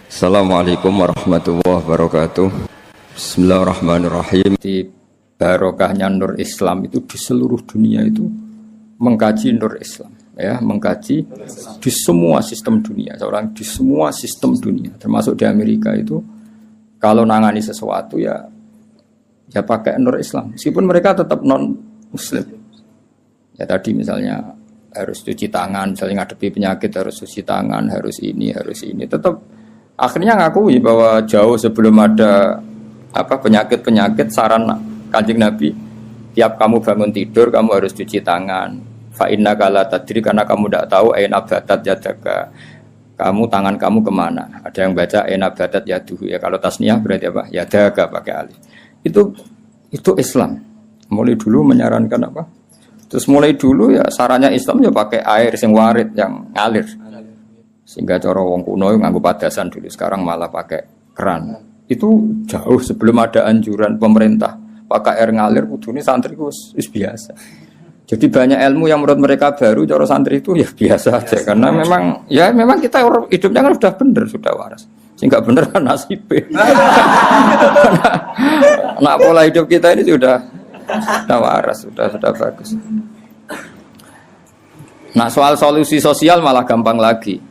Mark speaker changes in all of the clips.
Speaker 1: Assalamualaikum warahmatullahi wabarakatuh. Bismillahirrahmanirrahim. Di barokahnya Nur Islam itu di seluruh dunia itu mengkaji Nur Islam, ya, mengkaji di semua sistem dunia. Seorang di semua sistem dunia, termasuk di Amerika itu kalau nangani sesuatu ya pakai Nur Islam. Meskipun mereka tetap non Muslim. Ya tadi misalnya harus cuci tangan, misalnya ngadepi penyakit harus cuci tangan, harus ini, tetap akhirnya ngakui bahwa jauh sebelum ada penyakit saran Kanjeng Nabi, tiap kamu bangun tidur kamu harus cuci tangan. Fa inna kala tadri, karena kamu tidak tahu aina batat yadaka, tangan kamu kemana. Ada yang baca aina batat yaduhu, ya kalau tasniyah berarti apa? Yadaka pakai alif. Itu Islam. Mulai dulu menyarankan apa? Terus mulai dulu ya sarannya Islam ya pakai air sing warid yang ngalir. Sehingga cara wong kuno nganggo padasan dulu, sekarang malah pakai keran. Itu jauh sebelum ada anjuran pemerintah pakai air ngalir. Kudune santri wis biasa. Jadi banyak ilmu yang menurut mereka baru, cara santri itu ya biasa aja. Karena memang kita hidupnya kan sudah benar, sudah waras. Sehingga benar kan nasibnya. Nah, pola hidup kita ini sudah waras, sudah bagus. Nah, soal solusi sosial malah gampang lagi.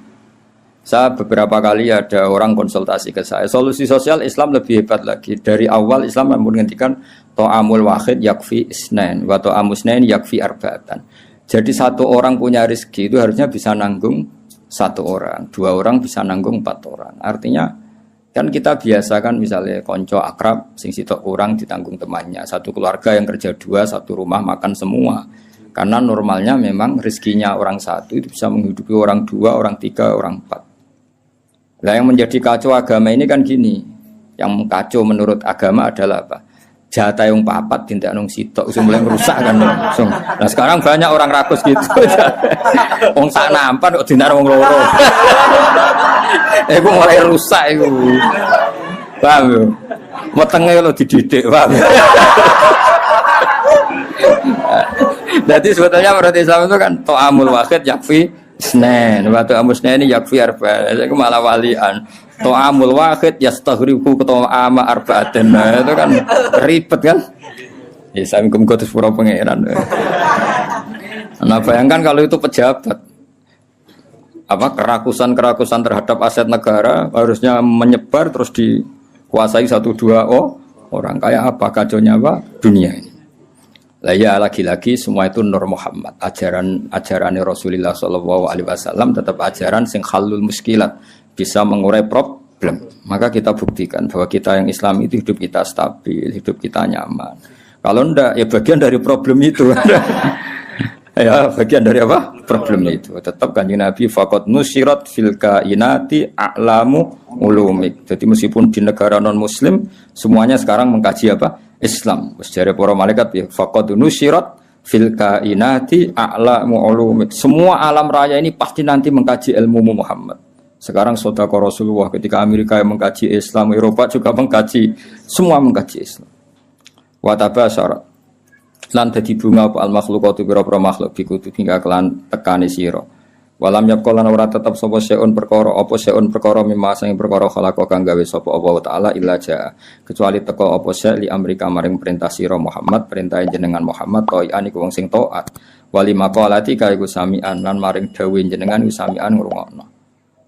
Speaker 1: Saya beberapa kali ada orang konsultasi ke saya. Solusi sosial Islam lebih hebat lagi. Dari awal Islam menghentikan to'amul wahid yakfi isnain wa to'amus isnain yakfi arba'atan. Jadi satu orang punya rezeki itu harusnya bisa nanggung satu orang, dua orang bisa nanggung 4 orang. Artinya kan kita biasakan misalnya konco akrab sing sitok kurang ditanggung temannya. Satu keluarga yang kerja 2, satu rumah makan semua. Karena normalnya memang rezekinya orang satu itu bisa menghidupi orang 2, orang 3, orang 4. Nah, yang menjadi kacau agama ini kan gini. Yang kacau menurut agama adalah apa? Jatah yang papat tindak nung sitok mulai merusak kan langsung. Nah, sekarang banyak orang rakus gitu. Wong sak nampan kok tindak wong loro. Iku mulai rusak iku. Paham yo? Wetenge lho dididik, paham. Jadi sebetulnya menurut Islam itu kan to'amul wahid yakfi isnain, wa to'amus isnain yakfi arba'atan. Itu malah walian. To'amul wahid yastaghribu to'ama arba'atan. Itu kan ribet kan? Ya saya mengkotis pura pangeran. Nah, bayangkan kalau itu pejabat, kerakusan terhadap aset negara harusnya menyebar terus dikuasai 1-2 orang, kayak apa kacaunya dunia ini. Lah ya lagi-lagi semua itu Nur Muhammad, ajaran Rasulullah sallallahu alaihi wasallam tetap ajaran sing halul muskilat, bisa mengurai problem. Maka kita buktikan bahwa kita yang Islam itu hidup kita stabil, hidup kita nyaman. Kalau enggak ya bagian dari problem itu. Ya bagian dari apa? Problem itu. Tetap Kanjeng Nabi faqad nusirat fil kainati a'lamu ulumik. Jadi meskipun di negara non muslim semuanya sekarang mengkaji apa? Islam. Sejarah para malaikat ya faqad nusirat fil kainati a'lamu ulumik. Semua alam raya ini pasti nanti mengkaji ilmu Muhammad. Sekarang sedekah Rasulullah ketika Amerika yang mengkaji Islam, Eropa juga mengkaji, semua mengkaji Islam. Wa tabasyara lan dadi bunga apa al makhluqatu pira-pira makhluk bikutu hingga kelan tekane sira. Walam yaqalan ora tetep sapa seun perkara mimma sing perkara khalaqa kang gawe sapa Allah taala illa jaa, kecuali teko apa se li amrika maring perintah sira Muhammad, perintah jenengan Muhammad toian iku wong sing taat. Wali maqalati ka iku samian lan maring dawuh jenengan iku samian ngrungokno.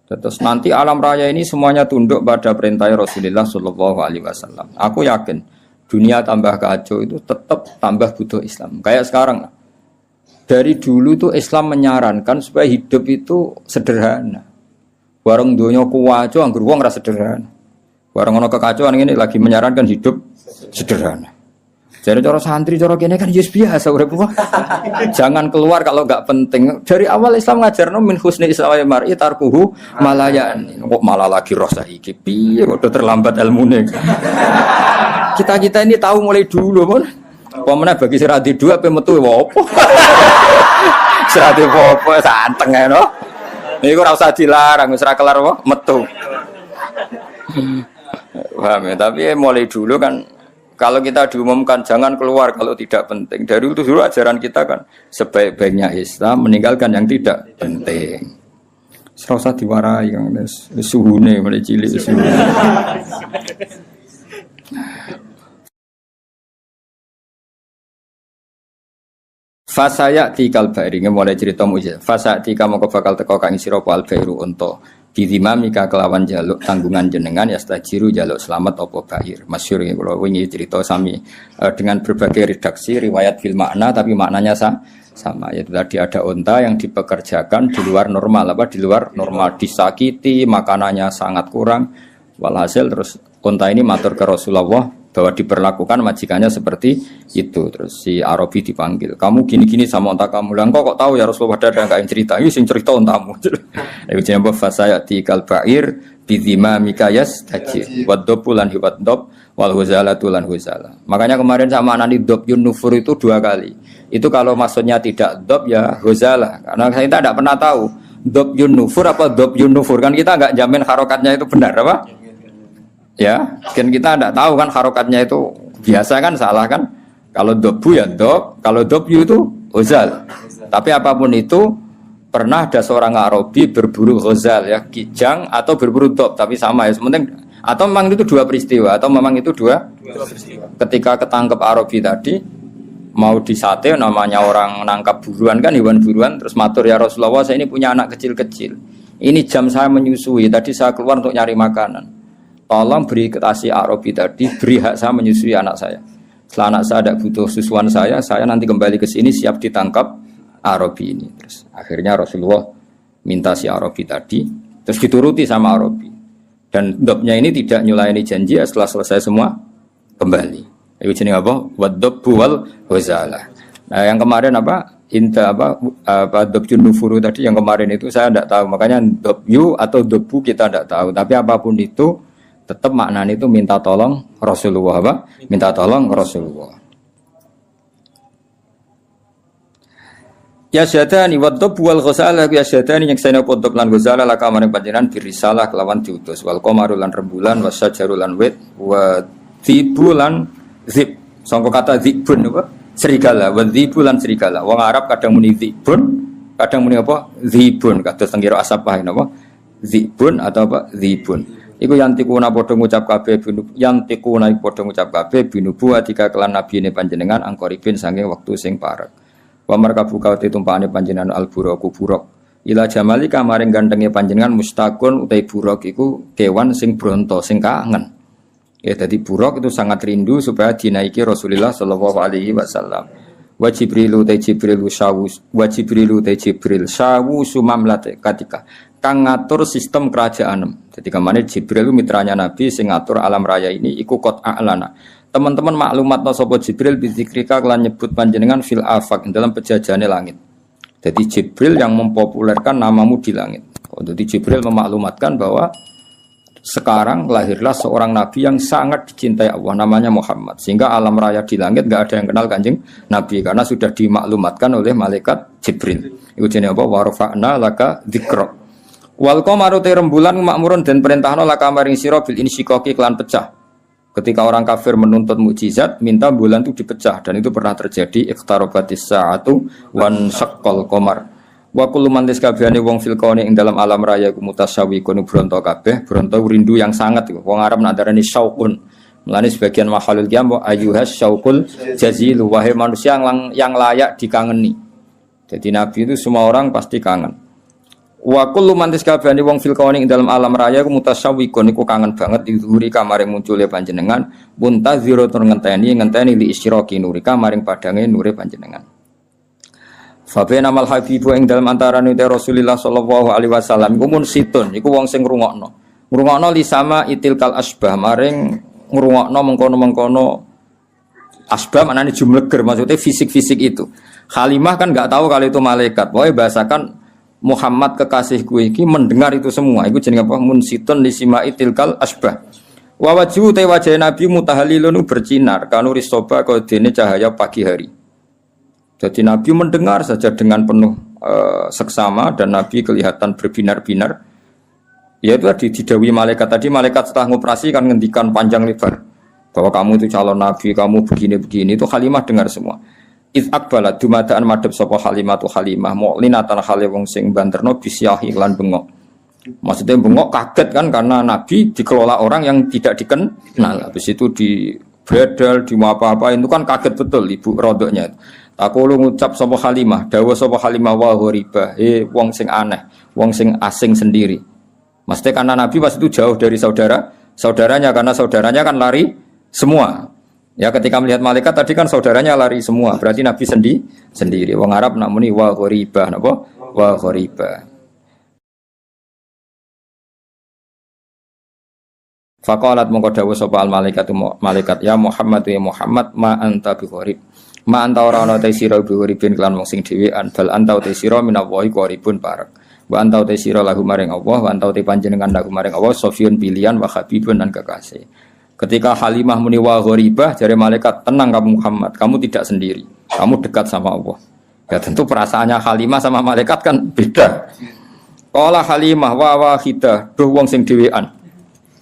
Speaker 1: Terus nanti alam raya ini semuanya tunduk pada perintah Rasulullah sallallahu alaihi wasallam. Aku yakin dunia tambah kacau itu tetap tambah butuh Islam. Kayak sekarang dari dulu tuh Islam menyarankan supaya hidup itu sederhana. Warung dunia kuwaco anggur wong ora sederhana. Warung ono kekacauan ini lagi menyarankan hidup sederhana. Jadi cara santri cara kene kan yes biasa urip. Jangan keluar kalau enggak penting. Dari awal Islam ngajarno min husni islamil mar'i tarkuhu malayan. Kok malah lagi roh saiki. Piye kok terlambat ilmune. Kita ini tahu mulai dulu mon. Pemene bagi sirati 2 ape metu opo. Sirati opo santeng ae no. Niku ora usah dilarang wis ra kelar apa metu. Paham ya, tapi mulai dulu kan kalau kita diumumkan jangan keluar kalau tidak penting. Dari itu dulu ajaran kita kan sebaik-baiknya Islam meninggalkan yang tidak penting. Ora usah diwarai Kang wis suhune mulai cilik suhu. Fasaya tikal bairi mulai cerita mujizat. Fasa tika moko bakal teko kang sira al bairu unta. Bidimamika kelawan jaluk tanggungan jenengan ya stajiru jaluk selamat apa bair. Masyhur iki kula wingi cerita sami dengan berbagai redaksi riwayat bil makna tapi maknanya sama. Yaitu tadi ada unta yang dipekerjakan di luar normal di luar normal disakiti, makanannya sangat kurang. Walhasil terus unta ini matur ke Rasulullah bahwa diperlakukan majikannya seperti itu. Terus si Arabi dipanggil, kamu gini-gini sama unta kamu. Lah kok tahu ya Rasulullah, ada enggak yang cerita? Ini sing cerita untamu. Iku jenenge fasayati kal ba'ir bidima mikayas tajir waddopulan hiwat dob wal huzalatu lan huzala. Makanya kemarin sama anani dob yun nufur itu 2 kali. Itu kalau maksudnya tidak dob ya huzala. Karena kita tidak pernah tahu dob yun nufur apa dob yun nufur, kan kita enggak jamin harokatnya itu benar apa? Ya, kan kita tidak tahu kan harokatnya itu biasa kan salah kan? Kalau dobu ya dob, kalau dobyu itu huzal. Tapi apapun itu pernah ada seorang Arabi berburu huzal ya, kijang atau berburu dob, tapi sama ya. Sementing atau memang itu 2 peristiwa atau memang itu dua peristiwa. Ketika ketangkep Arabi tadi mau disate, namanya orang nangkap buruan kan, hewan buruan, terus matur ya Rasulullah, saya ini punya anak kecil-kecil. Ini jam saya menyusui, tadi saya keluar untuk nyari makanan. Tolong beri ketasi Arabi tadi, beri hak saya menyusui anak saya. Setelah anak saya tidak butuh susuan saya nanti kembali ke sini siap ditangkap Arabi ini. Terus akhirnya Rasulullah minta si Arabi tadi, terus dituruti sama Arabi. Dan dobnya ini tidak nyulaini janji, setelah selesai semua kembali. Itu jenis apa? Waddobu wal huzalah. Nah yang kemarin apa? Inta apa dobjun nufuru tadi yang kemarin itu saya tidak tahu. Makanya dobyu atau dobu kita tidak tahu. Tapi apapun itu tetap maknanya itu minta tolong Rasulullah apa? Minta tolong Rasulullah. Ya syadani waddob wal ghasalah ya syadani yang sene podop lan ghasalah la kamane panjenengan birisalah kelawan diutus wal qamaru lan rembulan wasyajaru lan wit wa dzibulan zib. Sangka kata zibun apa? Serigala, wa dzibulan serigala. Wong Arab kadang muni zibun, kadang muni apa? Zibun. Kados teng kira asapah napa? Zibun atau apa? Zibun. Iku yantikuna padha ngucap kabeh yantikuna padha ngucap kabeh binubu adika kelan nabine panjenengan angkoripin saking wektu sing parek. Wa markabu kauti tumpakane panjenengan alburaku buruk. Ila jamali kamaring gantenge panjenengan mustaqun utai buruk iku kewan sing bronto sing kangen. Ya dadi buruk itu sangat rindu supaya dinaiki Rasulullah sallallahu alaihi wasallam. Wa Jibrilu ta Jibril syawus wa Jibrilu ta Jibril syawu sumamlate katika kang ngatur sistem kerajaan. Jadi kemana Jibril itu mitranya Nabi sing ngatur alam raya ini iku qot a'lana. Teman-teman maklumat no sapa Jibril bidzikrika kelan nyebut panjenengan fil afaq dalam penjajahane langit. Jadi Jibril yang mempopulerkan namamu di langit. Jadi Jibril memaklumatkan bahwa sekarang lahirlah seorang nabi yang sangat dicintai Allah, namanya Muhammad. Sehingga alam raya di langit enggak ada yang kenal Kanjeng Nabi karena sudah dimaklumatkan oleh malaikat Jibril. Iku jenenge apa? Wa rafa'na laka dzikra. Wal qamaru rembulan makmurun dan perintahna laka maring sira bil insyiqaqi kelan pecah. Ketika orang kafir menuntut mukjizat, minta bulan itu dipecah dan itu pernah terjadi iqtarabatis sa'atu wan syaqqal qamar. Wa kullu man tiskabehane wong fil kauni ing dalam alam raya ku mutasyawiqun bronto kabeh, bronto rindu yang sangat iku. Wong Arab nadarani syauqun. Mulane sebagian mahalul qiyam wa ayyuhas syauqul jazil wahai manusia yang layak dikangeni. Jadi Nabi itu semua orang pasti kangen. Wa kullu man tisabani wong fil kauni ing dalam alam raya ku mutasawwiqun iku kangen banget dihuri kamare muncule panjenengan muntaziro tur ngenteni li isyraqi nurika maring padange nure panjenengan. Fa baina mal habibu ing dalam antarane Rasulullah sallallahu alaihi wasallam iku mun situn iku wong sing ngrungokno. Ngrungokno li sama itilkal asbah maring ngrungokno mengkono-mengkono asbah maknane jumleger maksudnya fisik-fisik itu. Halimah kan enggak tahu kalau itu malaikat. Pokoke bahasakan Muhammad kekasihku iki mendengar itu semua. Iku jenenge apa? Munsitun li simai tilkal asbah. Wa wajhu te wajah Nabi mutahalilun bersinar kanu risoba kodene cahaya pagi hari. Jadi Nabi mendengar saja dengan penuh seksama dan Nabi kelihatan berbinar-binar. Ya itu tadi didawi malaikat tadi, malaikat setelah ngoperasi kan ngendikan panjang lebar bahwa kamu itu calon Nabi, kamu begini-begini. Itu Halimah dengar semua. Iz akbalat dumadaan madhep sapa Halimah tu Halimah mu'linatan hale wong sing banterno bisyah iklan bengok. Maksudnya bengok kaget kan karena Nabi dikelola orang yang tidak dikenal. Habis itu di bredel, di apa-apa itu kan kaget betul ibu rodoknya. Aku lu ngucap sapa Halimah, dawuh sapa Halimah wa ghoriba, wong sing aneh, wong sing asing sendiri. Maksudnya karena Nabi pas itu jauh dari saudaranya karena saudaranya kan lari semua. Ya ketika melihat malaikat tadi kan saudaranya lari semua, berarti Nabi sendiri. Wong Arab nak muni wa ghoriba, napa? Wa ghoriba. Faqalat mongko dawuh sapa al malaikat ya Muhammad ma anta bi gharib ma anta ora ana te sira bi gharibin kelan wong sing dhewean bal anta te sira minallahi qaribun parek wa anta te sira lahu maring Allah wa anta te panjenengan lahu maring Allah sofiyun pilihan wa habibun dan kekasih. Ketika Halimah muni wa gharibah jare malaikat tenang kamu Muhammad, kamu tidak sendiri, kamu dekat sama Allah. Ya tentu perasaannya Halimah sama malaikat kan beda. Qala Halimah wa wahidah duh wong sing dhewean.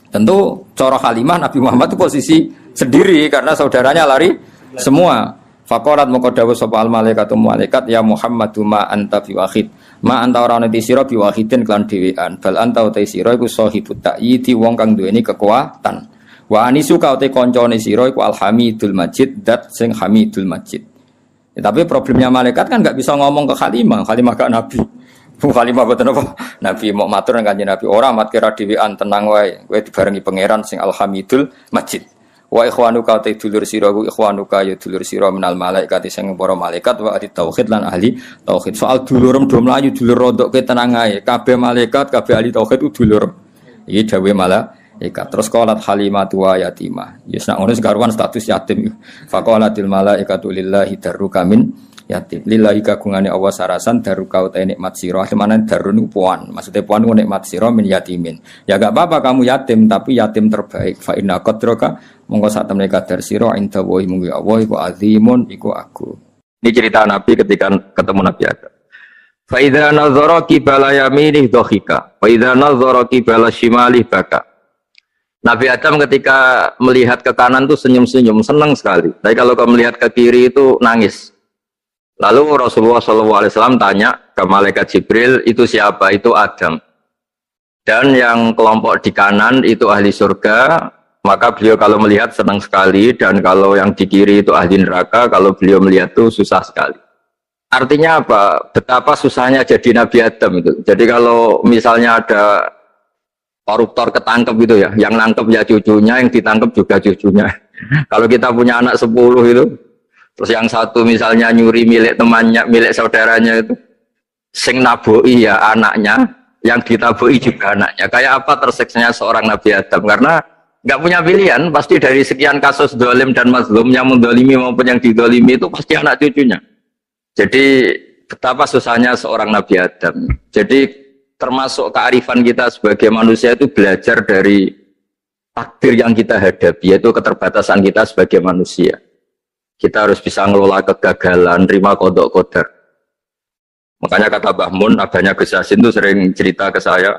Speaker 1: Tentu cara Halimah Nabi Muhammad itu posisi sendiri karena saudaranya lari semua. Faqalat moko dawuh sapa al malaikatu malaikat ya Muhammadu ma anta biwahid. Ma anta ora ana sira biwahidin kelan dhewean. Bal anta uta sira iku sahibut ta'yidi wong kang duweni kekuatan. Wa anisuka uta kancane sira iku alhamidul majid dat sing hamidul majid. Ya, tapi problemnya malaikat kan enggak bisa ngomong ke Halimah gak Nabi. Halimah boten apa? Nabi mau matur nang Kanjeng Nabi, ora mat kira dhewean tenang wae, kowe dibarengi pangeran sing Alhamidul Majid. Wa ikhwanuka ta dulur sira ku ikhwanuka ya dulur sira minal malaikat sing para malaikat wa ahli tauhid lan ahli tauhid. Soal dulurem do mlayu dulur rodok ke tenang ae. Kabeh malaikat, kabeh ahli tauhid ku dulur. Iki dawuhe malaikat. Terus qalat Halimatu wa yatimah. Ya sak ngono sekaruan status yatim. Faqalatil malaikatu lillahi darruka min yatim lillahi kagungane Allah sarasan daruka uta nikmat sira semana darun puan maksudnya puan ku nikmat sira min yatimin ya gak apa-apa kamu yatim tapi yatim terbaik fa inna qadraka monggo sak temene kadar sira inda wa munggu Allah iku azimun iku aku. Ini cerita Nabi ketika ketemu Nabi Adam. Fa idza nazara qibala yaminih dhahika fa idza nazara qibala shimalih baka. Nabi Adam ketika melihat ke kanan tuh senyum-senyum senang sekali tapi kalau kamu melihat ke kiri itu nangis. Lalu Rasulullah SAW tanya ke malaikat Jibril, itu siapa? Itu Adam. Dan yang kelompok di kanan itu ahli surga, maka beliau kalau melihat senang sekali, dan kalau yang di kiri itu ahli neraka, kalau beliau melihat itu susah sekali. Artinya apa? Betapa susahnya jadi Nabi Adam itu. Jadi kalau misalnya ada koruptor ketangkep gitu ya, yang nangkep ya cucunya, yang ditangkep juga cucunya. Kalau kita punya anak 10 itu, terus yang satu misalnya nyuri milik temannya, milik saudaranya itu, sing naboi ya anaknya, yang ditaboi juga anaknya. Kayak apa tersiksanya seorang Nabi Adam? Karena nggak punya pilihan, pasti dari sekian kasus dolim dan mazlum, yang mendolimi maupun yang didolimi itu pasti anak cucunya. Jadi betapa susahnya seorang Nabi Adam. Jadi termasuk kearifan kita sebagai manusia itu belajar dari takdir yang kita hadapi, yaitu keterbatasan kita sebagai manusia. Kita harus bisa ngelola kegagalan, terima kodok kodar. Makanya kata Mbah Mun, abahnya Gus Yasin itu sering cerita ke saya,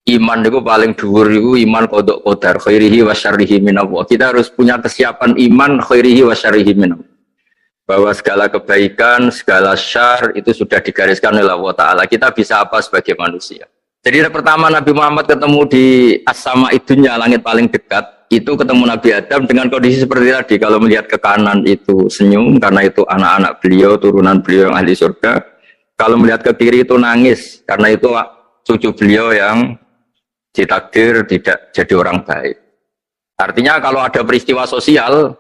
Speaker 1: iman itu paling dhuwur itu iman kodok kodar, khairihi wa syarrihi minallah. Kita harus punya kesiapan iman khairihi wa syarrihi minallah. Bahwa segala kebaikan, segala syar itu sudah digariskan oleh Allah Ta'ala. Kita bisa apa sebagai manusia. Jadi pertama Nabi Muhammad ketemu di as-sama idunya, langit paling dekat, itu ketemu Nabi Adam dengan kondisi seperti tadi. Kalau melihat ke kanan itu senyum karena itu anak-anak beliau, turunan beliau yang ahli surga. Kalau melihat ke kiri itu nangis karena itu cucu beliau yang ditakdir tidak jadi orang baik. Artinya kalau ada peristiwa sosial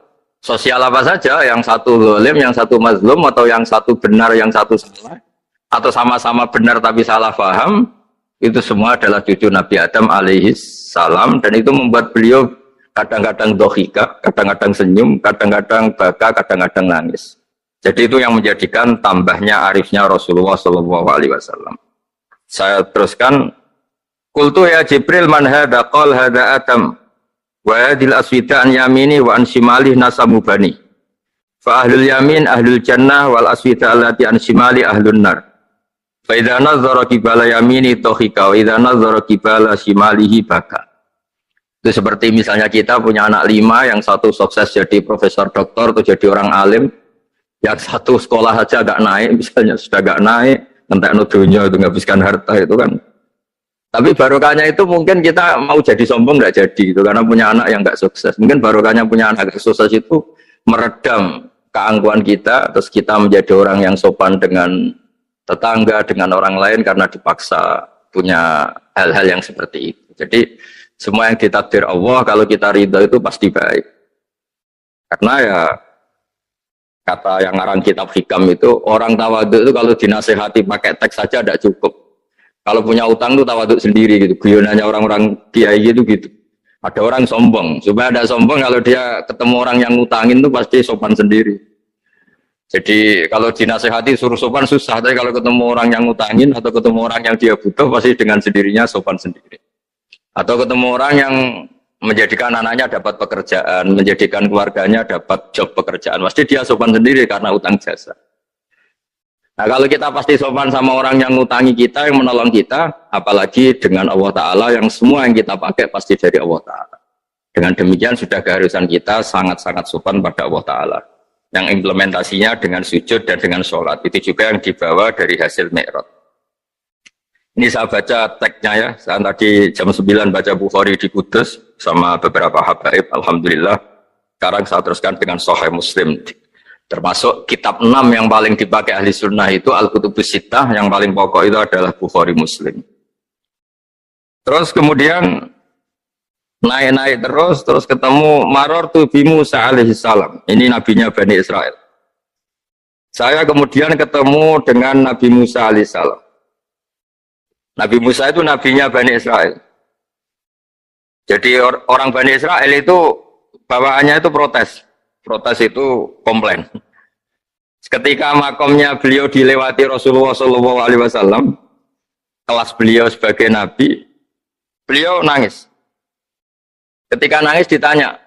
Speaker 1: apa saja, yang satu zalim, yang satu mazlum, atau yang satu benar, yang satu salah, atau sama-sama benar tapi salah paham, itu semua adalah cucu Nabi Adam alaihis salam, dan itu membuat beliau kadang-kadang dohika, kadang-kadang senyum, kadang-kadang baka, kadang-kadang nangis. Jadi itu yang menjadikan tambahnya arifnya Rasulullah SAW. Saya teruskan, Qultu ya Jibril man hadha qal hadha Adam wa hadhil aswida an yamini wa an shimalih nasamu bani. Fa ahlul yamin ahlul jannah wal aswida allati an shimali ahlun nar. Fa idza nazara qibala yamini dohika wa idza nazara qibala shimalihi baka. Itu seperti misalnya kita punya anak 5, yang satu sukses jadi profesor doktor atau jadi orang alim, yang satu sekolah saja agak naik, misalnya sudah agak naik, entek no dunia itu menghabiskan harta itu kan Tapi barokahnya itu mungkin kita mau jadi sombong nggak jadi gitu karena punya anak yang nggak sukses. Mungkin barokahnya punya anak yang sukses itu meredam keangkuhan kita, terus kita menjadi orang yang sopan dengan tetangga, dengan orang lain karena dipaksa punya hal-hal yang seperti itu. Jadi semua yang ditakdir Allah kalau kita ridho itu pasti baik. Karena ya kata yang ngarang kitab hikam itu orang tawaduk itu kalau dinasehati pakai teks saja tidak cukup. Kalau punya utang itu tawaduk sendiri gitu. Guyonannya orang-orang kiai gitu. Ada orang sombong. Supaya ada sombong kalau dia ketemu orang yang ngutangin itu pasti sopan sendiri. Jadi kalau dinasehati suruh sopan susah. Tapi kalau ketemu orang yang ngutangin atau ketemu orang yang dia butuh pasti dengan sendirinya sopan sendiri. Atau ketemu orang yang menjadikan anaknya dapat pekerjaan, menjadikan keluarganya dapat job pekerjaan. Pasti dia sopan sendiri karena utang jasa. Nah kalau kita pasti sopan sama orang yang ngutangi kita, yang menolong kita, apalagi dengan Allah Ta'ala yang semua yang kita pakai pasti dari Allah Ta'ala. Dengan demikian sudah keharusan kita sangat-sangat sopan pada Allah Ta'ala. Yang implementasinya dengan sujud dan dengan sholat. Itu juga yang dibawa dari hasil Mi'raj. Ini saya baca teksnya ya, saya tadi jam 9 baca Bukhari di Kudus sama beberapa habaib, alhamdulillah. Sekarang saya teruskan dengan Sahih Muslim. Termasuk kitab 6 yang paling dipakai ahli sunnah itu Al-Kutubus Sittah, yang paling pokok itu adalah Bukhari Muslim. Terus kemudian naik-naik terus ketemu Marartu bi Musa alaihi salam. Ini nabinya Bani Israel. Saya kemudian ketemu dengan Nabi Musa alaihi salam. Nabi Musa itu nabinya Bani Israel. Jadi orang Bani Israel itu bawaannya itu protes. Protes itu komplain. Ketika makomnya beliau dilewati Rasulullah SAW, kelas beliau sebagai nabi, beliau nangis. Ketika nangis ditanya,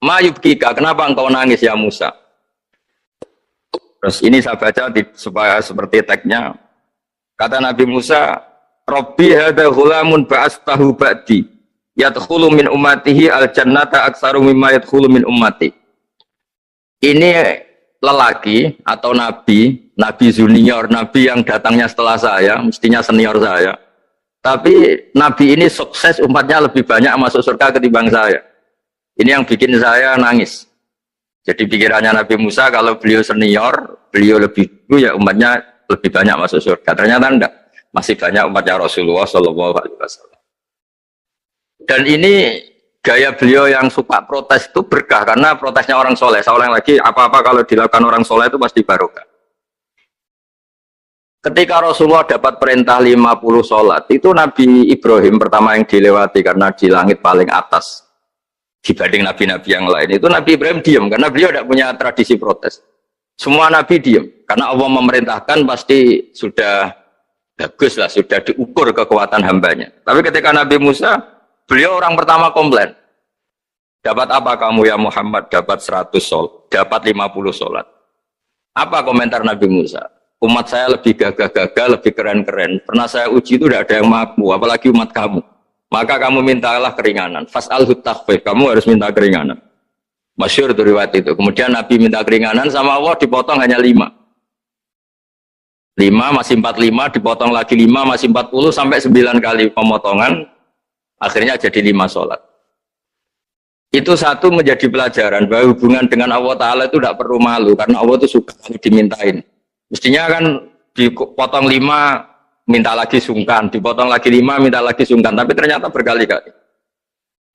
Speaker 1: "Ma yubkika, kenapa engkau nangis ya Musa?" Terus ini saya baca supaya seperti teksnya. Kata Nabi Musa, Rabbi hadha ghulamun ba'astahu ba'di yadkhulu min ummatihi al-jannata aksaru mimma yadkhulu min ummati. Ini lelaki atau nabi junior, nabi yang datangnya setelah saya, mestinya senior saya. Tapi nabi ini sukses, umatnya lebih banyak masuk surga ketimbang saya. Ini yang bikin saya nangis. Jadi pikirannya Nabi Musa kalau beliau senior, beliau lebih dulu ya umatnya lebih banyak masuk surga. Ternyata enggak. Masih banyak umatnya Rasulullah SAW. Dan ini gaya beliau yang suka protes itu berkah karena protesnya orang soleh. Saya ulang lagi, apa-apa kalau dilakukan orang soleh itu pasti barokah. Ketika Rasulullah dapat perintah 50 sholat, itu Nabi Ibrahim pertama yang dilewati karena di langit paling atas dibanding nabi-nabi yang lain. Itu Nabi Ibrahim diam karena beliau tidak punya tradisi protes. Semua nabi diam karena Allah memerintahkan pasti sudah bagus lah, sudah diukur kekuatan hambanya. Tapi ketika Nabi Musa, beliau orang pertama komplain. Dapat apa kamu ya Muhammad? Dapat 100 sholat, dapat 50 sholat. Apa komentar Nabi Musa? Umat saya lebih gagah-gagah, lebih keren-keren. Pernah saya uji itu tidak ada yang mampu, apalagi umat kamu. Maka kamu mintalah keringanan. Fas'alhut takhfif, kamu harus minta keringanan. Masyhur itu riwayat itu. Kemudian Nabi minta keringanan sama Allah dipotong hanya 5. 5 masih 45, dipotong lagi 5 masih 40 sampai 9 kali pemotongan, akhirnya jadi 5 sholat. Itu satu menjadi pelajaran bahwa hubungan dengan Allah Ta'ala itu tidak perlu malu, karena Allah itu suka dimintain. Mestinya kan dipotong 5, minta lagi sungkan, dipotong lagi 5, minta lagi sungkan, tapi ternyata berkali-kali.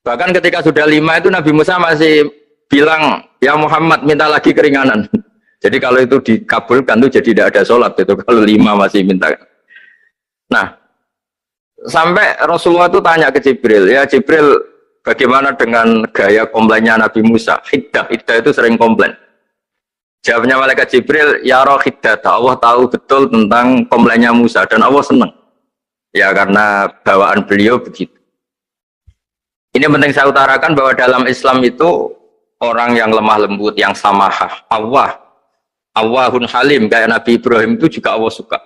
Speaker 1: Bahkan ketika sudah 5 itu Nabi Musa masih bilang, ya Muhammad minta lagi keringanan. Jadi kalau itu dikabulkan tuh jadi tidak ada sholat itu kalau 5 masih minta. Nah, sampai Rasulullah itu tanya ke Jibril, ya Jibril bagaimana dengan gaya komplainnya Nabi Musa? Hiddah itu sering komplain. Jawabnya malaikat Jibril, ya roh hiddah, Allah tahu betul tentang komplainnya Musa dan Allah senang. Ya karena bawaan beliau begitu. Ini penting saya utarakan bahwa dalam Islam itu orang yang lemah lembut, yang samahah, Allahun Halim kayak Nabi Ibrahim itu juga Allah suka.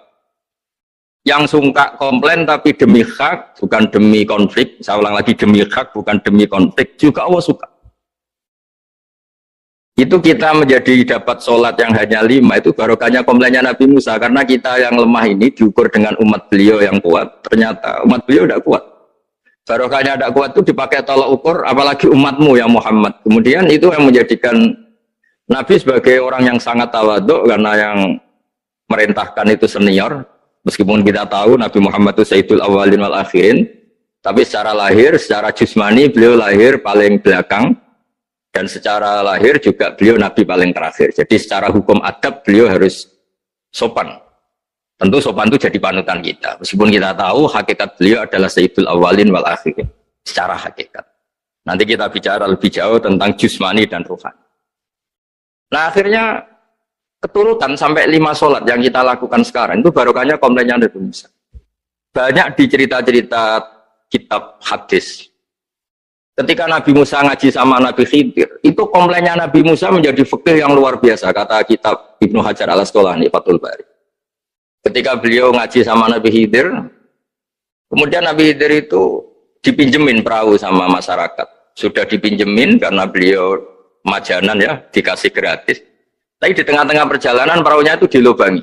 Speaker 1: Yang suka komplain tapi demi hak, bukan demi konflik. Saya ulang lagi, demi hak bukan demi konflik, juga Allah suka. Itu kita menjadi dapat sholat yang hanya 5, itu barokahnya komplainnya Nabi Musa. Karena kita yang lemah ini diukur dengan umat beliau yang kuat, ternyata umat beliau tidak kuat. Barokahnya tidak kuat itu dipakai tolak ukur, apalagi umatmu yang Muhammad. Kemudian itu yang menjadikan Nabi sebagai orang yang sangat tawaduk, karena yang merintahkan itu senior. Meskipun kita tahu Nabi Muhammad itu Sayyidul Awwalin wal Akhirin, tapi secara lahir, secara jusmani beliau lahir paling belakang. Dan secara lahir juga beliau Nabi paling terakhir. Jadi secara hukum adab beliau harus sopan. Tentu sopan itu jadi panutan kita. Meskipun kita tahu hakikat beliau adalah Sayyidul Awwalin wal Akhirin. Secara hakikat. Nanti kita bicara lebih jauh tentang jusmani dan ruhani. Nah akhirnya keturutan sampai 5 sholat yang kita lakukan sekarang itu barokahnya komplainnya Nabi Musa. Banyak di cerita-cerita kitab hadis. Ketika Nabi Musa ngaji sama Nabi Khidir, itu komplainnya Nabi Musa menjadi fikih yang luar biasa, kata kitab Ibnu Hajar al-Asqalani, Fathul Bari. Ketika beliau ngaji sama Nabi Khidir, kemudian Nabi Khidir itu dipinjemin perahu sama masyarakat. Sudah dipinjemin karena beliau majanan ya, dikasih gratis. Tapi di tengah-tengah perjalanan perahunya itu dilubangi.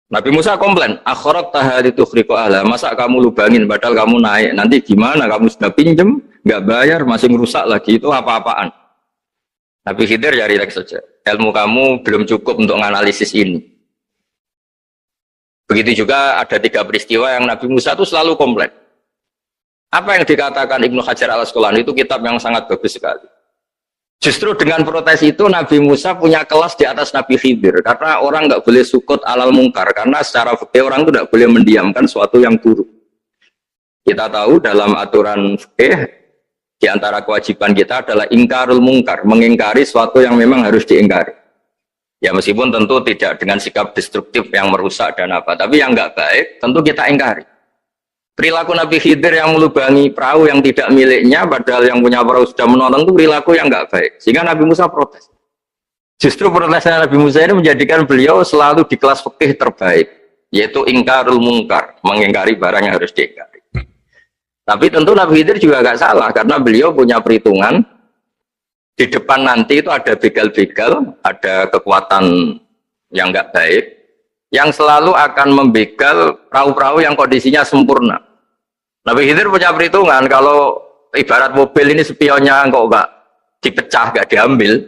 Speaker 1: Nabi Musa komplain, akhirat tahari tukhriqu ahla, masa kamu lubangin padahal kamu naik, nanti gimana, kamu sudah pinjem, nggak bayar, masih merusak lagi, itu apa-apaan. Nabi Khidir ya rileks saja, ilmu kamu belum cukup untuk menganalisis ini. Begitu juga ada 3 peristiwa yang Nabi Musa itu selalu komplain. Apa yang dikatakan Ibnu Hajar al-Asqalani itu kitab yang sangat bagus sekali. Justru dengan protes itu Nabi Musa punya kelas di atas Nabi Khidir, karena orang nggak boleh sukut alal mungkar, karena secara fikih orang itu tidak boleh mendiamkan suatu yang buruk. Kita tahu dalam aturan fikih di antara kewajiban kita adalah ingkarul mungkar, mengingkari suatu yang memang harus diingkari. Ya meskipun tentu tidak dengan sikap destruktif yang merusak dan apa, tapi yang nggak baik tentu kita ingkari. Perilaku Nabi Khidir yang melubangi perahu yang tidak miliknya, padahal yang punya perahu sudah menonton, itu perilaku yang nggak baik. Sehingga Nabi Musa protes. Justru protesnya Nabi Musa ini menjadikan beliau selalu di kelas fikih terbaik, yaitu ingkarul mungkar, mengingkari barang yang harus diingkari. Tapi tentu Nabi Khidir juga nggak salah, karena beliau punya perhitungan di depan nanti itu ada begal-begal, ada kekuatan yang nggak baik, yang selalu akan membegal perahu-perahu yang kondisinya sempurna. Nabi Khidir punya perhitungan, kalau ibarat mobil ini spionnya kok nggak dipecah, nggak diambil,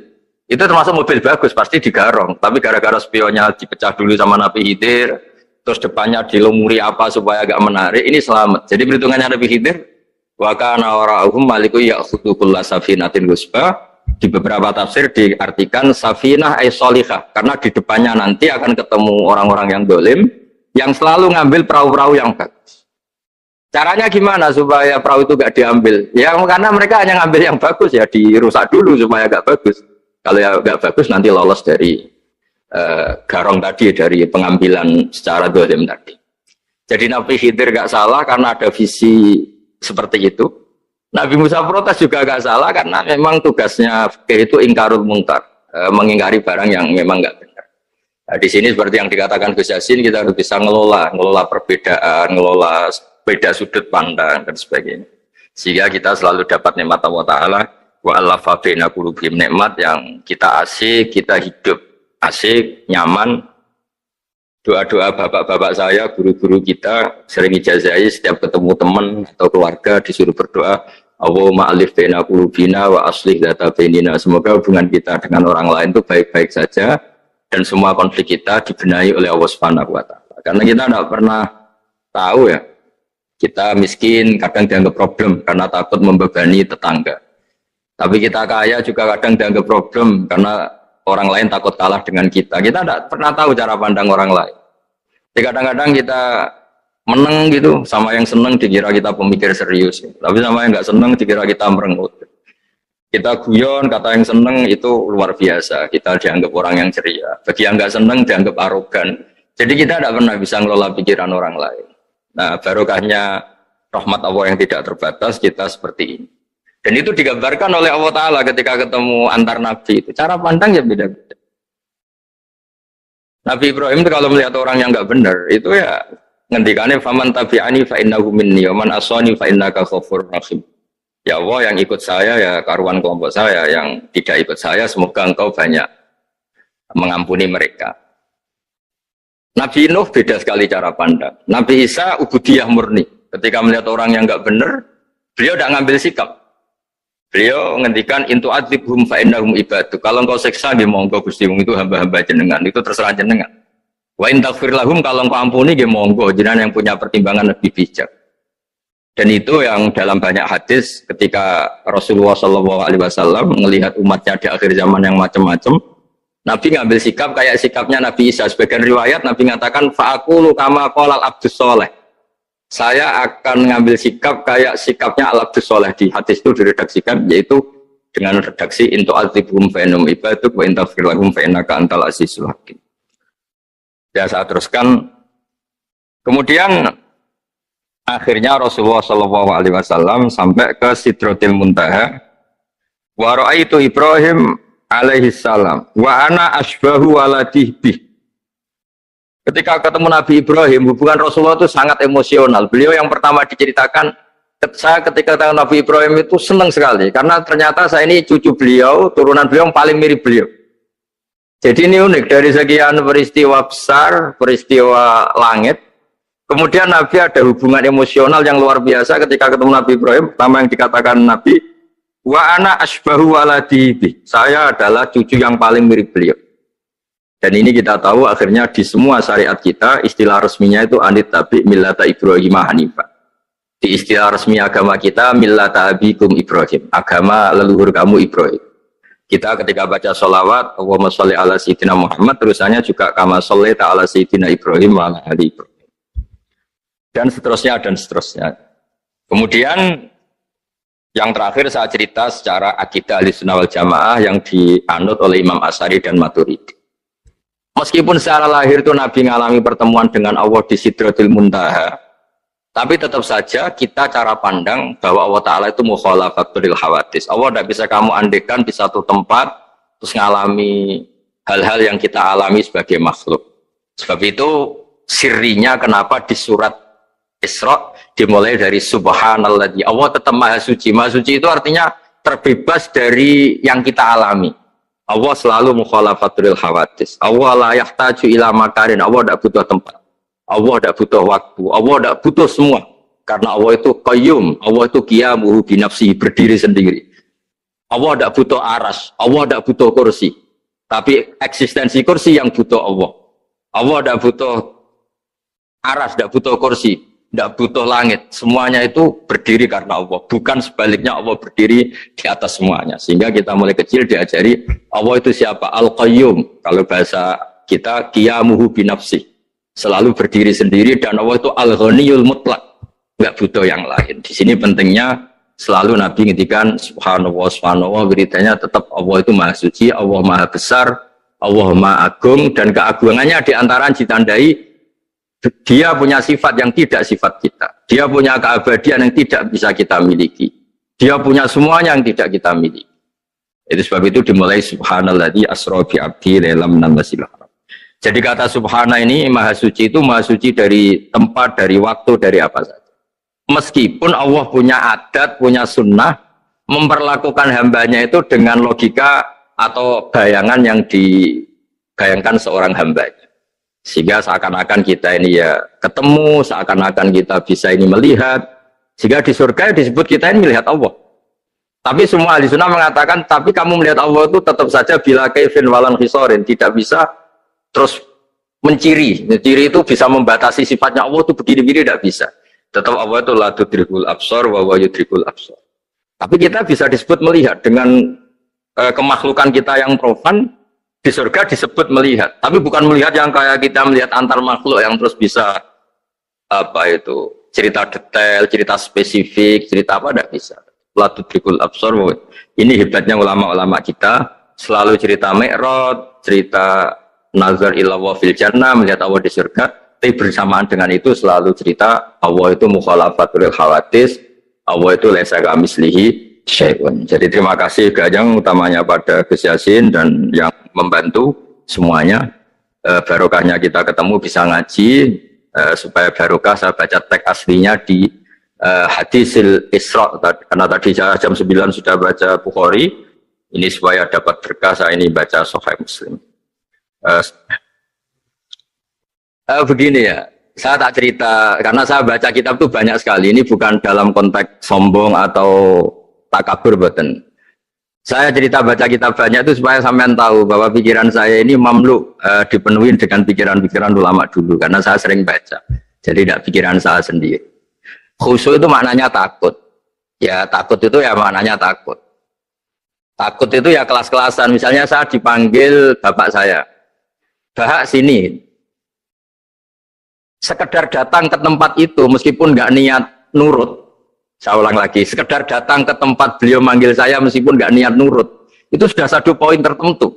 Speaker 1: itu termasuk mobil bagus, pasti digarong. Tapi gara-gara spionnya dipecah dulu sama Nabi Khidir, terus depannya dilumuri apa supaya agak menarik, ini selamat. Jadi perhitungannya Nabi Khidir, wa kana wara'uhum maliku ya'khudhu kulla safinatin ghusba. Di beberapa tafsir diartikan safinah ay sholihah, karena di depannya nanti akan ketemu orang-orang yang dolim yang selalu ngambil perahu-perahu yang bagus. Caranya gimana supaya perahu itu gak diambil? Ya karena mereka hanya ngambil yang bagus, ya dirusak dulu supaya gak bagus. Kalau ya gak bagus nanti lolos dari garong tadi, dari pengambilan secara dolim tadi. Jadi Nabi Khidir gak salah karena ada visi seperti itu. Nabi Musa protes juga gak salah karena memang tugasnya itu ingkarul mungkar, mengingkari barang yang memang gak benar. Nah, di sini seperti yang dikatakan Gus Yassin, kita harus bisa ngelola perbedaan, ngelola beda sudut pandang dan sebagainya. Sehingga kita selalu dapat nikmat Allah Ta'ala, wa allafa baina qulubihim, nikmat yang kita asik, kita hidup asik, nyaman. Doa-doa bapak-bapak saya, guru-guru kita sering ijazahi setiap ketemu teman atau keluarga disuruh berdoa, Allahumma alif baina qulubina wa aslih dzata bainina. Semoga hubungan kita dengan orang lain itu baik-baik saja dan semua konflik kita dibenahi oleh Allah Subhanahu wa taala. Karena kita tidak pernah tahu ya, kita miskin kadang dianggap problem karena takut membebani tetangga. Tapi kita kaya juga kadang dianggap problem karena orang lain takut kalah dengan kita. Kita tidak pernah tahu cara pandang orang lain. Jadi kadang-kadang kita menang gitu, sama yang seneng dikira kita pemikir serius. Tapi sama yang nggak seneng dikira kita merengut. Kita guyon, kata yang seneng itu luar biasa. Kita dianggap orang yang ceria. Bagi yang nggak seneng dianggap arogan. Jadi kita tidak pernah bisa ngelola pikiran orang lain. Nah, barokahnya rahmat Allah yang tidak terbatas, kita seperti ini. Dan itu digambarkan oleh Allah Ta'ala ketika ketemu antar Nabi. Itu cara pandang ya beda-beda. Nabi Ibrahim itu kalau melihat orang yang nggak benar, itu ya ngendikane faman tabi'ani fa innahu minni wa man asani fa innaka ghafurur rahim. Ya Allah, yang ikut saya ya karuan kelompok saya, yang tidak ikut saya semoga engkau banyak mengampuni mereka. Nabi Nuh beda sekali cara pandang. Nabi Isa ubudiyah murni. Ketika melihat orang yang enggak benar, beliau tidak ngambil sikap. Beliau ngendikan intu adzibhum fa innahum ibadu. Kalau engkau seksa nggih monggo Gusti, itu hamba-hamba jenengan, itu terserah jenengan. Wa in taghfir lahum, kalau engkau ampuni nggih monggo, jenengan yang punya pertimbangan lebih bijak. Dan itu yang dalam banyak hadis ketika Rasulullah SAW melihat umatnya di akhir zaman yang macam-macam, Nabi ngambil sikap kayak sikapnya Nabi Isa. Sebagian riwayat Nabi mengatakan fa'aqulu kama qala al-abdus soleh. Saya akan ngambil sikap kayak sikapnya al-abdus soleh. Di hadis itu diredaksikan yaitu dengan redaksi intu azibhum fa innahum ibaduk wa in taghfir lahum fa innaka antal azizul hakim. Ya, saya teruskan. Kemudian akhirnya Rasulullah SAW sampai ke Sidratil Muntaha. Wa ra'aitu Ibrahim alaihi salam wa ana asbahu waladih bih. Ketika ketemu Nabi Ibrahim, hubungan Rasulullah itu sangat emosional. Beliau yang pertama diceritakan, saya ketika ketemu Nabi Ibrahim itu senang sekali karena ternyata saya ini cucu beliau, turunan beliau yang paling mirip beliau. Jadi ini unik, dari sekian peristiwa besar, peristiwa langit, kemudian Nabi ada hubungan emosional yang luar biasa ketika ketemu Nabi Ibrahim. Pertama yang dikatakan Nabi, wa ana asbahu waladi bi. Saya adalah cucu yang paling mirip beliau. Dan ini kita tahu akhirnya di semua syariat kita istilah resminya itu anit tabi millata Ibrahim hanifah. Di istilah resmi agama kita millata abikum Ibrahim, agama leluhur kamu Ibrahim. Kita ketika baca sholawat Allahumma sholli ala sayyidina Muhammad, terusannya juga kama sholli ta'ala sayyidina Ibrahim wa ala ali Ibrahim. Dan seterusnya dan seterusnya. Kemudian yang terakhir saya cerita secara akidah Ahlussunnah wal Jamaah yang dianut oleh Imam Asy'ari dan Maturidi. Meskipun secara lahir itu Nabi mengalami pertemuan dengan Allah di Sidratul Muntaha, tapi tetap saja kita cara pandang bahwa Allah Ta'ala itu mukhalafatul hawadis. Allah tidak bisa kamu andekan di satu tempat terus mengalami hal-hal yang kita alami sebagai makhluk. Sebab itu sirinya kenapa di surat Isra dimulai dari subhanalladzi. Allah tetap maha suci. Maha suci itu artinya terbebas dari yang kita alami. Allah selalu mukhalafatul hawadis. Allah la yahtaju ila makarin. Allah tidak butuh tempat. Allah tidak butuh waktu. Allah tidak butuh semua. Karena Allah itu qayyum. Allah itu qiyamuhu binafsihi, berdiri sendiri. Allah tidak butuh aras. Allah tidak butuh kursi. Tapi eksistensi kursi yang butuh Allah. Allah tidak butuh aras, tidak butuh kursi, tidak butuh langit. Semuanya itu berdiri karena Allah. Bukan sebaliknya Allah berdiri di atas semuanya. Sehingga kita mulai kecil diajari Allah itu siapa? Al-Qayyum. Kalau bahasa kita qiyamuhu binafsi. Selalu berdiri sendiri, dan Allah itu Al-Ghaniyul Mutlaq. Enggak butuh yang lain. Di sini pentingnya selalu Nabi ngintikan subhanallah, subhanallah, beritanya tetap Allah itu maha suci, Allah maha besar, Allah maha agung, dan keagungannya diantara ditandai dia punya sifat yang tidak sifat kita. Dia punya keabadian yang tidak bisa kita miliki. Dia punya semuanya yang tidak kita miliki. Itu sebab itu dimulai subhanalladzi asra bi 'abdi lailam minal masjidil haram. Jadi kata subhana ini maha suci itu maha suci dari tempat, dari waktu, dari apa saja. Meskipun Allah punya adat, punya sunnah memperlakukan hambanya itu dengan logika atau bayangan yang dibayangkan seorang hambanya. Sehingga seakan-akan kita ini ya ketemu, seakan-akan kita bisa ini melihat. Sehingga di surga disebut kita ini melihat Allah. Tapi semua ahli sunnah mengatakan, tapi kamu melihat Allah itu tetap saja bila kaifin walan khisorin. Tidak bisa terus menciri. Menciri itu bisa membatasi sifatnya Allah itu begini-begini, tidak bisa. Tetap Allah itu la tudrikul absar wa huwa yudrikul absar. Tapi kita bisa disebut melihat dengan kemakhlukan kita yang profan. Di surga disebut melihat, tapi bukan melihat yang kayak kita melihat antar makhluk yang terus bisa apa itu cerita detail, cerita spesifik, cerita apa, tidak bisa. La tudrikul absar. Ini hebatnya ulama-ulama kita, selalu cerita Mi'raj, cerita nazar ila wa fil jannah, melihat Allah di surga, tapi bersamaan dengan itu selalu cerita Allah itu mukhalafatul hawadis, Allah itu laisa kamislihi syai'un. Jadi terima kasih Gajang utamanya pada Gus Yasin dan yang membantu semuanya. Barokahnya kita ketemu bisa ngaji, supaya barokah saya baca teks aslinya di hadisil Isra, karena tadi jam 9 sudah baca Bukhari, ini supaya dapat berkah saya ini baca Sahih Muslim. Begini ya, saya tak cerita karena saya baca kitab itu banyak sekali. Ini bukan dalam konteks sombong atau takabur, boten. Saya cerita baca kitab banyak itu supaya sampean tahu bahwa pikiran saya ini mamluk, dipenuhi dengan pikiran-pikiran ulama dulu karena saya sering baca. Jadi tidak pikiran saya sendiri. Khusyuk itu maknanya takut. Ya takut itu ya maknanya takut. Takut itu ya kelas-kelasan. Misalnya saya dipanggil bapak saya, "Bahak sini." Sekedar datang ke tempat itu meskipun nggak niat nurut. Saya ulang lagi, sekedar datang ke tempat beliau manggil saya meskipun nggak niat nurut, itu sudah satu poin tertentu.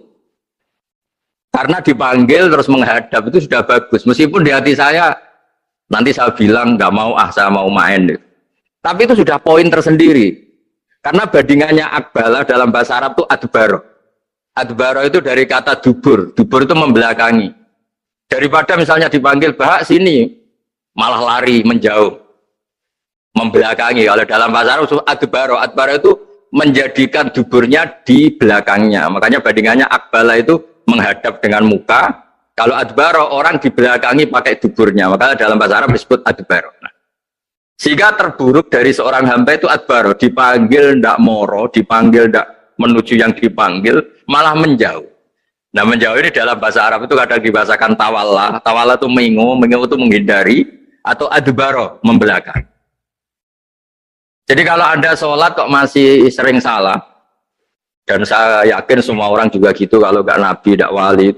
Speaker 1: Karena dipanggil terus menghadap itu sudah bagus. Meskipun di hati saya nanti saya bilang nggak mau, saya mau main. Tapi itu sudah poin tersendiri. Karena bandingannya akbala dalam bahasa Arab itu adbaro. Adbaro itu dari kata dubur. Dubur itu membelakangi. Daripada misalnya dipanggil bahak sini, malah lari menjauh. Membelakangi. Kalau dalam bahasa Arab adbaro itu menjadikan duburnya di belakangnya. Makanya bandingannya akbala itu menghadap dengan muka. Kalau adbaro orang di belakangi pakai duburnya. Makanya dalam bahasa Arab disebut adbaro. Nah, sehingga terburuk dari seorang hamba itu adbaro, dipanggil ndak moro, dipanggil ndak menuju yang dipanggil, malah menjauh. Nah, menjauh ini dalam bahasa Arab itu kadang dibahasakan tawalla. Tawalla itu mengo itu menghindari, atau adbaro membelakang. Jadi kalau Anda sholat kok masih sering salah, dan saya yakin semua orang juga gitu, kalau nggak nabi, nggak wali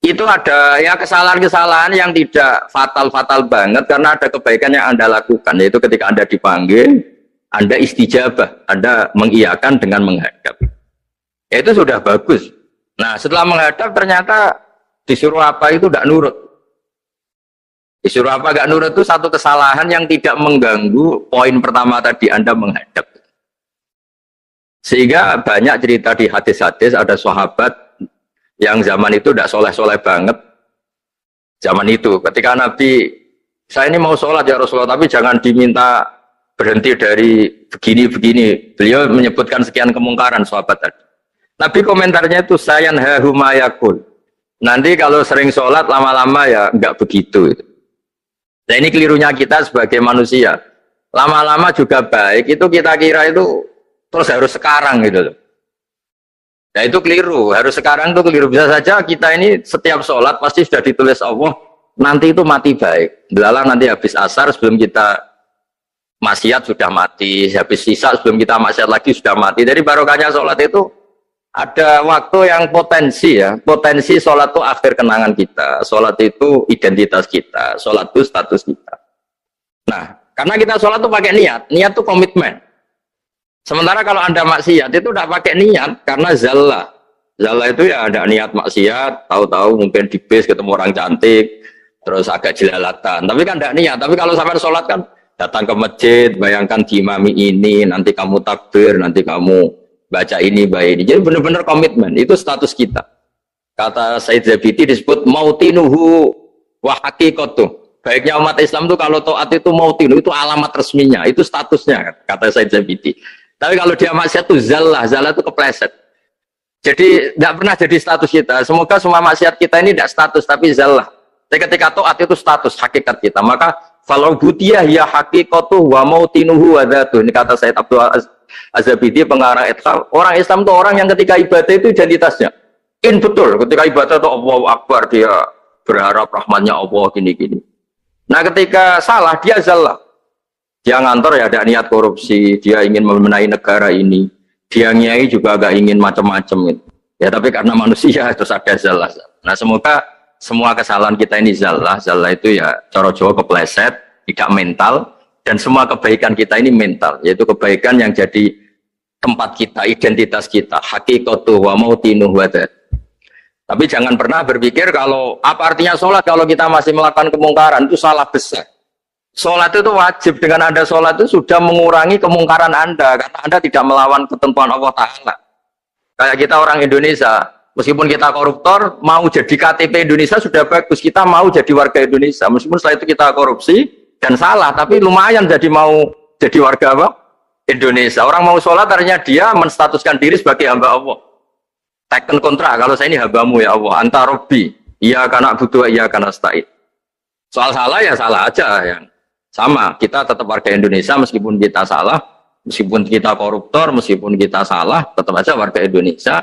Speaker 1: itu ada ya kesalahan-kesalahan yang tidak fatal-fatal banget karena ada kebaikan yang Anda lakukan, yaitu ketika Anda dipanggil, Anda istijabah, Anda mengiyakan dengan menghadap. Ya, itu sudah bagus. Nah, setelah menghadap ternyata disuruh apa itu tidak nurut. Disuruh apa gak nurut itu satu kesalahan yang tidak mengganggu poin pertama tadi Anda menghadap. Sehingga banyak cerita di hadis-hadis ada sahabat yang zaman itu tidak soleh-soleh banget. Zaman itu ketika Nabi, saya ini mau sholat ya Rasulullah, tapi jangan diminta berhenti dari begini-begini. Beliau menyebutkan sekian kemungkaran sahabat tadi. Nabi komentarnya itu sayan hahumayakul. Nanti kalau sering sholat lama-lama ya enggak begitu. Nah, ini kelirunya kita sebagai manusia. Lama-lama juga baik, itu kita kira itu terus harus sekarang gitu loh. Nah, itu keliru, harus sekarang itu keliru. Bisa saja kita ini setiap sholat pasti sudah ditulis Allah, nanti itu mati baik. Belalang nanti habis asar sebelum kita maksiat sudah mati, habis sisa sebelum kita maksiat lagi sudah mati. Jadi barokahnya sholat itu ada waktu yang potensi ya, potensi sholat itu akhir kenangan kita, sholat itu identitas kita, sholat itu status kita. Nah, karena kita sholat itu pakai niat, niat itu komitmen. Sementara kalau Anda maksiat itu tidak pakai niat, karena zallah. Zallah itu ya ada niat maksiat, tahu-tahu mungkin di bis ketemu orang cantik, terus agak jelalatan, tapi kan tidak niat. Tapi kalau sampai sholat kan datang ke masjid, bayangkan diimami ini, nanti kamu takbir, nanti kamu baca ini, baca ini. Jadi benar-benar komitmen, itu status kita. Kata Said Zabidi disebut mautinuhu wa haqiqatuh. Baiknya umat Islam itu kalau taat itu mautinu, itu alamat resminya, itu statusnya, kata Said Zabidi. Tapi kalau dia maksiat itu zallah, zallah itu kepleset. Jadi tidak pernah jadi status kita. Semoga semua maksiat kita ini tidak status, tapi zallah. Tapi ketika taat itu status, hakikat kita. Maka falau butiyah ya haqiqatuh wa mautinuhu wa dzatuh. Ini kata Said Abdul Az-Zabidi pengarang Ithqal. Orang Islam itu orang yang ketika ibadah itu identitasnya betul, ketika ibadah itu Allahu Akbar, dia berharap rahmatnya Allah gini-gini. Nah, ketika salah dia zallah, dia ngantor ya ada niat korupsi, dia ingin memenai negara ini, dia nyai juga agak ingin macam-macam gitu. Ya, tapi karena manusia terus ada zallah. Nah, semoga semua kesalahan kita ini zallah itu ya cara Jawa kepleset, tidak mental. Dan semua kebaikan kita ini mental, yaitu kebaikan yang jadi tempat kita, identitas kita, haqiqatuh wa mautinuh wa dzat. Tapi jangan pernah berpikir kalau apa artinya sholat kalau kita masih melakukan kemungkaran, itu salah besar. Sholat itu wajib, dengan Anda sholat itu sudah mengurangi kemungkaran Anda, karena Anda tidak melawan ketentuan Allah Ta'ala. Kayak kita orang Indonesia, meskipun kita koruptor, mau jadi KTP Indonesia sudah bagus, kita mau jadi warga Indonesia, meskipun setelah itu kita korupsi, dan salah, tapi lumayan jadi mau jadi warga apa? Indonesia. Orang mau sholat artinya dia menstatuskan diri sebagai hamba Allah. Teken kontrak, kalau saya ini hambamu ya Allah, anta robbi, iya karena butuh, iya karena stain. Soal salah ya salah aja ya. Sama, kita tetap warga Indonesia meskipun kita salah, meskipun kita koruptor, meskipun kita salah, tetap aja warga Indonesia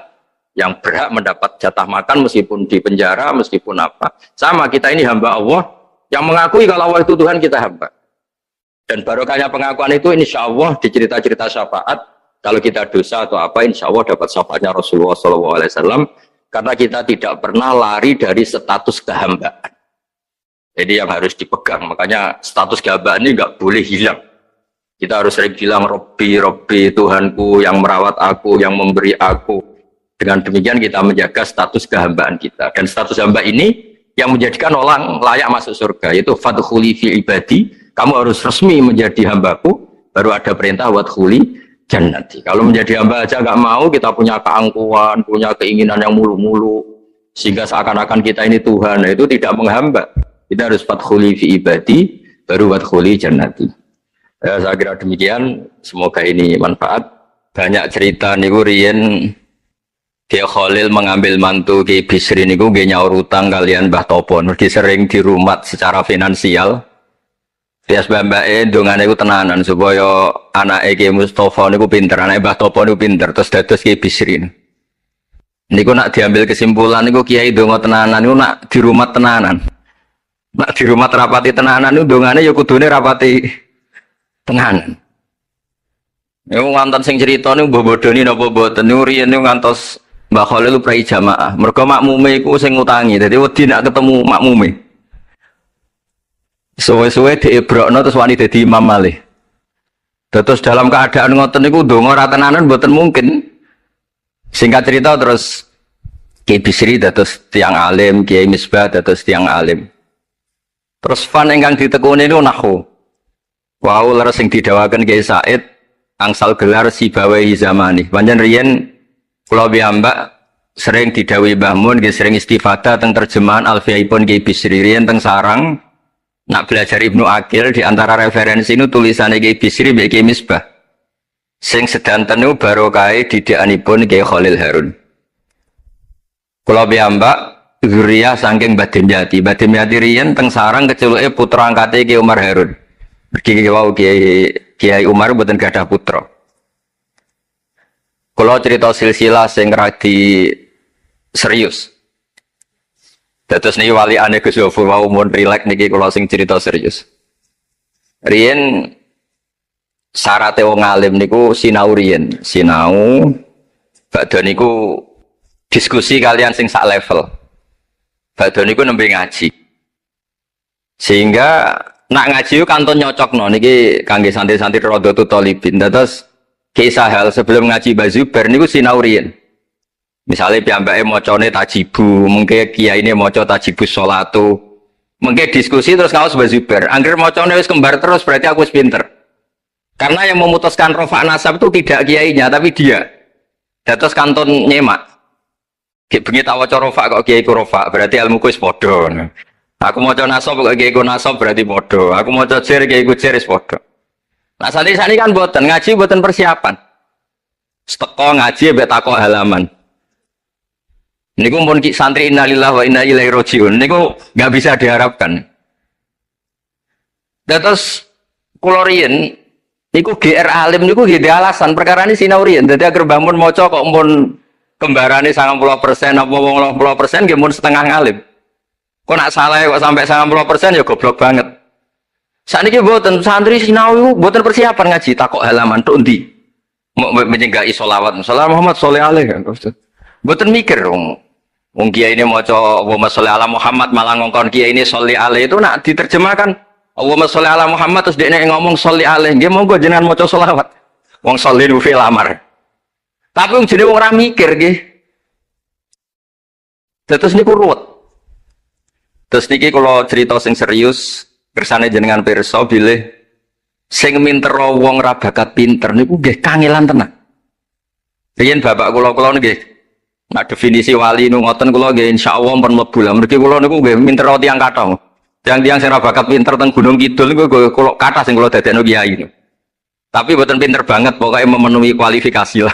Speaker 1: yang berhak mendapat jatah makan meskipun di penjara, meskipun apa. Sama, kita ini hamba Allah yang mengakui kalau Allah itu Tuhan, kita hamba. Dan barokahnya pengakuan itu insya Allah di cerita-cerita syafaat, kalau kita dosa atau apa insya Allah dapat syafaatnya Rasulullah SAW, karena kita tidak pernah lari dari status kehambaan. Jadi yang harus dipegang, makanya status kehambaan ini nggak boleh hilang. Kita harus sering bilang Robbi, Robbi, Tuhanku yang merawat aku, yang memberi aku. Dengan demikian kita menjaga status kehambaan kita. Dan status hamba ini yang menjadikan orang layak masuk surga, yaitu fadkhuli fi ibadi. Kamu harus resmi menjadi hambaku, baru ada perintah wadkhuli jannati. Kalau menjadi hamba aja nggak mau, kita punya keangkuhan, punya keinginan yang mulu-mulu, sehingga seakan-akan kita ini Tuhan, nah itu tidak menghamba. Kita harus fadkhuli fi ibadi, baru wadkhuli jannati. Saya kira demikian, semoga ini manfaat. Banyak cerita niku riyen Kiai Khalil mengambil mantu Kiai Bisri niku nggih nyaur utang kalian Mbah Topo, mergi sering dirumat secara finansial. Bias mbak-mbake dongane iku tenanan supaya anake Ki Mustofa niku pinter, anake Mbah Topo niku pinter, terus dados Ki Bisri. Niku nak diambil kesimpulan niku kiai donga tenanan niku nak di rumah tenanan. Nak di rumah rapati tenanan niku dongane ya kudune rapati tenanan. Niku wonten sing crita niku mbah bodoni napa mboten niku riyen niku ngantos Mbah Khalil prai jamaah. Mergo makmume iku sing ngutangi, dadi wedi nak ketemu makmume. Suwe-suwe diebrokno terus wani dadi imam malih. Terus dalam keadaan ngoten niku ndonga ora tenanan mboten mungkin. Singkat cerita terus Kiai Bisri dados tiang alim, Kiai Misbah dados tiang alim. Terus fan ingkang ditekuni niku nahwu. Wau leres sing didhawaken Kiai Said angsal gelar Sibawahi zamani. Panjen riyen kula piyambak sering didhawuhi Mbah Mun nggih sering istifadah teng terjemahan Alfiyaipun Kiai Bisri riyen teng sarang. Nak belajar Ibnu Aqil di antara referensi itu tulisannya Kiai Bisri mbek Kiai Misbah. Sing sedanten niku barokahe didikanipun Kiai Khalil Harun. Kula piyambak zuriyah saking Mbah Dimyati. Mbah Dimyati riyen teng sarang keculuke putra angkate Kiai Umar Harun. Mergi wau Kiai Umar mboten gadah putra. Kula cerita silsilah sing radi serius. Dados niki wali ane Gus Yofur mau mun rileks niki kula sing cerita serius. Riyen syaraté wong alim niku sinau riyen, sinau badhe niku diskusi kalian sing sak level. Badhe niku nembe ngaji. Sehingga nak ngaji kantun nyocokno niki kangge santri-santri Radhatul Thalibin. Dados kisah hal sebelum ngaji Bazubar niku sinau riyen. Misalnya piyambake macane tajibu, mungkin kiai ini maca tajibus sholatu, mungkin diskusi terus ngaos Bazubar. Angger macane wis kembar terus berarti aku wis pinter. Karena yang memutuskan rofa nasab itu tidak kiainya tapi dia. Dados kantun nyemak. Ki bengi tak waca rofa kok kiai ku rofa, berarti ilmuku wis padha. Aku maca nasab kok kiai ku nasab berarti padha. Aku maca jer kiai ku jer wis padha. Nah santri-santri kan mboten ngaji mboten persiapan. Teko ngaji mbek takok halaman. Niku pun santri innalillahi wa inna ilaihi rajiun. Niku nggak bisa diharapkan. Terus kula riyen niku GR alim niku nggih alasan perkara ini sinau riyen. Dadi agar bangun maca kok mun kembarane 90% apa 80% nggih mun setengah ngalim. Kok nak salah kok sampai 90% ya goblok banget. Sakniki mboten santri sinau mboten persiapan ngaji takok halaman tok ndi. Mau menyenggai sholawat. Salam Muhammad shollallahu alaihi wasallam. Mboten mikir wong kiai ini maca Allahumma sholli ala Muhammad malah ngongkon kiai ini sholli alaihi itu nak diterjemahkan Allahumma sholli ala Muhammad terus dekne ngomong sholli alaihi nggih monggo jenengan maca sholawat. Wong sholli nu fil amar. Tapi wong jenenge wong ora mikir nggih. Terus niku ruwet. Terus niki kula cerita sing serius kersane jenengan pirsa bilih sing minter wong ra bakat pinter niku nggih kangelan tenan. Riyen bapak kula nggih nah definisi wali nu ngoten kula nggih insyaallah pun mlebu lah. Mergi kula niku nggih minter tiyang kathah. Tiang-tiang sing ra bakat pinter teng Gunung Kidul niku kula kathah sing kula dadekno kiai niku. Tapi buatan pinter banget, pokoknya memenuhi kualifikasi lah.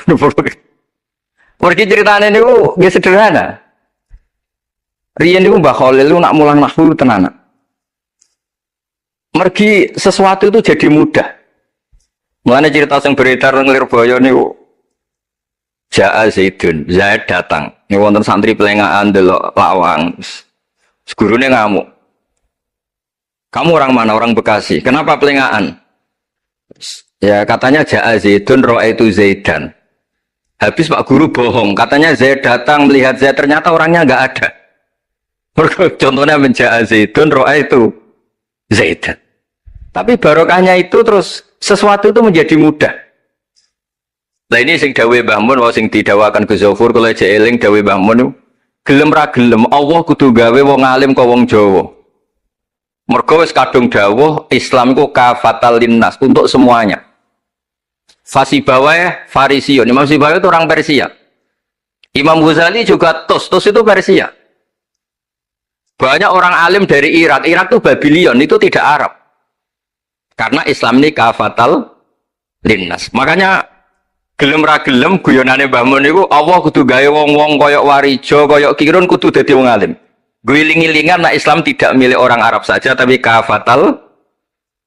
Speaker 1: Pergi ceritanya ini nggak sederhana. Riyen itu Mbah Khalil itu nak mulang nahwu tenanan. Mergi sesuatu itu jadi mudah. Mulanya cerita yang beredar nang Lirboyo niku Ja'a Zaidun, Zaid datang. Ini wonten santri pelengahan delok lawang. Gurune ngamuk. Kamu orang mana? Orang Bekasi. Kenapa pelengahan? Ya katanya Ja'a Zaidun itu Zaidan. Habis Pak Guru bohong. Katanya Zaid datang melihat Zaid, ternyata orangnya nggak ada. Contohnya Ja'a Zaidun itu Zaidan. Tapi barokahnya itu terus sesuatu itu menjadi mudah. Nah ini sing dawe Mbah Mun, sing didawakan Gus Zafur kula eling dawe Mbah Mun gelem ra gelem Allah kudu gawe wong alim kok wong Jawa. Mergo wis kadung dawuh Islam iku kafatal linnas untuk semuanya. Fasibawai Farisiun, Imam Sibawai itu orang Persia. Imam Ghazali juga Tos itu Persia. Banyak orang alim dari Irak itu Babylon, itu tidak Arab. Karena Islam ini kafatal linnas. Makanya gelem ra gelem guyonane Mbah Mun niku Allah kudu gawe wong-wong koyok Warijo, koyok Kirun kudu dadi wong alim. Guling-gilingan nah Islam tidak milik orang Arab saja tapi kafatal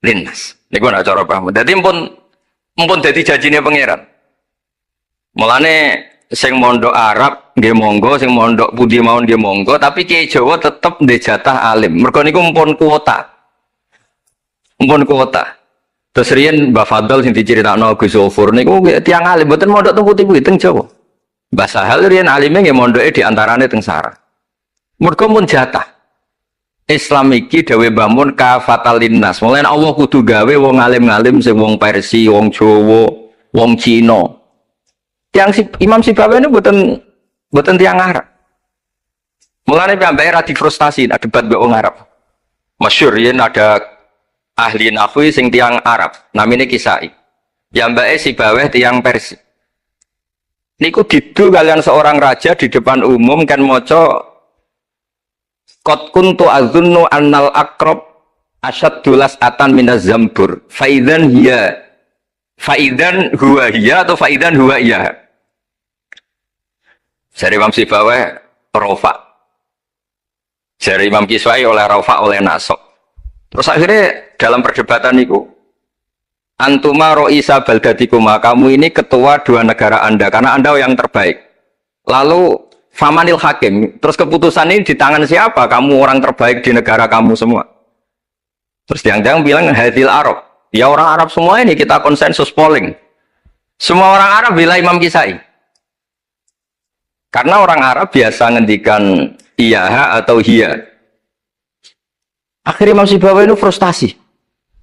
Speaker 1: linnas. Niku nak cara Mbah Mun. Dadi mumpun dadi janjine pangeran. Mulane sing mondok Arab nggih monggo, sing mondok pundi mawon nggih monggo, tapi Kiai Jawa tetep ndek jatah alim. Mergo niku mumpun kuota. Mumpun kuota. Terus riyen Mbah Fadl sing diceritakno Gus Zafur niku tiyang alim mboten mondok teng putih-putih teng Jawa. Mbah Sahal riyen alime nggih mondoke di antarane teng Sarah. Mergo mun jatah. Islam iki dawuh Mbah Mun kafatal linnas. Mulane Allah kudu gawe wong alim-alim sing wong Persia, wong Jawa, wong Cina. Tiang Imam Sibawai ini mboten tiang Arab. Mulane piyambake ra difrustasi nak debat mbek wong Arab. Masyhur yen ada ahli nahwi sing tiang Arab, namine Kisai. Piyambake Sibawai tiang Persia. Niku didu kalian seorang raja di depan umum kan maca qad kuntu azunnu annal aqrab asyaddulas atan minaz zambur. Faidan huwa hiya atau faidan huwa iya. Jari Imam Sibawai rofa. Jari Imam Kiswai oleh rofa oleh nasok. Terus akhirnya dalam perdebatan itu antuma ro'isa baldatikuma, kamu ini ketua dua negara Anda karena Anda yang terbaik. Lalu famanil hakim, terus keputusan ini di tangan siapa? Kamu orang terbaik di negara kamu semua. Terus yang bilang hadil Arab. Ya orang Arab semua ini kita konsensus polling. Semua orang Arab bila Imam Kisai. Karena orang Arab biasa ngendikan iya atau hiya. Akhirnya Imam Sibawai itu frustasi.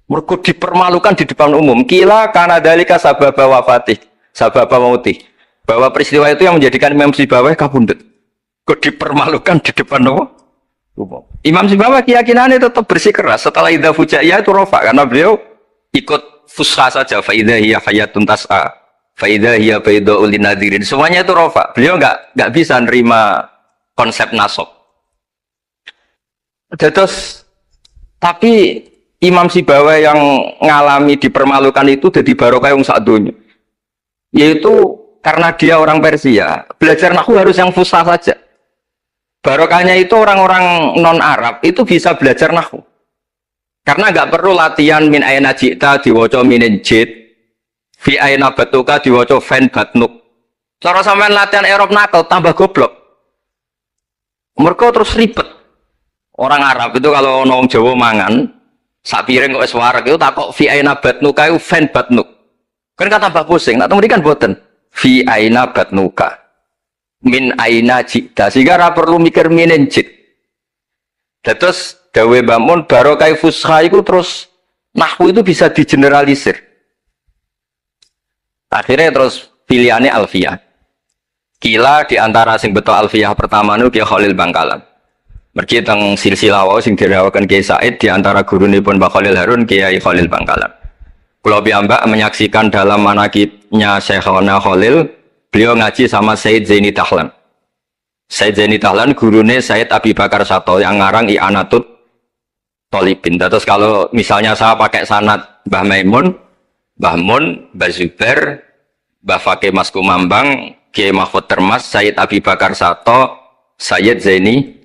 Speaker 1: Mereka dipermalukan di depan umum. Kila karena dalika sababa wafatih, sababa mautih. Bahwa peristiwa itu yang menjadikan Imam Sibawai kabundut. Kok dipermalukan di depan umum? Imam Sibawai keyakinannya tetap bersikeras. Setelah idza fujaiyah itu rofa. Karena beliau ikut fusha saja. Faidah hiya hayatun tas'a. Faidah hiya bayda'ul linadirin. Semuanya itu rofa. Beliau nggak bisa nerima konsep nasab. Terus tapi Imam Sibawai yang ngalami dipermalukan itu jadi barokah yang sak dunya. Yaitu karena dia orang Persia, belajar nahwu harus yang fusha saja. Barokahnya itu orang-orang non-Arab itu bisa belajar nahwu. Karena nggak perlu latihan min ayna ji'ta diwaca minin jid. Fi aina batuka diwaca fan batnuk. Cara sampean latihan Arab nakal tambah goblok. Mereka terus ribet. Orang Arab itu kalau wong Jawa mangan sak piring kok wis wareg itu takok fi aina batnuka itu fan batnuk. Kan tambah pusing. Nak temuri kan boten. Fi aina batnuka. Min aina jita. Sehingga ra perlu mikir minin jit. Terus dawe Mbah Mun barokah fusha itu terus nahwu itu bisa digeneralisir. Akhirnya terus pilihannya Alfiyah. Kila diantara sing beto Alfiyah pertama itu Kiai Khalil Bangkalan. Mergi teng silsilah wau sing dirawakan Kiai Said diantara gurunipun Mbah Khalil Harun Kiai Khalil Bangkalan. Kula piyambak menyaksikan dalam manaqibnya Syekhona Khalil, beliau ngaji sama Said Zaini Tahlan. Said Zaini Tahlan gurune Said Abi Bakar Sato yang ngarang I'anatut Thalibin. Terus kalau misalnya saya pakai sanad Mbah Maimun, Mbah Mun, Mbah Zubair, Mbah Fakih Mas Kumambang, Kiai Mahfud Termas, Sayyid Abi Bakar Sato, Sayyid Zaini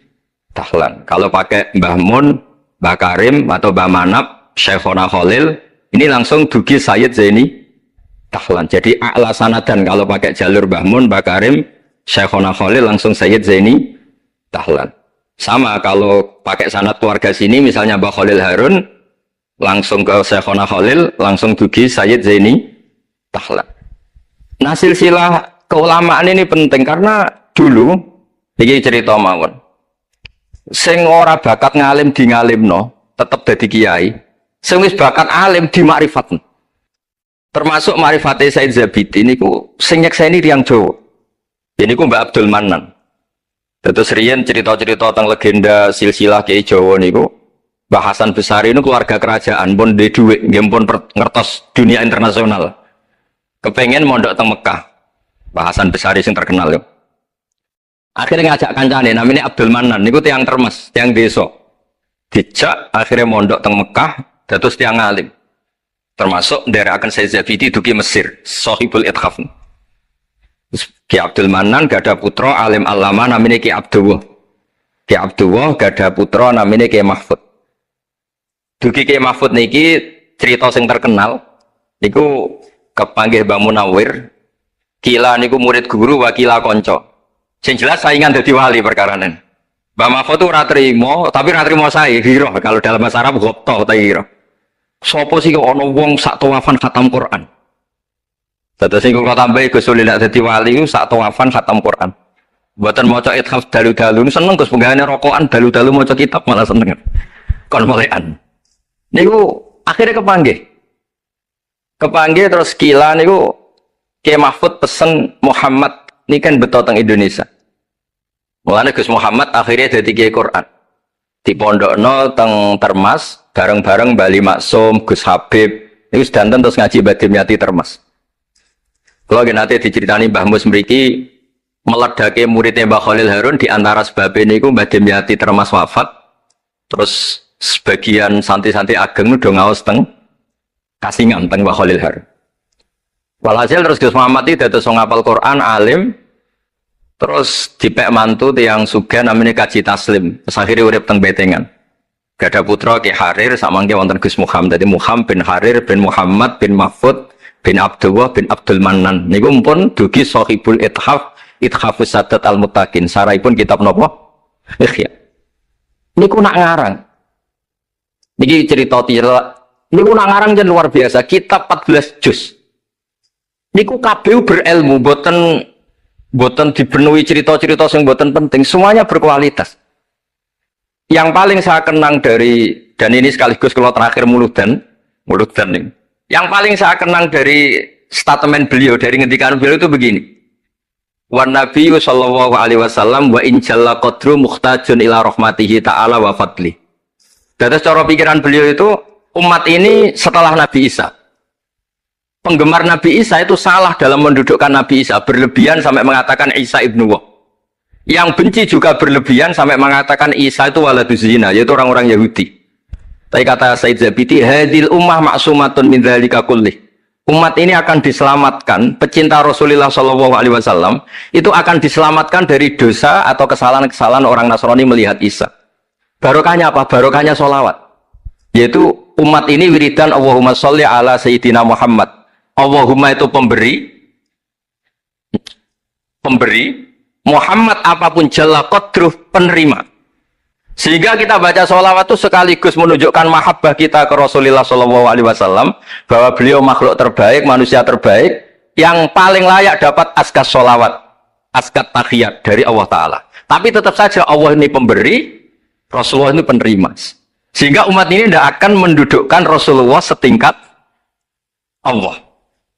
Speaker 1: Dahlan. Kalau pakai Mbah Mun, Mbah Karim atau Mbah Manap, Syekhona Khalil, ini langsung dugi Sayyid Zaini Dahlan. Jadi a'la sanadan kalau pakai jalur Mbah Mun, Mbah Karim, Syekhona Khalil langsung Sayyid Zaini Dahlan. Sama kalau pakai sanad keluarga sini misalnya Mbah Khalil Harun langsung ke Syekhona Khalil langsung dugi Sayyid Zaini Dahlan. Nah silsilah keulamaan ini penting karena dulu ini cerita mawon. Sing ora bakat ngalim di ngalimno tetep dadi kiai. Sing wis bakat alim di makrifatno. Termasuk marifate Said Zabidi niku sing nyekseni tiyang Jawa. Ini ku Mbak Abdul Manan. Terus riyen cerita-cerita tentang legenda silsilah Kiai Jawa niku Mbah Hasan Besari ini keluarga kerajaan pun duwe dhuwit nggih pun ngertos dunia internasional. Kepengen mondok teng Mekah. Mbah Hasan Besari sing terkenal yo. Akhirnya ngajak kancane namanya Abdul Manan niku tiyang Termes, tiyang desa. Dijak akhirnya mondok teng Mekah dados tiyang alim. Termasuk nderekaken Said Zabidi dugi Mesir, Shahibul Ithaf. Ki Abdul Manan gada putra alim alama namanya Ki Abdullah. Ki Abdullah gada putra namanya Ki Mahfud. Dugi Ki Mahfud niki cerita sing terkenal niku kepanggih Mbah Munawir. Kila niku murid guru wakila konco. Sing jelas saingan dadi wali perkaranen. Mbah Mahfud itu ora trimo, tapi ora trimo sae hiro kalau dalam bahasa Arab ghobto ta hiro. Sopo sih kok ana wong sak tawafan khatam Quran. Dados sing kula tambahi Gus Uli nek dadi wali ku sak tawafan khatam Quran. Mboten maca ithaf dalu-dalu seneng Gus penggane rokokan dalu-dalu maca kitab malah seneng. Kon molekan. Niku akhirnya kepanggih. Kepanggih terus kila niku Kiai Mahfud pesen Muhammad ini kan beto teng Indonesia. Mulane Gus Muhammad akhirnya dadi Kiai Quran. Di pondokno teng Termas bareng-bareng Bali Maksum, Gus Habib. Niku sedanten terus ngaji Badim Yati Termas. Kalau nanti diceritani Mbah Mus mriki meledake muridnya Mbah Khalil Harun di antara sebabnya niku Mbah Dimyati Termas wafat. Terus sebagian santri-santri ageng udah ngaos teng kasingan teng Mbah Khalil Harun. Walhasil terus Gus Muhammad itu dados ngapal Quran alim. Terus dipek mantu tiyang sugih namanya Kaji Taslim. Terus akhirnya urip teng Betengan. Gada putra Ki Harir samangke wonten Gus Muhammad. Dadi Muhammad bin Harir bin Muhammad bin Mahfud bin Abdullah bin Abdul Manan niku pun dugi Shahibul Ithaf Ithafus Sadat Al-Muttaqin saraipun kitab napa Ikhya niku nak ngarang niki cerita tira niku nak ngarang jan luar biasa kitab 14 juz niku kabeh berilmu boten dipenuhi cerita-cerita sing boten penting semuanya berkualitas yang paling saya kenang dari dan ini sekaligus kalau terakhir muludan nih yang paling saya kenang dari statement beliau, dari ngendikan beliau itu begini. Wan Nabi sallallahu alaihi wasallam wa in jalla qadru muhtajun ila rahmatihi ta'ala wa fadli. Dari cara pikiran beliau itu umat ini setelah Nabi Isa. Penggemar Nabi Isa itu salah dalam mendudukkan Nabi Isa, berlebihan sampai mengatakan Isa ibnu Wah. Yang benci juga berlebihan sampai mengatakan Isa itu waladuz zina, yaitu orang-orang Yahudi. Tapi kata Said Zabidi, hadil ummah maksumatun min dzalika kullih. Umat ini akan diselamatkan, pecinta Rasulullah Shallallahu Alaihi Wasallam itu akan diselamatkan dari dosa atau kesalahan-kesalahan orang Nasrani melihat Isa. Barokahnya apa? Barokahnya sholawat. Yaitu umat ini wiridan Allahumma sholli ala Sayyidina Muhammad. Allahumma itu pemberi, Muhammad apapun jalla qadruh penerima. Sehingga kita baca sholawat itu sekaligus menunjukkan mahabbah kita ke Rasulullah Shallallahu Alaihi Wasallam bahwa beliau makhluk terbaik, manusia terbaik yang paling layak dapat askat sholawat, askat tahiyat dari Allah Taala. Tapi tetap saja Allah ini pemberi, Rasulullah ini penerima. Sehingga umat ini tidak akan mendudukkan Rasulullah setingkat Allah.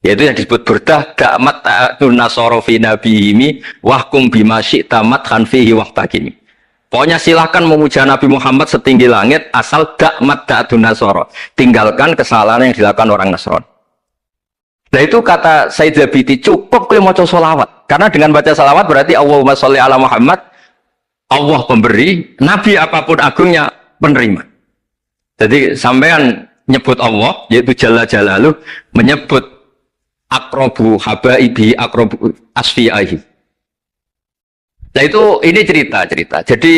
Speaker 1: Yaitu yang disebut burdah da'mat ta'atun nasara fi nabihimi wahkum bima syi'ta madhan fihi wahtakimi. Pokoknya silahkan memuja Nabi Muhammad setinggi langit asal dakmat da'atun nasara. Tinggalkan kesalahan yang dilakukan orang Nasrani. Nah itu kata Said Zabidi cukup kalau mau sholawat. Karena dengan baca sholawat berarti Allahumma sholli ala Muhammad. Allah pemberi, Nabi apapun agungnya penerima. Jadi sampean nyebut Allah, yaitu Jalla Jalaluh, menyebut akrobu habaibi akrobu asfi'ahi. Nah itu ini cerita. Jadi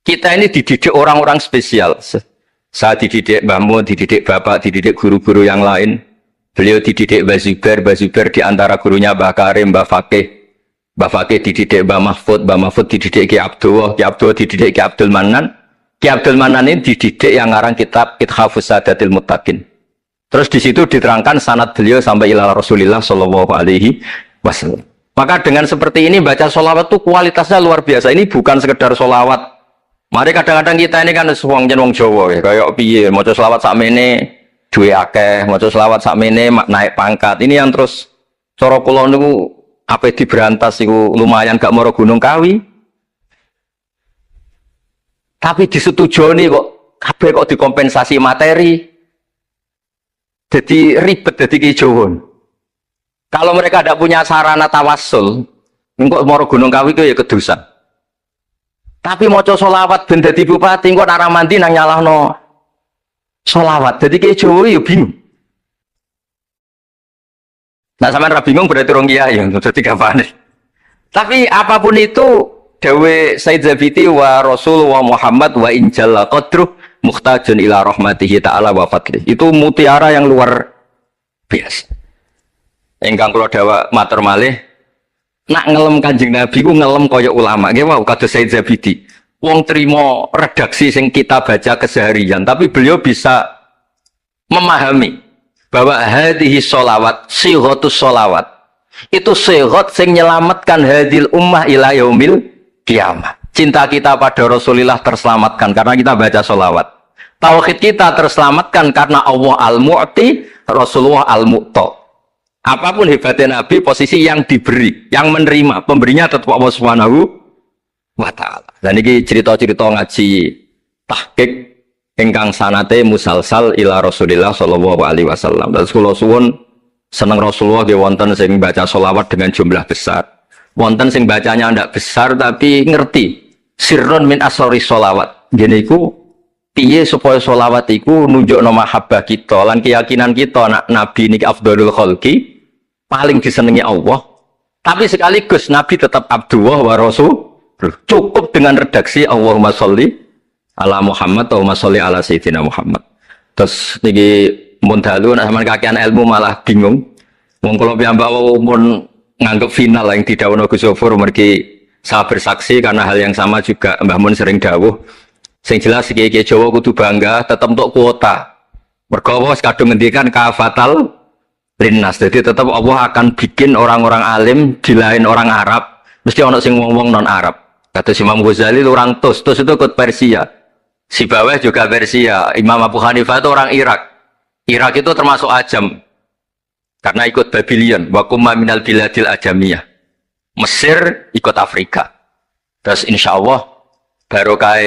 Speaker 1: kita ini dididik orang-orang spesial. Saya dididik Mbah Mun, dididik Bapak, dididik guru-guru yang lain. Beliau dididik Mbah Zubair di antara gurunya Mbah Karim, Mbah Fakih dididik Mbah Mahfud dididik Ki Abdullah dididik Ki Abdul Manan. Ki Abdul Manan ini dididik yang ngarang kitab Ithafus Sadatil Muttaqin. Terus di situ diterangkan sanad beliau sampai ila Rasulillah Shallallahu Alaihi Wasallam. Maka dengan seperti ini baca sholawat itu kualitasnya luar biasa. Ini bukan sekedar sholawat. Mari kadang-kadang kita ini kan wong Jawa ya, kayak piye maca sholawat sakmene duwe akeh, maca sholawat sakmene naik pangkat. Ini yang terus cara kula niku ape diberantas iku lumayan gak mara Gunung Kawi. Tapi disetujoni kok kabeh kok dikompensasi materi. Jadi ribet jadi kijowon. Kalau mereka tidak punya sarana tawassul, engko mara Gunung Kawi itu ya kedusan. Tapi maca sholawat ben dadi bupati engko nek mandi nang nyalahno sholawat. Dadi kijowo ya bingung. Nah sampean ra bingung berarti rong kiai ya dadi gapane. Tapi apapun itu dawe Said Zabiti wa Rasul wa Muhammad wa injalla qadruh muhtajun ila rahmatihi ta'ala wa fadlih. Itu mutiara yang luar biasa. Engkang kula dawa matur malih, nak ngelem Kanjeng Nabi ku ngelem kaya ulama. Nggih wau kados Said Zabiti. Wong trimo redaksi sing kita baca keseharian, tapi beliau bisa memahami bahwa hadhihi sholawat, sighatus sholawat. Itu sighat sing nyelamatkan hadil ummah ila yaumil kiamat. Cinta kita pada Rasulullah terselamatkan karena kita baca sholawat. Tauhid kita terselamatkan karena Allah al-Mu'ti, Rasulullah al-Mu'ta. Apapun hebatnya Nabi, posisi yang diberi, yang menerima, pemberinya tetap Allah Subhanahu wa Ta'ala. Dan ini cerita-cerita ngaji tahqiq ingkang sanate musalsal ila Rasulullah sallallahu alaihi wasallam. Dan kula suwun seneng Rasulullah nggih wonten sing baca sholawat dengan jumlah besar. Wonten sing bacanya ndak besar tapi ngerti sirrun min asrori sholawat. Gini iku piye supaya sholawat iku nunjukno mahabbah kita lan keyakinan kita nak Nabi niki afdhalul khalqi, paling disenengi Allah. Tapi sekaligus Nabi tetap Abdullah wa Rasul. Cukup dengan redaksi Allahumma sholli ala Muhammad Allahumma sholli ala Sayyidina Muhammad. Terus niki mun dalu nek sampean kakean ilmu malah bingung. Wong kula piyambak mun nganggep final yang didhawuhna Gus Zofur mergi saya bersaksi karena hal yang sama juga Mbah Mun sering dawuh. Sing jelas iki Jawa kudu bangga tetep untuk kuota. Mergo wis kadung ngendikan kafatal linnas. Jadi tetap Allah akan bikin orang-orang alim di lain orang Arab, mesti ana sing wong-wong non Arab. Kata Imam Ghazali orang Tus itu ikut Persia. Si bawah juga Persia. Imam Abu Hanifah itu orang Irak. Irak itu termasuk Ajam. Karena ikut Babylon, wa kumma minal biladil ajamiyah. Mesir ikut Afrika. Terus insya Allah barokah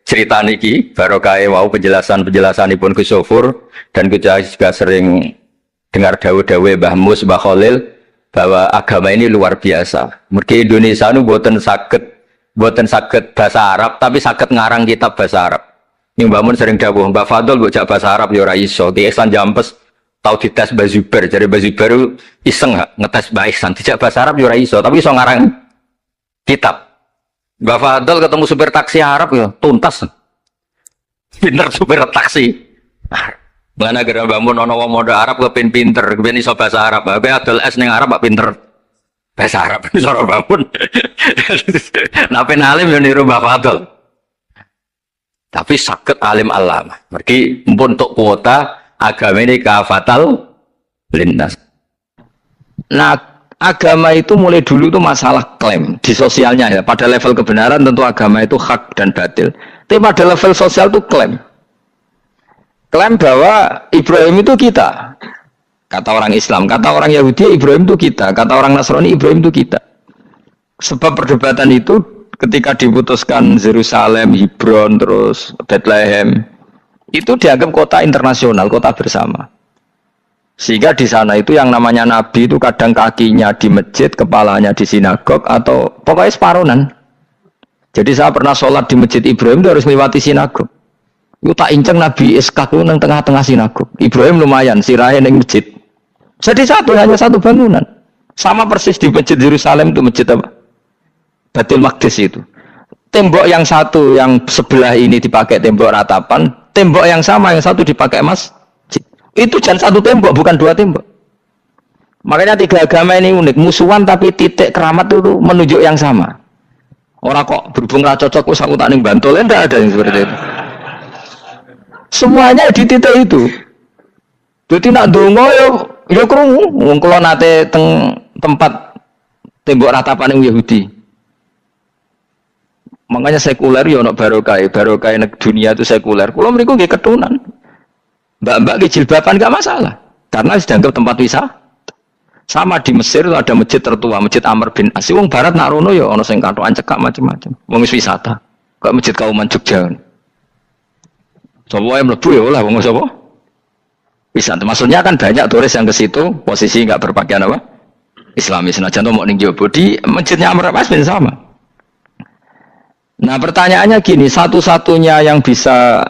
Speaker 1: cerita niki, barokah wow penjelasan Ibn Gus Zofur dan kita juga sering dengar dawe-dawe Mbah Mus, Mbah Khalil bahwa agama ini luar biasa. Mergi Indonesia nu boten saged bahasa Arab tapi saged ngarang kitab bahasa Arab. Ning Mbah Mun sering dawuh, Mbah Fadl bocah bahasa Arab ya ora iso. Ki Ihsan Jampes tau dites Mbah Zubair, jadi Mbah Zubair iseng ngetes Mbah Ihsan dijak bahasa Arab ya ora iso, tapi iso ngarang kitab. Mbah Fadl ketemu supir taksi Arab ya tuntas. Pinter supir taksi. Mana gara Mbah Mun ana wong modho Arab kepen pinter, kepen iso bahasa Arab. Kowe adol es ning Arab kok pinter bahasa Arab iso ora Mbah Mun. Nah pen alim yo niru Mbah Fadl. Tapi sakit alim alama. Mergi mpun untuk kuota agama ini kafatal linnas. Nah, agama itu mulai dulu itu masalah klaim di sosialnya ya. Pada level kebenaran tentu agama itu hak dan batil. Tapi pada level sosial itu klaim. Klaim bahwa Ibrahim itu kita. Kata orang Islam, kata orang Yahudi Ibrahim itu kita, kata orang Nasrani Ibrahim itu kita. Sebab perdebatan itu ketika diputuskan Yerusalem, Hebron, terus Bethlehem, itu dianggap kota internasional, kota bersama. Sehingga di sana itu yang namanya Nabi itu kadang kakinya di masjid, kepalanya di sinagog, atau pokoknya separuhan. Jadi saya pernah sholat di masjid Ibrahim itu harus melewati sinagog.
Speaker 2: Iku tak inceng Nabi Ishak ku nang tengah-tengah sinagog. Ibrahim lumayan sirahe ning masjid. Jadi hanya satu bangunan. Sama persis di masjid Yerusalem itu masjid apa? Baitul Maqdis itu. Tembok yang satu yang sebelah ini dipakai tembok ratapan, tembok yang sama yang satu dipakai masjid. Itu jangan satu tembok, bukan dua tembok. Makanya tiga agama ini unik, musuhan tapi titik keramat itu menunjuk yang sama. Orang kok berhubung ra cocok wis aku tak ning Bantul, enggak ada yang seperti itu. Semuanya di titik itu. Jadi nak donga ya krungu wong kula nate teng tempat tembok ratapan yang Yahudi. Makanya sekuler ya ono barokah dunia itu sekuler. Kula mriku nggih ketunan. Mbak-mbak nggih jilbaban enggak masalah karena dianggap tempat wisata. Sama di Mesir itu ada masjid tertua, Masjid Amr bin As. Wong barat nak rono ya ono sing katokan cekak macam-macam. Wong wis wisata. Kok Masjid Kauman Jogja. Sapa wae mlebu ya oleh wong sapa? Wisata. Maksudnya kan banyak turis yang ke situ posisi enggak berpakaian apa? Islami senajan to mok ning jowo di Masjidnya Amr bin As sama. Nah, pertanyaannya gini, satu-satunya yang bisa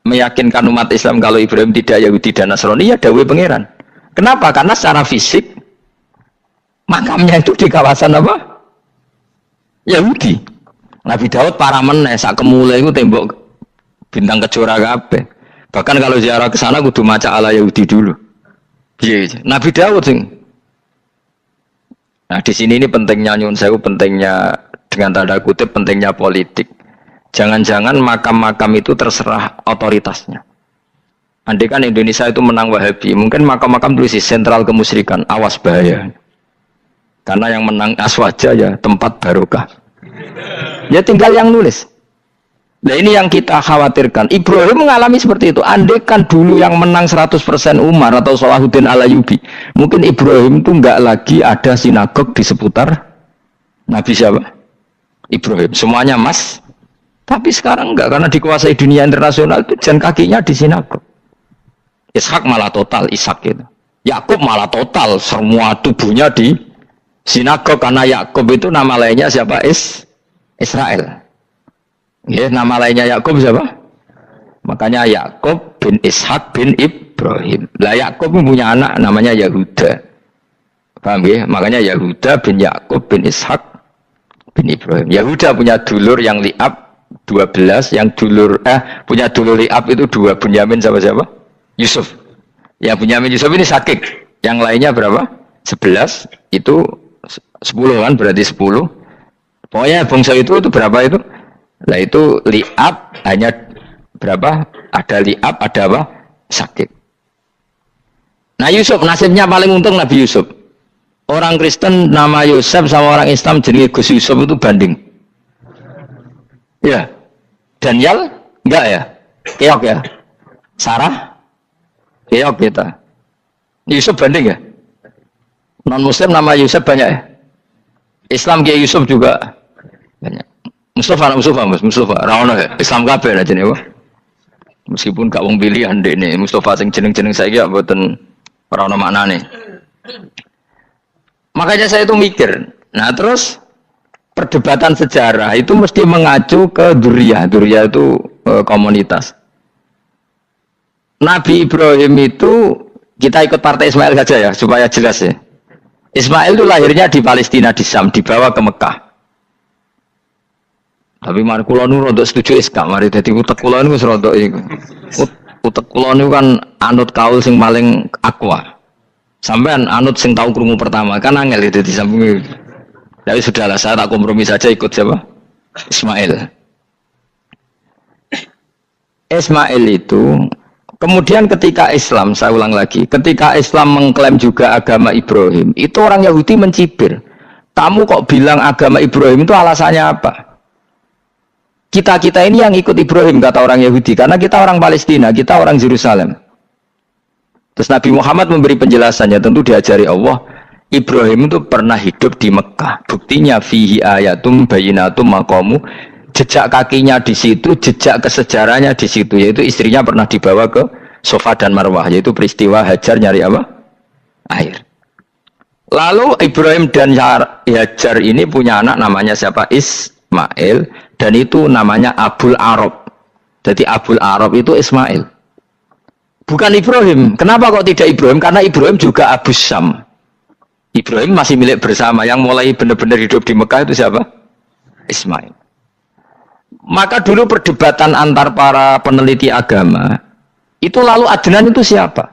Speaker 2: meyakinkan umat Islam kalau Ibrahim tidak Yahudi dan Nasrani ya dawuh pangeran. Kenapa? Karena secara fisik makamnya itu di kawasan apa? Yahudi. Nabi Daud para meneh sak kemule iku tembok bintang kejora kabeh. Bahkan kalau ziarah ke sana kudu maca ala Yahudi dulu. Piye? Nabi Daud sing. Nah, di sini ini pentingnya nyuwun sewu, pentingnya dengan tanda kutip pentingnya politik. Jangan-jangan makam-makam itu terserah otoritasnya. Andai kan Indonesia itu menang Wahabi, mungkin makam-makam tulis sentral kemusyrikan, awas bahaya. Karena yang menang Aswaja ya tempat barokah. Ya tinggal yang nulis. Nah ini yang kita khawatirkan. Ibrahim mengalami seperti itu. Andai kan dulu yang menang 100% Umar atau Salahuddin Al-Ayyubi, mungkin Ibrahim itu enggak lagi ada sinagog di seputar Nabi siapa? Ibrahim. Semuanya mas. Tapi sekarang enggak, karena dikuasai dunia internasional itu jalan kakinya di sinagog. Ishak malah total, Ishak gitu. Yakub malah total, semua tubuhnya di sinagog karena Yakub itu nama lainnya siapa? Israel. Ya, nama lainnya Yakub siapa? Makanya Yakub bin Ishak bin Ibrahim. Lah Yakub punya anak namanya Yahuda. Paham ya? Makanya Yahuda bin Yakub bin Ishak bin Ibrahim. Yahuda punya dulur yang li'ab 12, yang dulur punya dulur li'ab itu 2, Bunyamin sama siapa? Yusuf. Ya Bunyamin Yusuf ini sakit. Yang lainnya berapa? 11. Itu 10 kan, berarti 10. Pokoknya bangsa itu berapa itu? Nah itu li'ab hanya berapa? Ada li'ab, ada apa? Sakit. Nah Yusuf nasibnya paling untung Nabi Yusuf. Orang Kristen nama Yusuf sama orang Islam jadi Gus Yusuf itu banding. Ya. Daniel enggak ya? Keok ya? Sarah? Keok kita. Yusuf banding ya? Non Muslim nama Yusuf banyak ya? Islam Kiai Yusuf juga banyak. Mustafa. Rawono ya? Islam kabeh aja nih, meskipun gak wong pilihan dek nih. Mustafa sing jeneng-jeneng saya gak buatan rawono maknane. Makanya saya itu mikir. Nah terus perdebatan sejarah itu mesti mengacu ke Duriyah. Duriyah itu komunitas. Nabi Ibrahim itu kita ikut partai Ismail saja ya supaya jelas ya. Ismail itu lahirnya di Palestina di Syam, dibawa ke Mekah. Tapi mari kula nu rodok setuju gak mari dadi utek kula niku wis rodok iku. Utek kula niku kan anut kaul sing paling akwa. Sampean anut sing tahu krungu pertama kan angel itu di samping. Tapi sudahlah saya tak kompromi saja ikut siapa? Ismail. Ismail itu kemudian ketika Islam, saya ulang lagi, ketika Islam mengklaim juga agama Ibrahim, itu orang Yahudi mencibir. Kamu kok bilang agama Ibrahim itu alasannya apa? Kita ini yang ikut Ibrahim, kata orang Yahudi, karena kita orang Palestina, kita orang Yerusalem. Terus Nabi Muhammad memberi penjelasannya, tentu diajari Allah, Ibrahim itu pernah hidup di Mekah. Buktinya fihi ayatum bayinatum maqamu, jejak kakinya di situ, jejak kesejarahnya di situ, yaitu istrinya pernah dibawa ke Safa dan Marwah, yaitu peristiwa Hajar nyari apa? Air. Lalu Ibrahim dan Hajar ini punya anak namanya siapa? Ismail, dan itu namanya Abul Arab. Jadi Abul Arab itu Ismail. Bukan Ibrahim. Kenapa kok tidak Ibrahim? Karena Ibrahim juga Abu Syam. Ibrahim masih milik bersama. Yang mulai benar-benar hidup di Mekah itu siapa? Ismail. Maka dulu perdebatan antar para peneliti agama, itu lalu Adnan itu siapa?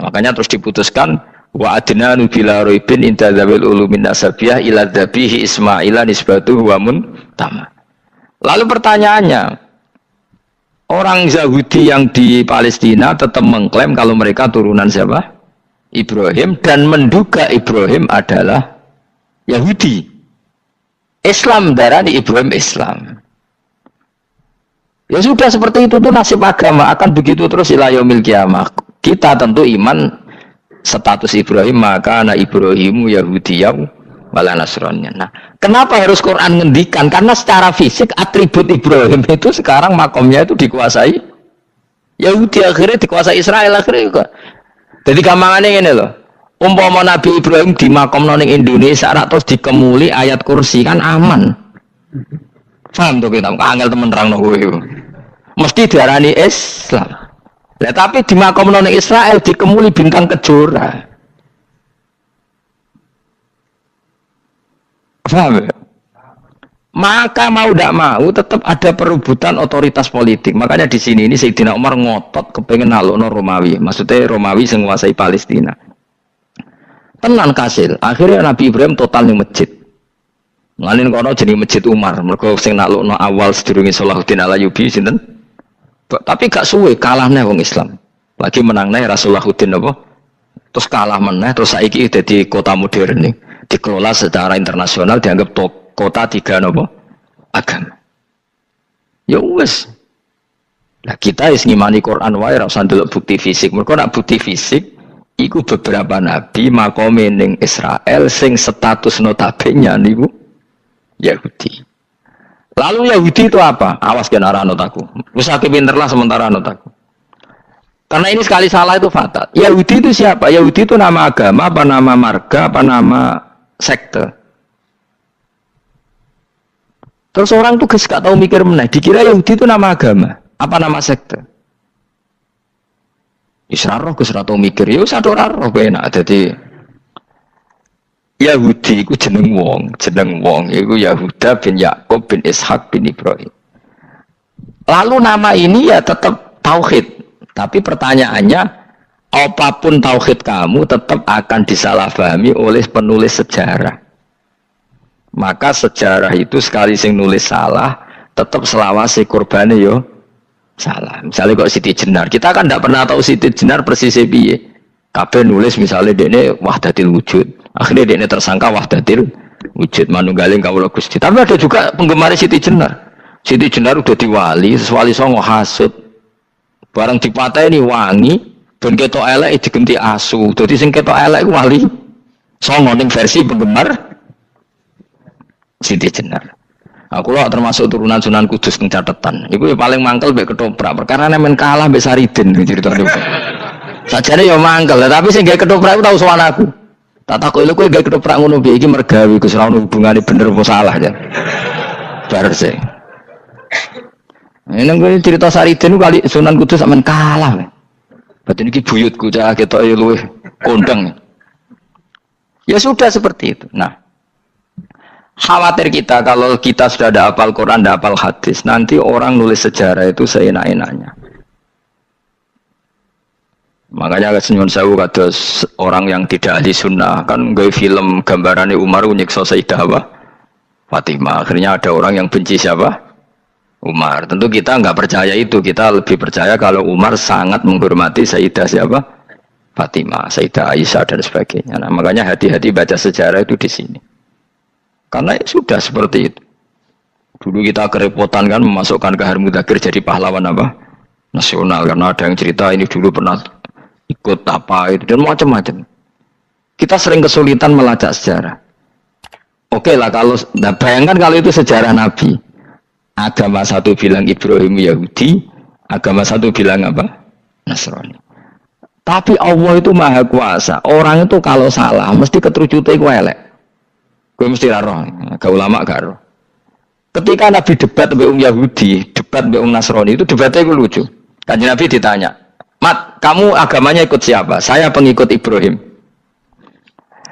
Speaker 2: Makanya terus diputuskan, wa adnanu bila roibin inda zawil ulumin nasabiyah ila dhabihi Ismaila nisbatuhu wa muntama. Lalu pertanyaannya, orang Yahudi yang di Palestina tetap mengklaim kalau mereka turunan siapa? Ibrahim, dan menduga Ibrahim adalah Yahudi. Islam darani Ibrahim Islam. Ya sudah seperti itu tuh nasib agama akan begitu terus ila yaumil qiyamah. Kita tentu iman status Ibrahim maka anak Ibrahimu Yahudiyah wala Nasraniyah. Nah, kenapa harus Quran ngendikan? Karena secara fisik atribut Ibrahim itu sekarang makomnya itu dikuasai Yahudi, akhirnya dikuasai Israel akhirnya juga. Jadi gampangannya ini loh. Umpama Nabi Ibrahim di makom ning Indonesia terus dikemuli ayat kursi kan aman. Paham tuh kita, angel temen terang kowe. Mesti diarani Islam. Lah tapi di makom ning Israel dikemuli bintang kejora. Paham ya? Maka mau tidak mau tetap ada perebutan otoritas politik. Makanya di sini ini Sayyidina Umar ngotot kepengen nalukno Romawi. Maksudnya Romawi sing nguasai Palestina. Tenan kasil. Akhirnya Nabi Ibrahim total ning masjid. Ngalin kono jenenge Masjid Umar. Mergo sing naklukno awal sedurunge Salahuddin Al-Ayyubi sinten? Tapi gak suwe kalahne wong Islam. Lagi menangne Rasulullahuddin apa? Terus kalah meneh terus saiki dadi kota modern nih. Dikelola secara internasional dianggap kota tiga nopo agama. Ya wes. Nah kita is ngimani Quran wae ora usah ndelok bukti fisik. Mergo nek bukti fisik iku beberapa nabi makome ning Israel sing status notabene niku Yahudi. Lalu Yahudi itu apa? Awas gen ora anut aku. Wis aku pinterlah sementara anut aku. Karena ini sekali salah itu fatal. Yahudi itu siapa? Yahudi itu nama agama, apa nama marga, apa nama sekte. Terus orang tuh gak tahu mikir meneh, dikira Yahudi itu nama agama, apa nama sekte. Israroh gus ora tau mikir, ya wis ora roh enak. Dadi Yahudi iku jeneng wong iku Yahuda bin Yakub bin Ishak bin Ibrahim. Lalu nama ini ya tetap tauhid. Tapi pertanyaannya, apapun tauhid kamu tetap akan disalahpahami oleh penulis sejarah. Maka sejarah itu sekali sing nulis salah, tetap selawase korbane yo salah. Misalnya kok Siti Jenar, kita kan tidak pernah tahu Siti Jenar persisnya piye. Kabeh nulis misalnya dene wahdatil wujud, akhirnya dene tersangka wahdatil wujud manunggaling kawula Gusti. Tapi ada juga penggemar Siti Jenar. Siti Jenar udah diwali, wali songo hasud. Barang dipateni wangi, dan ketok elek digenti asu. Jadi sing ketok elek wali songo ning versi penggemar Siti Jenar. Aku lah termasuk turunan Sunan Kudus ning catatan. Iku paling mangkel mbek ketoprak. Perkara men kalah mbek Saridin ceritane. Sajane ya mangkel, tapi sing gawe ketoprak tau sowan aku. Tak takoki lho kowe gawe ketoprak ngono piye iki mergawi Gus ora ono hubungane bener apa salah ya. Bar sih. Ini gue cerita Saridin kali Sunan Kudus sampean kalah. Berarti ini buyutku cah ketok luwih kondang. Ya sudah seperti itu. Nah, khawatir kita kalau kita sudah ada hafal Quran, ada hafal hadis, nanti orang nulis sejarah itu seenak-enaknya. Makanya nyuwun sewu kados orang yang tidak ahli sunnah kan nggawe film gambarane Umar nyiksa Sayyidah Fatimah. Akhirnya ada orang yang benci siapa? Umar. Tentu kita nggak percaya itu. Kita lebih percaya kalau Umar sangat menghormati Sayyidah siapa? Fatimah, Sayyidah Aisyah dan sebagainya. Nah, makanya hati-hati baca sejarah itu di sini. Karena sudah seperti itu. Dulu kita kerepotan kan memasukkan Kahar Mudzakkir jadi pahlawan apa? Nasional. Karena ada yang cerita ini dulu pernah ikut apa itu dan macam-macam. Kita sering kesulitan melacak sejarah. Oke lah kalau, nah bayangkan kalau itu sejarah Nabi. Agama satu bilang Ibrahim Yahudi, agama satu bilang apa? Nasrani. Tapi Allah itu maha kuasa. Orang itu kalau salah mesti keterucute iku elek. Kowe mesti ra roh, gak ulama gak roh. Ketika Nabi debat dengan Yahudi, debat dengan Nasrani, itu debatnya itu lucu. Kanjeng Nabi ditanya, Mat, kamu agamanya ikut siapa? Saya pengikut Ibrahim.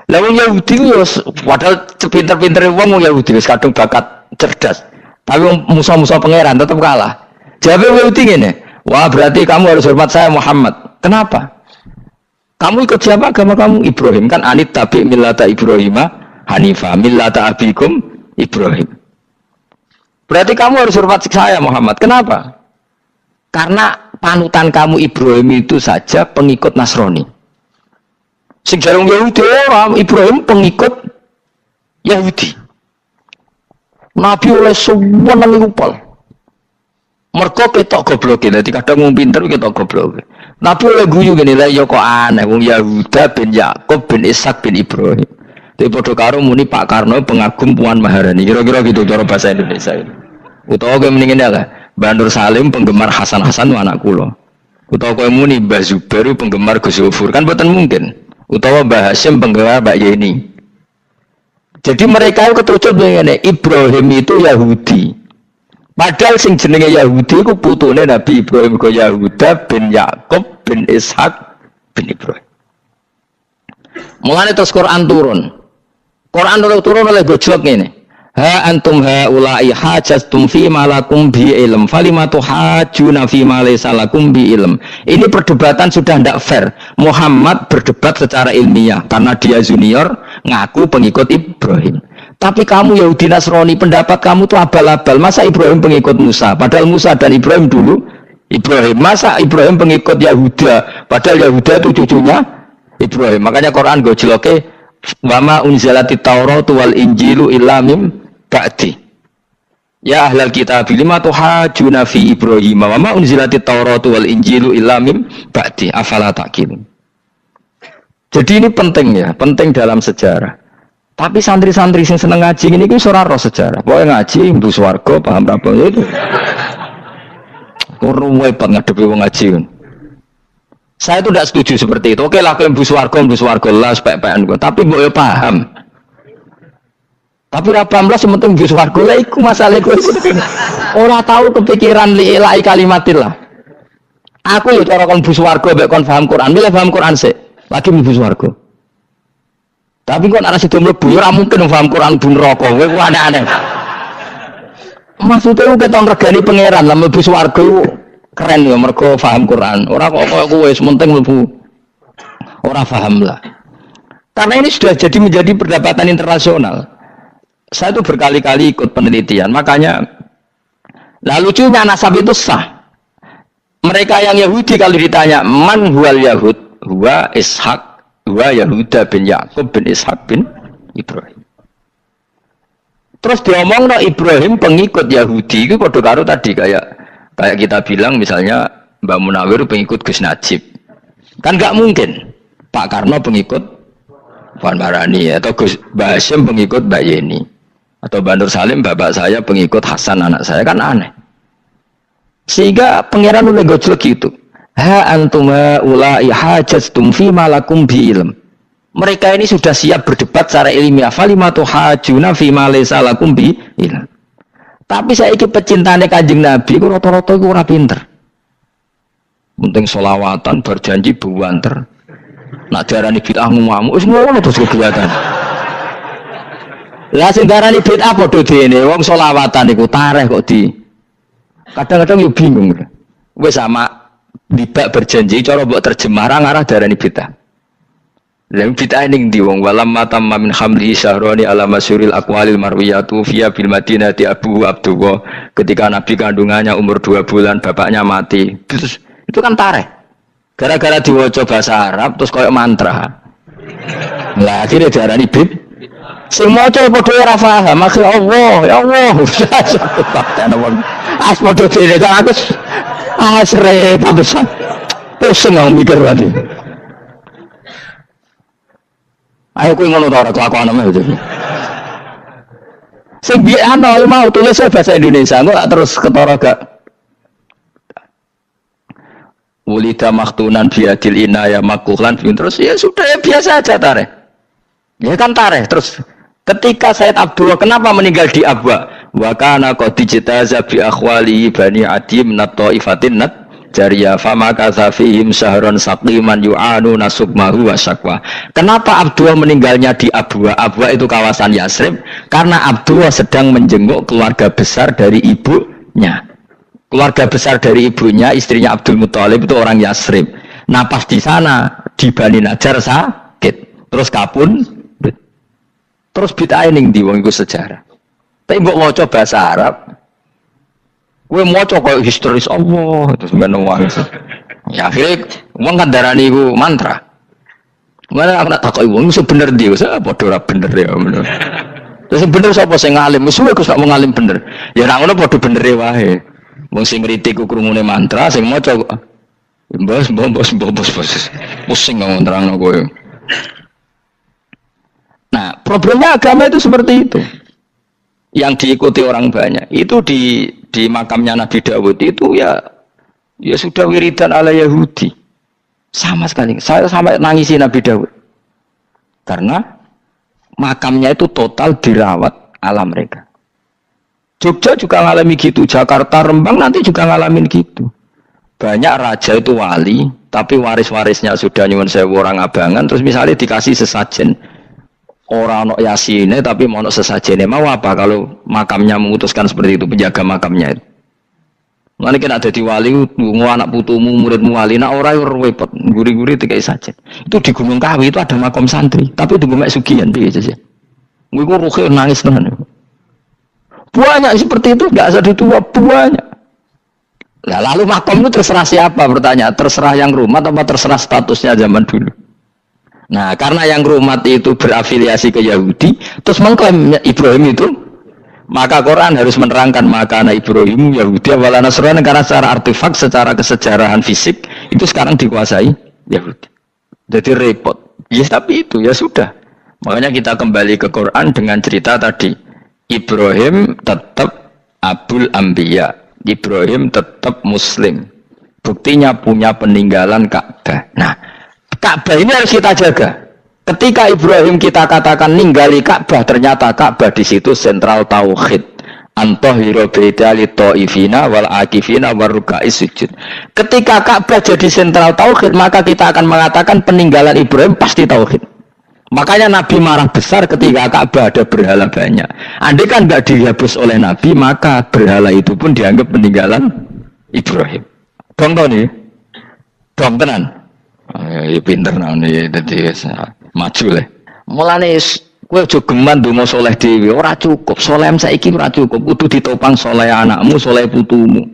Speaker 2: Lalu Yahudi itu, padahal pinter-pinter wong Yahudi, kadang bakat cerdas. Tapi musuh-musuh pangeran tetap kalah. Jawabnya Yahudi gini, wah berarti kamu harus hormat saya Muhammad. Kenapa? Kamu ikut siapa agama kamu? Ibrahim. Kan anit tabi millata Ibrahimah Hanifah, millata abikum Ibrahim. Berarti kamu harus hormat saya Muhammad. Kenapa? Karena panutan kamu Ibrahim itu saja pengikut Nasrani. Sing jarang Yahudi orang Ibrahim pengikut Yahudi. Nabi oleh semua nang upal. Mergo ketok goblok dadi kadang wong pinter ketok goblok. Nabi oleh guyu ngene lha ya kok aneh wong Yahuda bin Yakub bin Ishak bin Ibrahim. Dadi padha karo muni Pak Karno pengagum Puan Maharani. Kira-kira gitu cara bahasa Indonesia itu. Utawa kowe mending ngene lah. Bandur Salim penggemar Hasan Hasan anak kula. Utawa kowe muni Mbah Zubair penggemar Gus Zufur kan boten mungkin. Utawa Mbah Hasyim penggemar Mbak Yeni. Jadi mereka itu ketujuh begini, Ibrahim itu Yahudi. Padahal sing jenenge Yahudi itu putune Nabi Ibrahim ke Yahuda bin Yakub bin Ishak bin Ibrahim. Mulane terus Quran turun. Quran turun oleh gojlok ngene. Ha antum haula'i hajastum fi ma lakum bi ilm falimatu hajuna fi ma laysa lakum bi ilm. Ini perdebatan sudah tidak fair. Muhammad berdebat secara ilmiah karena dia junior ngaku pengikut Ibrahim. Tapi kamu Yahudi Nasrani pendapat kamu tuh abal-abal. Masa Ibrahim pengikut Musa? Padahal Musa dan Ibrahim dulu Ibrahim. Masa Ibrahim pengikut Yahuda? Padahal Yahuda itu cucunya Ibrahim. Makanya Quran gojloke wama unzilati Tauratu wal Injilu illa mim ba'di. Ya ahlal kitab lima tuhajuna fi Ibrahim wa ma unzilati Tauratu wal Injilu illa mim ba'di afala taqilun. Jadi ini penting ya, penting dalam sejarah. Tapi santri-santri yang seneng ngaji ini ku ora roh sejarah. Pokoke ngaji mlebu swarga paham ra itu. Ora repot ngadepi wong ngaji. Saya itu tidak setuju seperti itu. Oke lah kowe mlebu swarga lah spek-pekan kok. Tapi mbok yo paham. Tapi ra paham lah sementing mlebu swarga lha iku masalah kowe. Ora tahu kepikiran li ilahi kalimatillah. Aku yo cara kon mlebu swarga mbek kon paham Quran, milih paham Quran sik. Lagi mlebu swarga. Tapi kok ana sida mlebu ora mungkin paham Quran bun neraka. Kowe ku aneh-aneh. Maksudnya ku keton regani pangeran lah mlebu swarga keren ya mergo paham Quran. Ora kok koyo kowe sementing mlebu. Ora paham lah. Karena ini sudah jadi menjadi perdebatan internasional. Saya itu berkali-kali ikut penelitian, makanya nah lucunya nasab itu sah. Mereka yang Yahudi kalau ditanya man huwal Yahud, huwa Ishak, huwa Yahuda bin Yakub bin Ishak bin Ibrahim. Terus diomong no Ibrahim pengikut Yahudi itu padha karo tadi kayak kita bilang misalnya Mbak Munawir pengikut Gus Najib. Kan nggak mungkin Pak Karno pengikut Puan Maharani atau Gus Mbah Hasyim pengikut Mbak Yeni. Atau Bandur Salim bapak saya pengikut Hasan anak saya, kan aneh. Sehingga pangeran oleh gojlok gitu. Ha antum haula'i hajastum fi ma lakum bi ilm. Mereka ini sudah siap berdebat secara ilmiah. Falimatu hajuna fi ma laysa lakum bi ilm. Tapi saya iki pecintane Kanjeng Nabi ku rata-rata iku ora pinter. Penting selawatan berjanji buanter. Nak diarani bid'ah ngamuk wis ngono terus kegiatan. Lah sing darani bid'ah padha dene wong selawatan iku tareh kok di. Kadang-kadang yo bingung. Wis sama dibak berjanji cara mbok terjemah ra ngarah darani bid'ah. Lah bid'ah ning ndi wong walam matamma min hamli syahrani ala masyuril aqwalil marwiyatu fiya bil madinati Abu Abdullah ketika nabi kandungannya umur 2 bulan bapaknya mati. Terus itu kan tareh. Gara-gara diwaca bahasa Arab terus koyo mantra. Lah akhirnya diarani bid'ah. Sing maca padha ora paham, akhir Allah, ya Allah. As padha dene kan aku repot pisan. Pusing aku mikir berarti. Ayo kowe ngono ta ora kelakuan ame iki. Sing ana mau tulis bahasa Indonesia kok terus ketara gak. Wulida maktunan biadil inaya makuhlan terus ya sudah ya biasa aja tareh. Ya kan tareh terus ketika Said Abdullah kenapa meninggal di Abwa? wa kana qad ijtaza bi akhwali bani adi min at-taifatin jariyah fama katsafihim syahron saqiman yu'anu nasukmahu wa syakwa. Kenapa Abdullah meninggalnya di Abwa? Abwa itu kawasan Yasrib karena Abdullah sedang menjenguk keluarga besar dari ibunya. Keluarga besar dari ibunya, istrinya Abdul Muthalib itu orang Yasrib. Nah pas di sana di Bani Najjar sakit, terus kapun, terus bid'ah ning ndi wong iku sejarah. Tapi mbok maca bahasa Arab, kowe maca koyo historis Allah terus ngono wae. Ya akhirnya wong kan darani iku mantra. Mana aku nak takoki wong sing bener ndi, saya padha ora bener ya. Terus sing bener sapa sing ngalim? Wis kowe sak ngalim bener. Ya ora ngono padha bener wae. Wong sing ngritik ku krungune mantra, sing maca bos. Pusing ngomong terangno kowe. Nah, problemnya agama itu seperti itu. Yang diikuti orang banyak. Itu di makamnya Nabi Dawud itu ya sudah wiridan ala Yahudi. Sama sekali. Saya sampai nangisi Nabi Dawud. Karena makamnya itu total dirawat ala mereka. Jogja juga ngalami gitu, Jakarta, Rembang nanti juga ngalamin gitu. Banyak raja itu wali, tapi waris-warisnya sudah nyuwun sewu orang abangan, terus misalnya dikasih sesajen. Orang ono yasine tapi mau sesajene mau apa kalau makamnya memutuskan seperti itu, penjaga makamnya itu. Nanti kan ada di wali, anak putumu, muridmu wali, nak orang repot, guri-guri tiga sajen. Itu di Gunung Kawi itu ada makam santri, tapi itu gue sugihan biasa sih. Gue ruhe nangis tenan. Banyak seperti itu, nggak usah ditua banyak. Nah, lalu makam itu terserah siapa bertanya, terserah yang rumah atau terserah statusnya zaman dulu. Nah, karena yang rumat itu berafiliasi ke Yahudi, terus mengklaim Ibrahim itu, maka Quran harus menerangkan maka anak Ibrahim Yahudi wala Nasrani, karena secara artefak, secara kesejarahan fisik itu sekarang dikuasai Yahudi. Jadi repot. Ya tapi itu ya sudah. Makanya kita kembali ke Quran dengan cerita tadi. Ibrahim tetap Abul Anbiya. Ibrahim tetap Muslim. Buktinya punya peninggalan Ka'bah. Nah, Ka'bah ini harus kita jaga. Ketika Ibrahim kita katakan ninggali Ka'bah, ternyata Ka'bah di situ sentral tauhid. Antahhiru baita lit-thaifina wal akifina waruka'is sujud. Ketika Ka'bah jadi sentral tauhid, maka kita akan mengatakan peninggalan Ibrahim pasti tauhid. Makanya Nabi marah besar ketika Ka'bah ada berhala banyak. Andai kan nggak dihapus oleh Nabi, maka berhala itu pun dianggap peninggalan Ibrahim. Dong tau nih? Dong tenan? Ya pinter nih, jadi maju lah. Mulane kowe aja geman ndonga saleh dhewe, ora cukup. Saleh saiki ora cukup, kudu ditopang saleh anakmu, saleh putumu.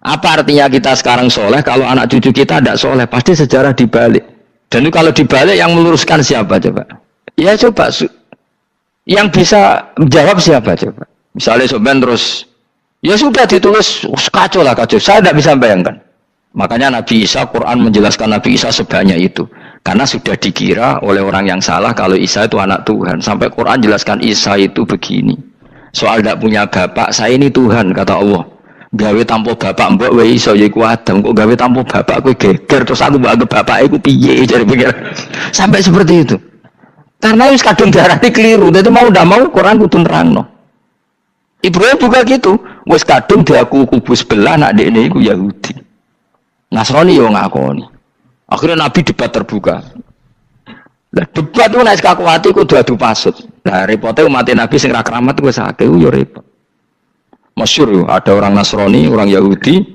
Speaker 2: Apa artinya kita sekarang saleh kalau anak cucu kita tidak saleh? Pasti sejarah dibalik. Dan itu kalau dibalik yang meluruskan siapa coba? Ya coba yang bisa menjawab siapa coba? Misalnya soben terus ya sudah ditulis kacau lah kacau. Saya tidak bisa bayangkan. Makanya Nabi Isa, Quran menjelaskan Nabi Isa sebanyak itu. Karena sudah dikira oleh orang yang salah kalau Isa itu anak Tuhan. Sampai Quran jelaskan Isa itu begini. Soal tidak punya bapak, saya ini Tuhan, kata Allah. Gawe tanpa bapak mbok wae iso ya iku Adam, kok gawe tanpa bapak kowe geger terus aku mbok anggap bapak iku piye jare pikir. Sampai seperti itu. Karena wis kadung darane keliru, dadi mau ndak mau Quran kudu nerangno. Ibrahim juga gitu, wis kadung diaku kubu sebelah nak dekne iku Yahudi. Nasrani yo ngakoni. Akhirnya Nabi debat terbuka. Lah debat itu nek kakuati kudu adu pasut. Lah repote umat Nabi sing ra keramat wis akeh yo repot. Masyhur ada orang Nasrani, orang Yahudi.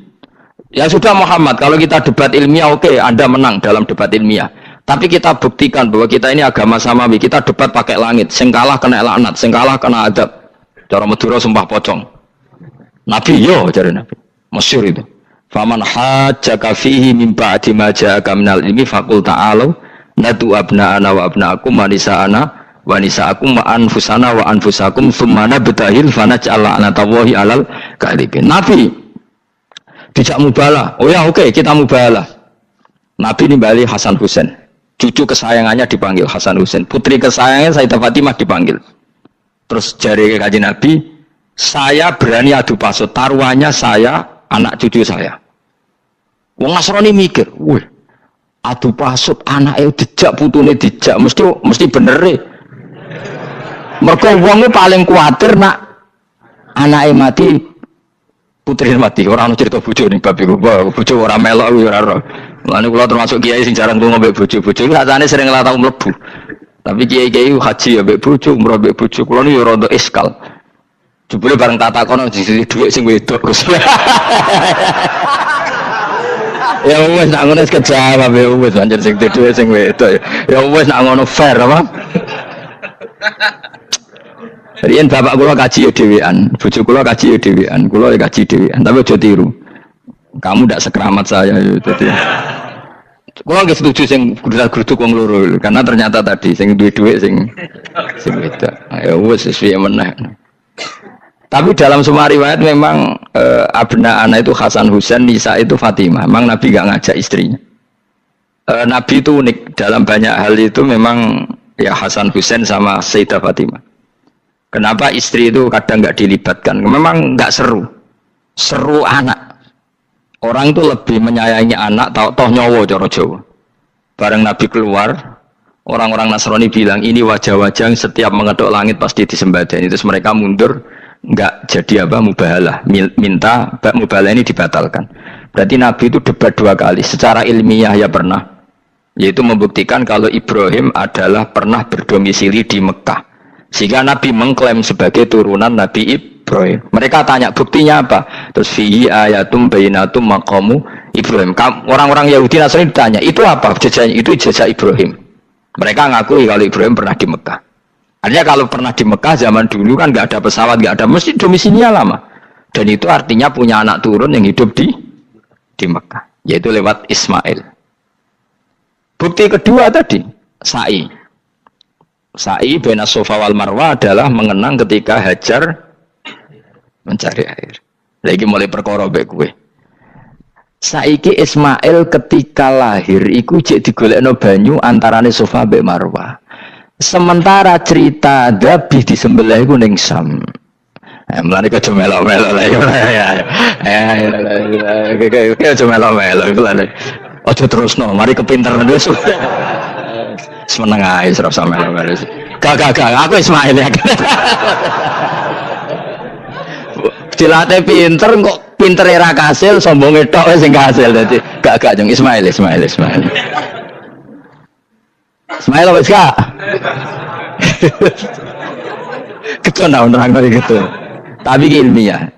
Speaker 2: Ya sudah Muhammad, kalau kita debat ilmiah oke, Anda menang dalam debat ilmiah. Tapi kita buktikan bahwa kita ini agama samawi. Kita debat pakai langit, sing kalah kena laknat, sing kalah kena adab. Cara Madura sumpah pocong. Nabi yo cari Nabi. Masyhur itu. Faman hajjaka fihi min ba'di ma ja'aka minal ilmi faqul ta'alu nadu abna'ana wa abna'akum wa nisa'ana wa nisa'akum wa anfusana wa anfusakum thumma nabtahil fanaj'al la'natallahi 'alal kadhibin. Nabi tidak mubalah. Oh ya oke, kita mubalah. Nabi nimbali Hasan Husain. Cucu kesayangannya dipanggil Hasan Husain. Putri kesayangannya Sayyidah Fatimah dipanggil. Terus jari Kanjeng Nabi, saya berani adu pasut. Taruhannya saya, anak cucu saya. Wong Nasrani mikir, wih, adu pasut anake dijak putune dijak mesti bener e. Mergo wong paling kuwatir nak anake mati, putri mati. Ora ono cerita bojo ning bab iku. Bojo ora melok ora ora. Mulane kula termasuk kiai sing jarang lunga mbek bojo-bojo. Sakjane sering ora tau mlebu. Tapi kiai-kiai haji ya mbek bojo, umroh mbek bojo. Kula niku ya rada iskal. Jebule bareng tak takono sing dhuwit sing wedok. Ya wis nak ngono kejawab ya wis anjen sing dhuwit sing wedok. Ya wis nak ngono fair apa? Riyen bapak kula kaji ya dhewean, bojo kula kaji ya dhewean, kula ya kaji dhewean, tapi aja tiru. Kamu ndak sekeramat saya jadi. Kula nggih setuju sing grudak-gruduk wong loro karena ternyata tadi sing duwe dhuwit sing wedok. Ya wis sesuai meneh. Tapi dalam semua riwayat memang abna ana itu Hasan Husain, Nisa itu Fatimah. Memang Nabi enggak ngajak istrinya. Nabi itu unik dalam banyak hal itu memang ya Hasan Husain sama Sayyidah Fatimah. Kenapa istri itu kadang nggak dilibatkan? Memang nggak seru, seru anak. Orang itu lebih menyayangi anak, toh nyowo coro Jawa. Bareng Nabi keluar, orang-orang Nasrani bilang ini wajah-wajah yang setiap mengetuk langit pasti disembadani. Terus mereka mundur, nggak jadi apa mubahalah, minta mubahalah ini dibatalkan. Berarti Nabi itu debat 2 kali. Secara ilmiah ya pernah, yaitu membuktikan kalau Ibrahim adalah pernah berdomisili di Mekah. Sehingga Nabi mengklaim sebagai turunan Nabi Ibrahim. Mereka tanya buktinya apa? Terus fihi ayatum bainatum maqamu Ibrahim. Orang-orang Yahudi Nasrani ditanya, itu apa? Jejaknya itu jejak Ibrahim. Mereka ngakui kalau Ibrahim pernah di Mekah. Artinya kalau pernah di Mekah zaman dulu kan nggak ada pesawat, nggak ada, mesti domisilinya lama. Dan itu artinya punya anak turun yang hidup di Mekah, yaitu lewat Ismail. Bukti kedua tadi, sa'i. Sa'i baina Safa wal Marwah adalah mengenang ketika Hajar mencari air. Lagi mulai perkara mbek kowe. Saiki Ismail ketika lahir iku jek digolekno banyu antarane Safa mbek Marwah. Sementara cerita Dabih disembelih iku ning Sam. Mulane kok melok-melok lah ya. Kok melok-melok iku lho. Aja terusno, mari kepinteran wis. Semeneng ae serap sama melo-melo. Gak aku Ismail ya. Dilatih pinter kok pintere ra kasil, sombonge tok wis sing kasil dadi gak jeng Ismail. Ismail wis gak. Keton nerang gitu. Tapi ilmiah.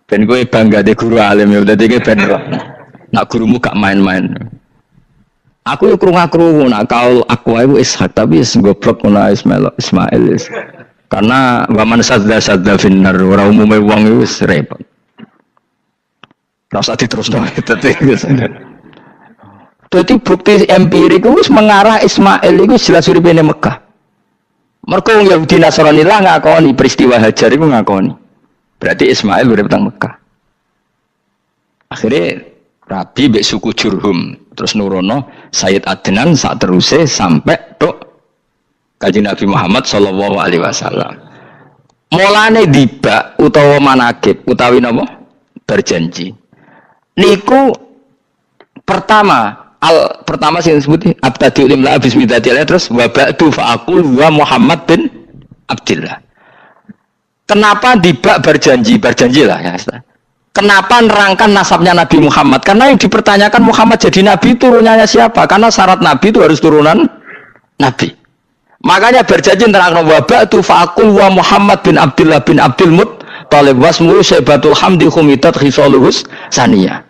Speaker 2: Ben kowe bangga de guru alim ya dadi kowe ben nak gurumu gak main-main. Aku yo krungu-krungu nak kaul aku iku Ishak tapi wis goblok ngono Ismail. Karena waman sadza finnar ora umume wong iku wis repot. Rasa diterusno dadi bukti empirik wis mengarah Ismail iku jelas uripe ning Mekah. Mergo wong Yahudi Nasrani lah ngakoni peristiwa Hajar iku ngakoni. Berarti Ismail urip teng Mekah. Akhirnya Rabi mbek suku Jurhum terus nurono Sayyid Adnan sak teruse sampai tok Kanjeng Nabi Muhammad sallallahu alaihi wasallam. Mulane dibak utawa manakib utawi napa berjanji. Niku pertama sing disebut abtadiul imla bismillah terus wa ba'du fa aqul wa Muhammad bin Abdullah. Kenapa dibak berjanji lah ya. Kenapa nerangkan nasabnya Nabi Muhammad? Karena yang dipertanyakan Muhammad jadi Nabi turunannya siapa? Karena syarat Nabi itu harus turunan Nabi. Makanya berjanji nerangkan wabak tu fa'akul wa Muhammad bin Abdullah bin Abdul Muttalib wasmulu syaibatul hamdi khumitat khisaluhus saniyah.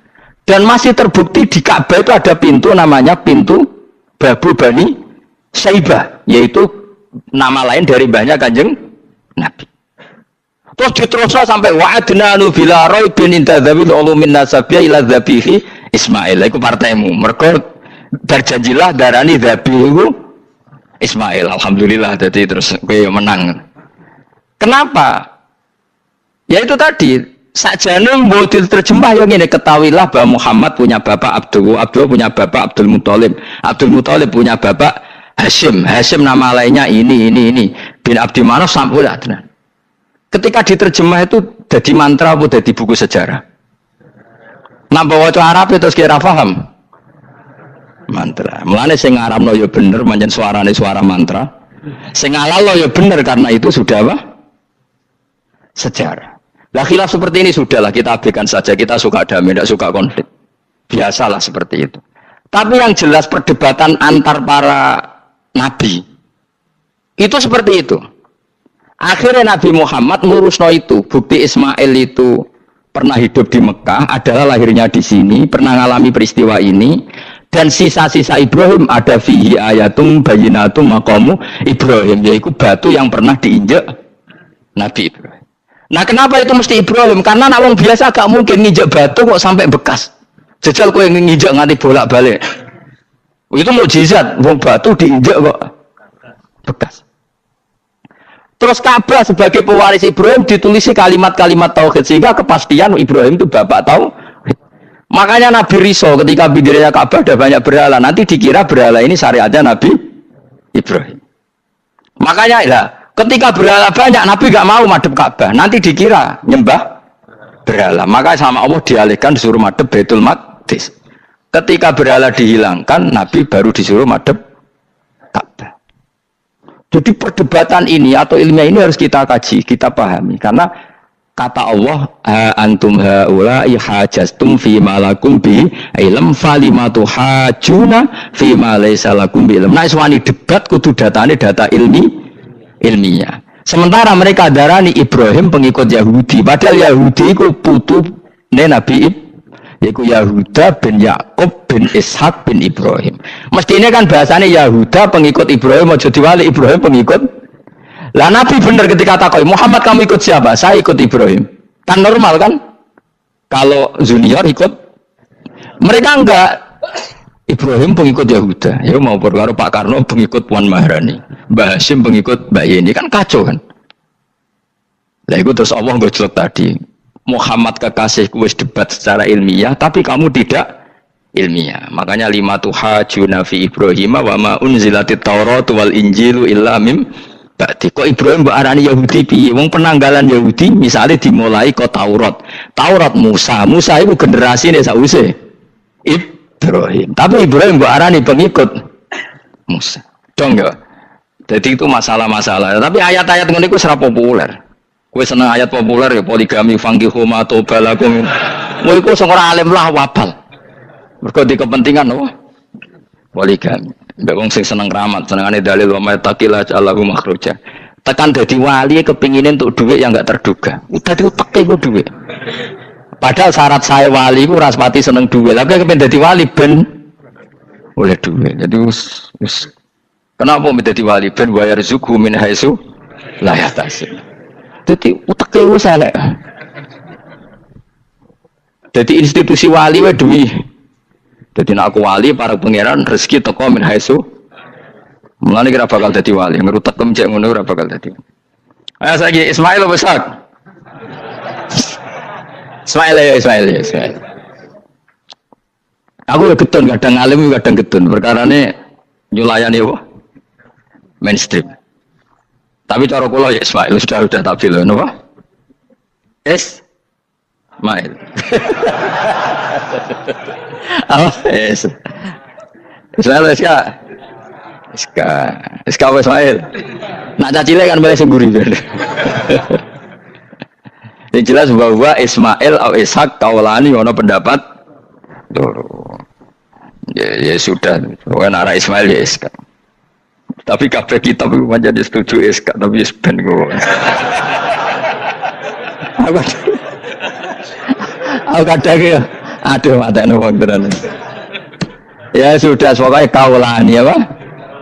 Speaker 2: Dan masih terbukti di Ka'bah itu ada pintu namanya pintu Babu Bani Syaibah, yaitu nama lain dari banyak Kanjeng Nabi. Terus diteruslah sampai wa'adnanu bila raibin intadzawil ulumin nasabiyah ila dzabihi Ismail. Itu partaimu. Mereka berjanjilah darani dzabihu Ismail. Alhamdulillah jadi terus kowe menang. Kenapa? Ya itu tadi sajane mbok diterjemah yang ini ketahuilah bahwa Muhammad punya bapak Abdullah punya bapak Abdul Muthalib punya bapak Hashim nama lainnya ini bin Abdi Manaf sampai Adnan. Ketika diterjemah itu jadi mantra atau jadi buku sejarah. Nambah waca Arab itu kira paham. Mantra. Mulane sing ngarapno ya bener pancen suarane suara mantra. Sing ngalalo ya bener karena itu sudah apa? Sejarah. Lah khilaf seperti ini sudahlah kita abaikan saja, kita suka damai, tidak suka konflik. Biasalah seperti itu. Tapi yang jelas perdebatan antar para nabi itu seperti itu. Akhirnya Nabi Muhammad ngurusno itu. Bukti Ismail itu pernah hidup di Mekah, adalah lahirnya di sini, pernah mengalami peristiwa ini. Dan sisa-sisa Ibrahim ada fihi ayatum bayinatum maqamu Ibrahim, yaitu batu yang pernah diinjak Nabi Ibrahim. Nah kenapa itu mesti Ibrahim? Karena nak wong biasa gak mungkin nginjak batu kok sampai bekas. Jajal kowe nginjak nganti bolak-balik. Itu mukjizat, wong batu diinjak kok bekas. Terus Ka'bah sebagai pewaris Ibrahim ditulisi kalimat-kalimat tauhid sehingga kepastian Ibrahim itu bapak tauhid. Makanya Nabi Riso ketika berdirinya Ka'bah ada banyak berhala, nanti dikira berhala ini syariatnya Nabi Ibrahim. Makanya ya, ketika berhala banyak Nabi gak mau madhep Ka'bah, nanti dikira nyembah berhala. Maka sama Allah dialihkan disuruh madhep Baitul Maqdis. Ketika berhala dihilangkan, Nabi baru disuruh madhep Ka'bah. Jadi perdebatan ini atau ilmiah ini harus kita kaji, kita pahami. Karena kata Allah, antum haula'i hajastum fi ma lakum bi ilm falimatu hajuna fi ma laysa lakum bi ilm. Nah, iswani debat kudu datane data ilmiah. Sementara mereka darani Ibrahim pengikut Yahudi, padahal Yahudi itu putune Nabi Ibrahim, yaitu Yahuda bin Yakub bin Ishak bin Ibrahim. Mestinya kan bahasanya Yahuda pengikut Ibrahim, aja diwali Ibrahim pengikut. Lah Nabi benar ketika takoi, Muhammad kamu ikut siapa? Saya ikut Ibrahim. Kan normal kan? Kalau junior ikut, mereka enggak. Ibrahim pengikut Yahuda. Ya mau perkara Pak Karno pengikut Puan Maharani, Mbah Hashim pengikut Mbak Yeni, kan kacau kan? Lah itu terus Allah ngejlok tadi. Muhammad kekasihku wis debat secara ilmiah, tapi kamu tidak ilmiah. Makanya lima tuhajuna fi Ibrahim wa ma unzilatit Taurat wal Injilu illa mim ba'di. Kok Ibrahim mbok arani Yahudi piye? Wong penanggalan Yahudi misalnya dimulai kok Taurat. Taurat Musa. Musa itu generasine sakwise Ibrahim. Tapi Ibrahim mbok arani pengikut Musa. Dong ya. Jadi itu masalah-masalah. Tapi ayat-ayat ngene iku ora populer. Kowe seneng ayat populer ya poligami fankihu ma tobalakum. Kowe iku sing ora alim lah wabal. Mergo di kepentingan apa? Poligami. Mbak wong sing seneng keramat, senengane dalil wa may taqilla Allahu makhruja. Tekan dadi wali kepingine untuk duit yang enggak terduga. Dadi uteke ku duit. Padahal syarat saya wali ku ora pati seneng duit. Tapi kepen dadi wali ben oleh duit. Jadi wis kenapa menjadi wali ben wa yarzuqhu min haitsu la yahtasib. Jadi uteke wis elek. Jadi institusi wali wae duwi. Jadi nek aku wali para pangeran rezeki teko min haitsu. Mulane kira bakal dadi wali, ngerutekem cek ngono ora bakal dadi. Ayo saiki Ismail besar. Ismail. Aku ya getun kadang alim kadang getun. Perkarane nyulayani apa? Mainstream. Tapi cara kula ya Ismail sudah tak bilang napa? Ismail. Oh, Ismail Iska Ismail. Nak cacile kan boleh sengguri. Yang jelas bahwa Ismail atau Ishak kaulani ono pendapat loro. Ya sudah, pokoknya arah Ismail ya Iska. Tapi kabeh kitab itu menjadi setuju Iska, tapi ben kok. Aku kadang ya, aduh matane wong tenan. Ya sudah, pokoknya kaulani apa?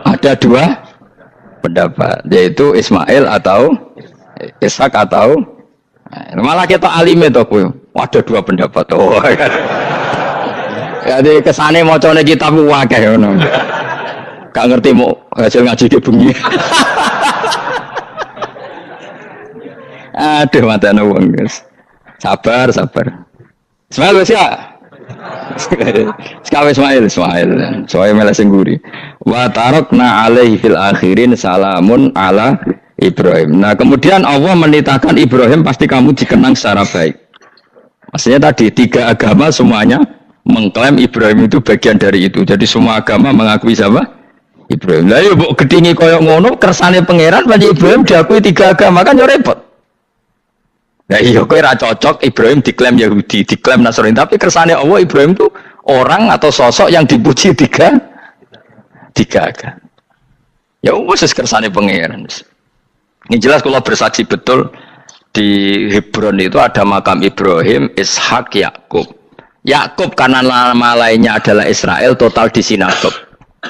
Speaker 2: Ada dua pendapat, yaitu Ismail atau Ishak atau malah kita alime to kowe. Ada dua pendapat. Oh. Jadi kesane macane kitab akeh ngono. Gak ngerti mau hasil ngaji ke bengi. Aduh matane wong guys. Sabar. Ismail wis ya. Sekawe Ismail. Soale mele sing nguri. Wa tarakna alaihi fil akhirin salamun ala Ibrahim. Nah, kemudian Allah menitahkan Ibrahim pasti kamu dikenang secara baik. Maksudnya tadi tiga agama semuanya mengklaim Ibrahim itu bagian dari itu. Jadi semua agama mengakui siapa? Ibrahim. Lah yo mbok gedhingi koyo ngono kersane pangeran panjenengan Ibrahim diakui tiga agama kan yo repot. Nah iya kowe ra cocok Ibrahim diklaim Yahudi, diklaim Nasrani, tapi kersane Allah Ibrahim itu orang atau sosok yang dipuji tiga. Ya wis kersane pangeran. Ini jelas kalau bersaksi betul di Hebron itu ada makam Ibrahim, Ishak, Yakub. Yakub karena nama lainnya adalah Israel, total di sinagog.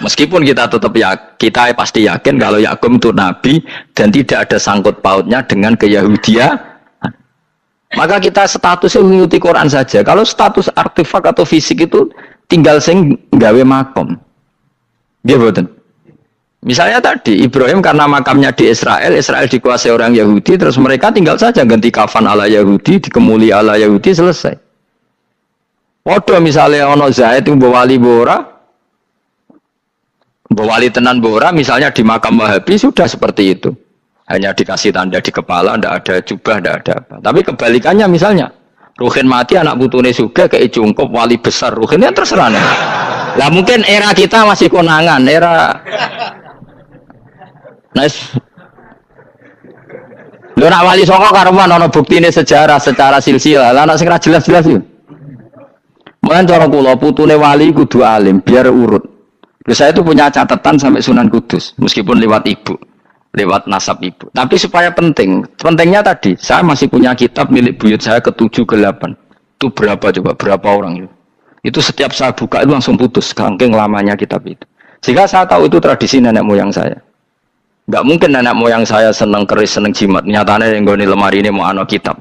Speaker 2: Meskipun kita tetap kita pasti yakin kalau Yakub itu nabi dan tidak ada sangkut pautnya dengan keyahudian. Maka kita statusnya mengikuti Quran saja. Kalau status artefak atau fisik itu tinggal sing gawe makom. Dia betul. Misalnya tadi Ibrahim karena makamnya di Israel, Israel dikuasai orang Yahudi, terus mereka tinggal saja ganti kafan ala Yahudi, dikemuli ala Yahudi, selesai. Waduh misalnya ono Zaid itu bawali bora, bawali tenan bora, misalnya di makam Wahabi sudah seperti itu. Hanya dikasih tanda di kepala, tidak ada jubah, tidak ada apa. Tapi kebalikannya misalnya, Ruhin mati, anak putune juga kayak cungkup wali besar Ruhin, ya terserah nih. Lah mungkin era kita masih konangan, era nice. Lho nak wali songo karuan ana buktine sejarah secara silsilah. Lah nak sing ra jelas-jelas iki. Mulane cara kula putune wali kudu alim biar urut. Lho saya itu punya catatan sampai Sunan Kudus meskipun lewat ibu, lewat nasab ibu. Tapi supaya penting. Pentingnya tadi, saya masih punya kitab milik buyut saya ke-7 ke-8. Itu berapa coba? Berapa orang itu? Itu setiap saya buka itu langsung putus saking lamanya kitab itu. Sehingga saya tahu itu tradisi nenek moyang saya. Enggak mungkin nenek moyang saya seneng keris, seneng jimat. Nyatanya yang goni lemari ini mau ana kitab.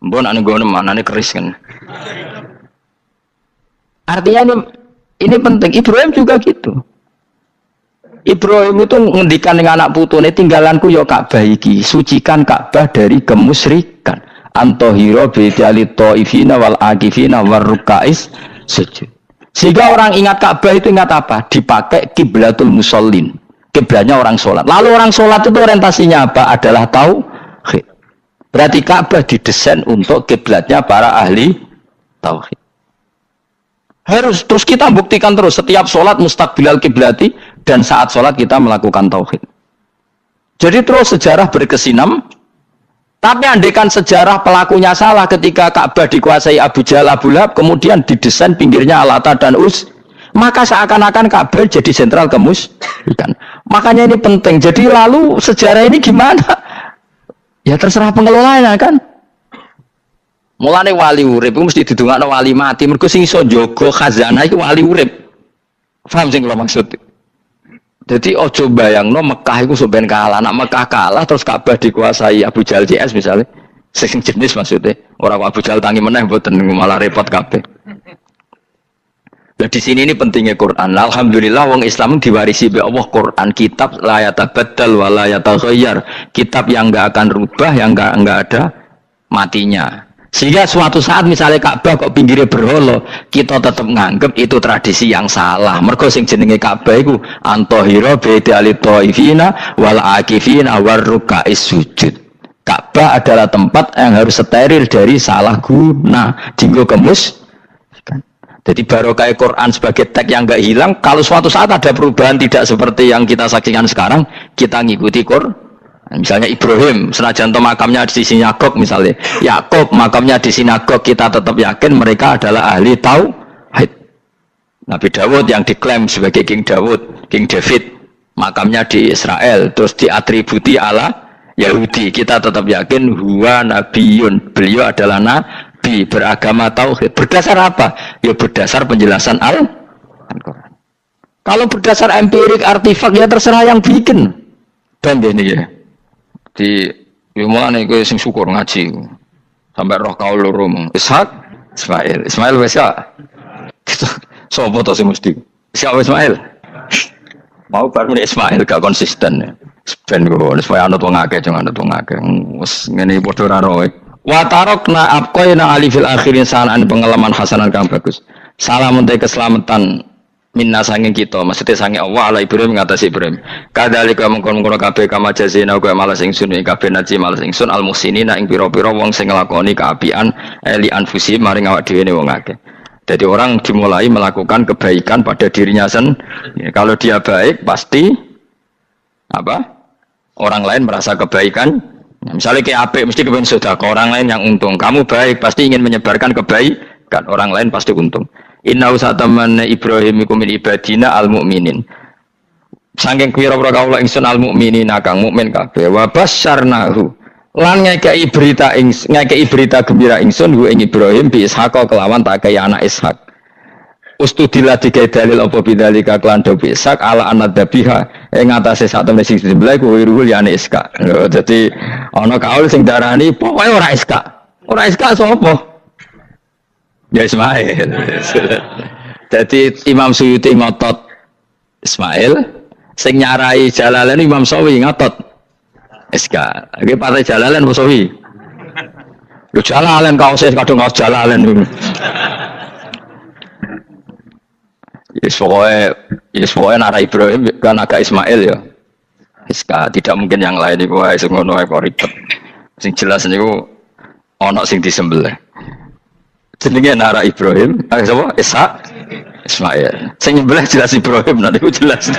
Speaker 2: Mbon ane goni manane keris kan. Artinya ini penting. Ibrahim juga gitu. Ibrahim itu ngendikan dengan anak putune tinggalanku yo Ka'bah iki, sucikan Ka'bah dari kemusyrikan. Antohiro bidali ta'ifina wal akifina war rukais sujud. Sehingga orang ingat Ka'bah itu ingat apa? Dipakai kiblatul musallin. Kiblatnya orang sholat. Lalu orang sholat itu orientasinya apa? Adalah tauhid. Berarti Ka'bah didesain untuk kiblatnya para ahli tauhid. Harus terus kita buktikan terus setiap sholat mustaqbilal kiblati dan saat sholat kita melakukan tauhid. Jadi terus sejarah berkesinam. Tapi andaikan sejarah pelakunya salah ketika Ka'bah dikuasai Abu Jahal, Abu Lahab, kemudian didesain pinggirnya Al-Ata dan Uz, maka seakan-akan Ka'bah jadi sentral kemusyrikan. Makanya ini penting. Jadi lalu sejarah ini gimana? Ya terserah pengelolanya kan. Mulane wali urip itu mesti didongakno wali mati. Mergo sing iso njaga khazanah iku wali urip. Paham sing kula maksud? Jadi ojo bayangno Mekah itu sampean kalah, nak Mekah kalah terus Ka'bah dikuasai Abu Jahal CS misalnya, sing jenis maksudnya, orang Abu Jahal tangi meneh mboten malah repot kabeh. Nah di sini ini pentingnya Quran. Alhamdulillah wong Islam diwarisi be Allah Quran, kitab la yatabaddal wa la yataghayyar, kitab yang enggak akan rubah, yang enggak ada matinya. Sehingga suatu saat misalnya Ka'bah kok pinggirnya berholo, kita tetap nganggep itu tradisi yang salah. Mergo sing jenenge Ka'bah iku antohiro bidali ta'ifina wal akifina war rukais sujud. Ka'bah adalah tempat yang harus steril dari salah guna, dinggo kemus. Jadi barokah Quran sebagai teks yang enggak hilang, kalau suatu saat ada perubahan tidak seperti yang kita saksikan sekarang, kita ngikuti Quran. Misalnya Ibrahim, senajan makamnya di sinagog misalnya, Yakub makamnya di sinagog, kita tetap yakin mereka adalah ahli tauhid. Nabi Dawud yang diklaim sebagai King Dawud, King David, makamnya di Israel, terus diatributi ala Yahudi, kita tetap yakin huwa nabiyun, beliau adalah nabi beragama tauhid. Berdasar apa? Ya berdasar penjelasan Al-Quran. Kalau berdasar empirik artifak ya terserah yang bikin. Dan ini ya. Di mulane kowe sing syukur ngaji sampai roh kau loro Ishak Ismail wis ya sapa to sing mesti Ishak Ismail mau baru Ismail gak konsisten ben kok supaya anut wong akeh jangan anut wong akeh wis ngene padha ra roe wa tarakna abqaina ali fil akhirin sanan pengalaman hasanan kang bagus salam untuk keselamatan minna sanging kita maksudnya sanging Allah ala Ibrahim ngatasi Ibrahim kadhalika mengkon-mengkon kabeh kama jazina kowe malas ingsun ing kabeh naji malas ingsun al muhsinina ing pira-pira wong sing nglakoni kaapian eli anfusi maring awak dhewe ne wong akeh. Jadi orang dimulai melakukan kebaikan pada dirinya sendiri. Kalau dia baik pasti apa? Orang lain merasa kebaikan. Misalnya kayak apik mesti kepengen sedekah, orang lain yang untung. Kamu baik pasti ingin menyebarkan kebaikan, orang lain pasti untung. Inna usataman Ibrahim iku min ibadina al mukminin. Saking kira-kira kaula ingsun al mukminin kang mukmin kabeh wa basyarnahu. Lan ngekei berita gembira ingsun hu ing Ibrahim bi Ishaq kelawan tak kaya anak Ishak. Ustudillah dikai dalil apa bidzalika klan do Ishaq ala anadzabiha ing atase sak temene sing sebelah ku wiruhul ya anak Ishak. Dadi ana kaul sing darani pokoke ora Ishak. Ora Ishak sapa? Ya Ismail. Jadi Imam Suyuti ngotot Ismail, sing nyarai Jalalain Imam Sawi ngotot Iska. Iki partai Jalalain apa Sawi? Yo Jalalain kaose kadung kaos Jalalain. Yes pokoknya nara Ibrahim kan agak Ismail ya. Iska tidak mungkin yang lain iku wae sing ngono ae kok ribet. Sing jelas niku ana sing disembelih. Jenenge nara Ibrahim, sapa? Ishak, Ismail. Sing nyembelih jelas Ibrahim, nanti ku jelas.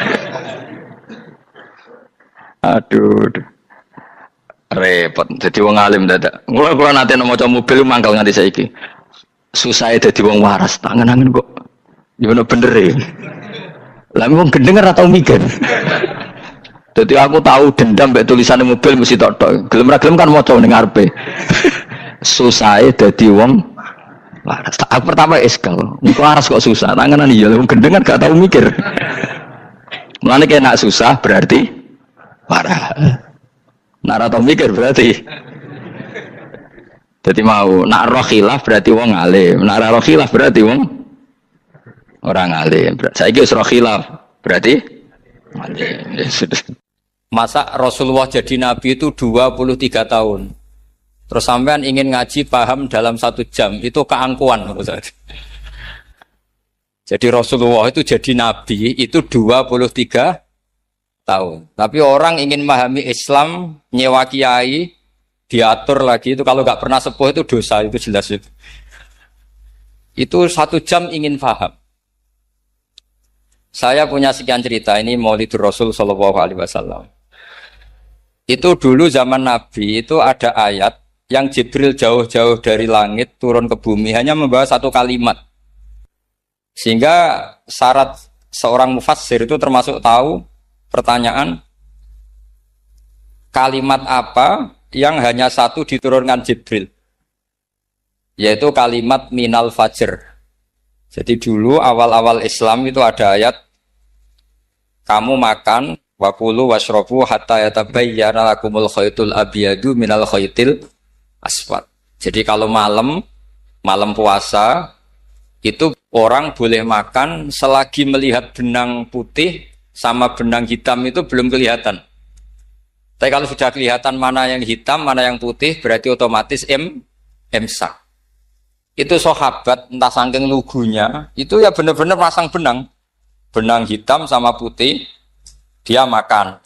Speaker 2: Aduh. Repot. Jadi wong alim dadak. Kula nate maca mobil mangkal nganti saiki. Susah dadi wong waras, tangan-tangan kok. Ya ono bener e. Lah wong gendeng ora tau mikir. Jadi aku tahu dendam mbek tulisan mobil mesti tok-tok. Gelem ra gelem kan maca ning ngarepe. Susah dadi wong waras. Aku pertama eskal. Niku waras kok susah. Tanganan iya wong gendeng kan gak tau mikir. Mulane kena susah berarti waras. Nak tau mikir berarti. Jadi mau nak roh khilaf berarti wong alim. Nak roh khilaf berarti wong orang alim. Saiki wis roh khilaf berarti alim.
Speaker 1: Masa Rasulullah jadi nabi itu 23 tahun. Terus sampean ingin ngaji paham dalam 1 jam, itu keangkuhan. Jadi Rasulullah itu jadi nabi itu 23 tahun. Tapi orang ingin memahami Islam, nyewa kiai, diatur lagi itu kalau nggak pernah sepuh itu dosa, itu jelas itu. Itu 1 jam ingin paham. Saya punya sekian cerita ini Maulidur Rasul Shallallahu Alaihi Wasallam. Itu dulu zaman Nabi itu ada ayat yang Jibril jauh-jauh dari langit turun ke bumi hanya membawa 1 kalimat. Sehingga syarat seorang mufassir itu termasuk tahu pertanyaan kalimat apa yang hanya 1 diturunkan Jibril. Yaitu kalimat minal fajr. Jadi dulu awal-awal Islam itu ada ayat kamu makan wakulu washrobu hatta yatabayyana lakumul khaytul abyadu minal khaytil aswad. Jadi kalau malam puasa itu orang boleh makan selagi melihat benang putih sama benang hitam itu belum kelihatan. Tapi kalau sudah kelihatan mana yang hitam, mana yang putih berarti otomatis imsak. Itu sahabat entah saking lugunya itu ya benar-benar pasang benang hitam sama putih dia makan.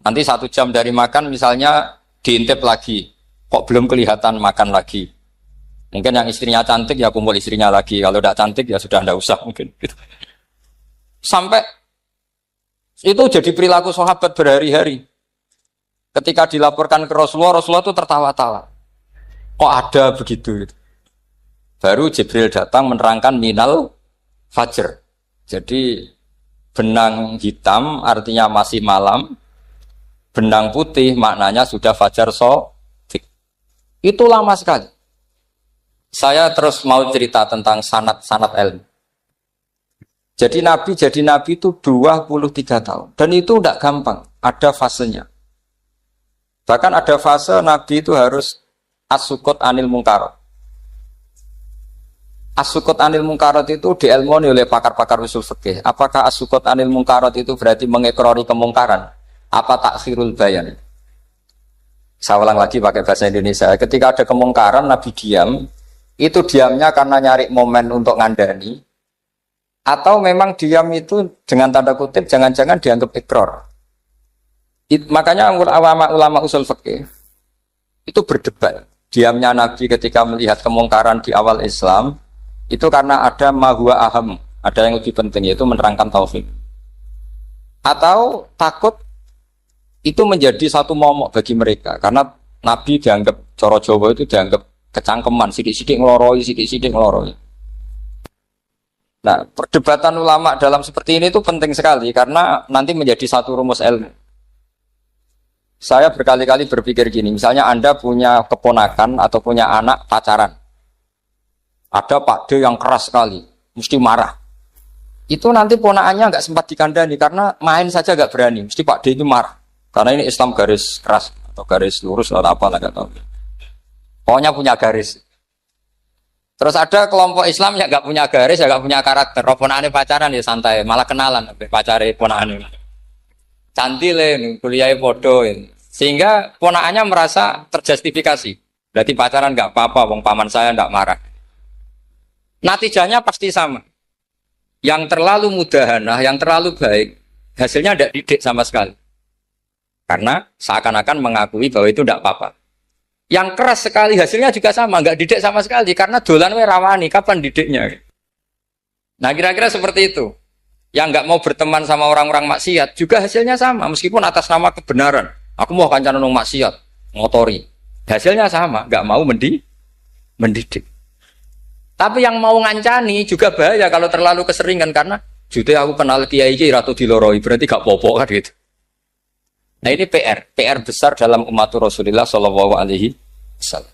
Speaker 1: Nanti 1 jam dari makan misalnya diintip lagi. Kok belum kelihatan makan lagi. Mungkin yang istrinya cantik ya kumpul istrinya lagi. Kalau tidak cantik ya sudah tidak usah mungkin. Sampai itu jadi perilaku sahabat berhari-hari. Ketika dilaporkan ke Rasulullah, Rasulullah itu tertawa-tawa. Kok ada begitu? Baru Jibril datang menerangkan minal fajr. Jadi benang hitam artinya masih malam. Benang putih maknanya sudah fajar shadiq. Itu lama sekali. Saya terus mau cerita tentang sanad ilmu. Jadi Nabi itu 23 tahun. Dan itu tidak gampang. Ada fasenya. Bahkan ada fase Nabi itu harus as-sukut anil mungkarat. As-sukut anil mungkarat itu diilmoni oleh pakar-pakar usul fikih. Apakah as-sukut anil mungkarat itu berarti mengekrori kemungkaran? Apa takhirul bayan? Saya ulang lagi pakai bahasa Indonesia. Ketika ada kemungkaran, Nabi diam. Itu diamnya karena nyari momen untuk ngandani. Atau memang diam itu dengan tanda kutip jangan-jangan dianggap ikrar. Makanya ulama usul fikih itu berdebat. Diamnya Nabi ketika melihat kemungkaran di awal Islam itu karena ada ma huwa aham, ada yang lebih penting yaitu menerangkan tauhid. Atau takut itu menjadi satu momok bagi mereka karena Nabi dianggap coro Jawa itu dianggap kecangkeman, sidik-sidik ngeloroi, sidik-sidik ngeloroi. Nah, perdebatan ulama dalam seperti ini itu penting sekali karena nanti menjadi satu rumus ilmu. Saya berkali-kali berpikir gini, misalnya Anda punya keponakan atau punya anak pacaran. Ada Pak D yang keras sekali, mesti marah. Itu nanti ponakannya nggak sempat dikandani karena main saja nggak berani, mesti Pak D itu marah. Karena ini Islam garis keras atau garis lurus atau apa nggak tahu. Pokoknya punya garis. Terus ada kelompok Islam yang nggak punya garis, ya nggak punya karakter. Ponakane pacaran ya santai, malah kenalan pacare ponakane. Cantile kuliah podo, sehingga ponakannya merasa terjustifikasi. Berarti pacaran nggak apa-apa, wong paman saya nggak marah. Natijahnya pasti sama. Yang terlalu mudahanah, yang terlalu baik, hasilnya tidak didik sama sekali. Karena seakan-akan mengakui bahwa itu tidak apa-apa. Yang keras sekali hasilnya juga sama, nggak didik sama sekali karena dolan we rawani, kapan didiknya? Nah kira-kira seperti itu. Yang nggak mau berteman sama orang-orang maksiat juga hasilnya sama, meskipun atas nama kebenaran. Aku mau kancan nang maksiat, ngotori. Hasilnya sama, nggak mau mendidik. Tapi yang mau ngancani juga bahaya kalau terlalu keseringan karena jute aku kenal kiai iki ratu diloroi, berarti gak popo kan gitu. Nah ini PR besar dalam umat Rasulullah Shallallahu Alaihi Wasallam.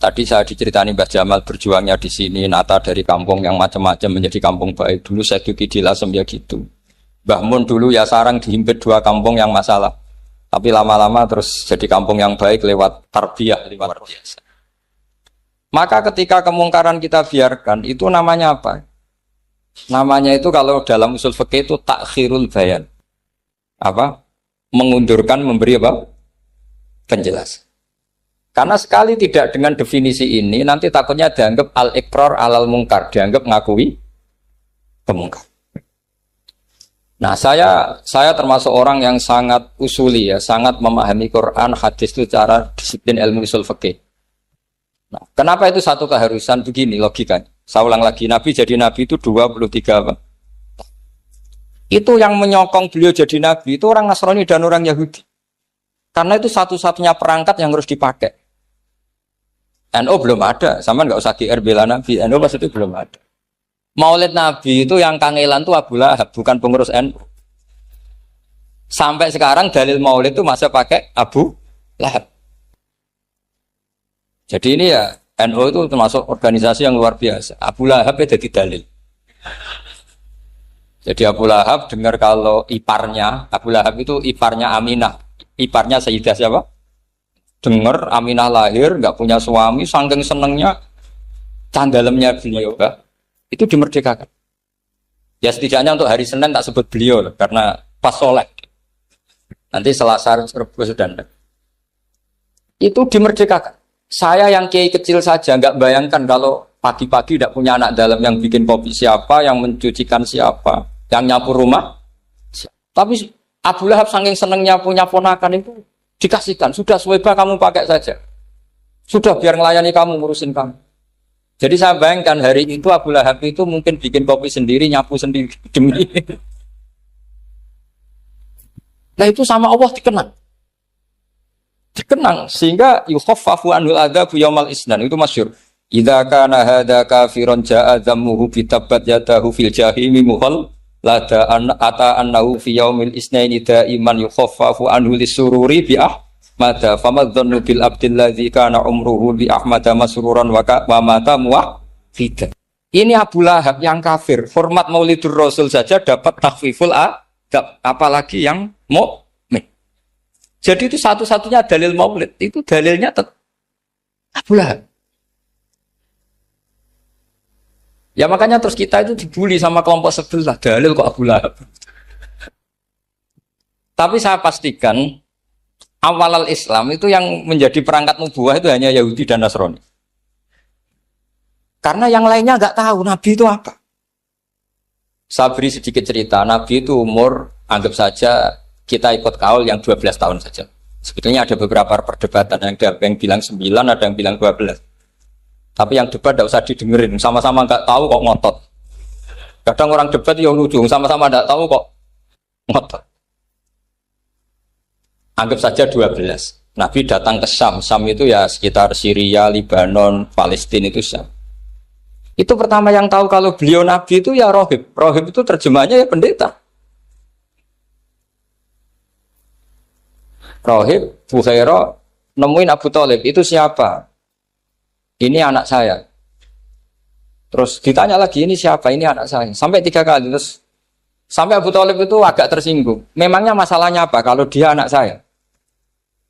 Speaker 1: Tadi saya diceritani Mbah Jamal berjuangnya di sini, nata dari kampung yang macam-macam menjadi kampung baik. Dulu saya Duki di Lasem ya gitu. Mbah Mun dulu ya sarang dihimpit 2 kampung yang masalah. Tapi lama-lama terus jadi kampung yang baik lewat tarbiyah, lewat biasa. Maka ketika kemungkaran kita biarkan, itu namanya apa? Namanya itu kalau dalam usul fikih itu takhirul bayan. Apa? Mengundurkan, memberi apa? Penjelasan. Karena sekali tidak dengan definisi ini, nanti takutnya dianggap al-iqrar alal mungkar, dianggap ngakui kemungkar. Nah, saya termasuk orang yang sangat usuli ya, sangat memahami Quran, hadis itu cara disiplin ilmu usul fikih. Nah, kenapa itu satu keharusan begini logikanya? Saya ulang lagi, Nabi jadi Nabi itu 23 apa? Itu yang menyokong beliau jadi Nabi itu orang Nasrani dan orang Yahudi. Karena itu satu-satunya perangkat yang harus dipakai. NU belum ada, sama nggak usah GR bela Nabi. NU pas itu belum ada. Maulid Nabi itu yang kangelan itu Abu Lahab, bukan pengurus NU. Sampai sekarang dalil Maulid itu masih pakai Abu Lahab. Jadi ini ya NU itu termasuk organisasi yang luar biasa. Abu Lahab ya jadi dalil. Jadi Abu Lahab dengar kalau iparnya, Abu Lahab itu iparnya Aminah, iparnya Sayyidah siapa? Dengar Aminah lahir, nggak punya suami, saking senengnya, candalemnya beliau, itu dimerdekakan. Ya setidaknya untuk hari Senin tak sebut beliau, karena pas soleh. Nanti Selasa Rabu sudah. Itu dimerdekakan. Saya yang kiai kecil saja nggak bayangkan kalau pagi-pagi tidak punya anak dalam yang bikin kopi siapa, yang mencucikan siapa, yang nyapu rumah. Tapi Abu Lahab saking senengnya punya ponakan itu dikasihkan. Sudah Suwaiba kamu pakai saja. Sudah biar melayani kamu, ngurusin kamu. Jadi saya bayangkan hari itu Abu Lahab itu mungkin bikin kopi sendiri, nyapu sendiri demi. Nah itu sama Allah dikenang sehingga yukhaffafu anhul adzabu yaumal isnan itu masyhur. Idza kana hadza kafiron jaa dhammuhu bi tabbat yadahu fil jahimi muhal lada an ata annahu fi yaumil isnaini daiman yukhaffafu anhu lisururi bi ahmada famadzannu bil abdil ladzi kana umruhu bi ahmada masruran wa mata muwahhida. Ini Abu Lahab yang kafir, format Maulidur Rasul saja dapat takhfiful adab, apalagi yang mukmin. Jadi itu satu-satunya dalil Maulid, itu dalilnya Abu Lahab. Ya makanya terus kita itu dibully sama kelompok sebelah, dalil kok Abu Lahab. Tapi saya pastikan awal Islam itu yang menjadi perangkat nubuwah itu hanya Yahudi dan Nasrani. Karena yang lainnya nggak tahu Nabi itu apa. Saya beri sedikit cerita, Nabi itu umur anggap saja kita ikut kaul yang 12 tahun saja. Sebetulnya ada beberapa perdebatan, ada yang bilang 9, ada yang bilang 12. Tapi yang debat tidak usah didengerin, sama-sama nggak tahu kok ngotot. Kadang orang debat yang lucu, sama-sama nggak tahu kok ngotot. Anggap saja 12. Nabi datang ke Syam. Syam itu ya sekitar Syria, Lebanon, Palestina itu Syam. Itu pertama yang tahu kalau beliau Nabi itu ya rohib. Rohib itu terjemahnya ya pendeta. Rohib, Bukhaira nemuin Abu Thalib, itu siapa? Ini anak saya. Terus ditanya lagi, ini siapa? Ini anak saya. Sampai 3 kali. Terus sampai Abu Thalib itu agak tersinggung. Memangnya masalahnya apa kalau dia anak saya?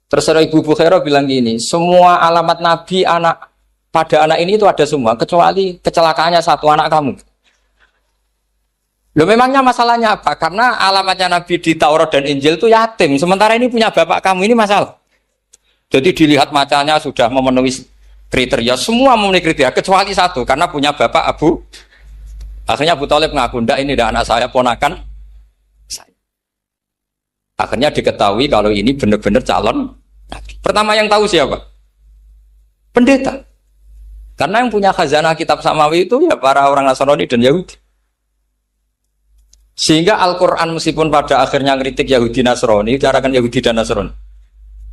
Speaker 1: Terus Ibu Bukhaira bilang gini, semua alamat Nabi pada anak ini itu ada semua, kecuali kecelakaannya satu, anak kamu. Loh, memangnya masalahnya apa? Karena alamatnya Nabi di Taurat dan Injil itu yatim. Sementara ini punya bapak kamu, ini masalah. Jadi dilihat macanya sudah memenuhi kriteria, semua memenuhi kriteria, kecuali satu, karena punya bapak Abu. Akhirnya Abu Thalib ngaku, enggak, ini tidak anak saya, ponakan saya. Akhirnya diketahui kalau ini benar-benar calon Nabi. Pertama yang tahu siapa? Pendeta. Karena yang punya khazanah kitab samawi itu ya para orang Nasrani dan Yahudi. Sehingga Al-Quran meskipun pada akhirnya ngeritik Yahudi Nasrani, diarahkan Yahudi dan Nasrani.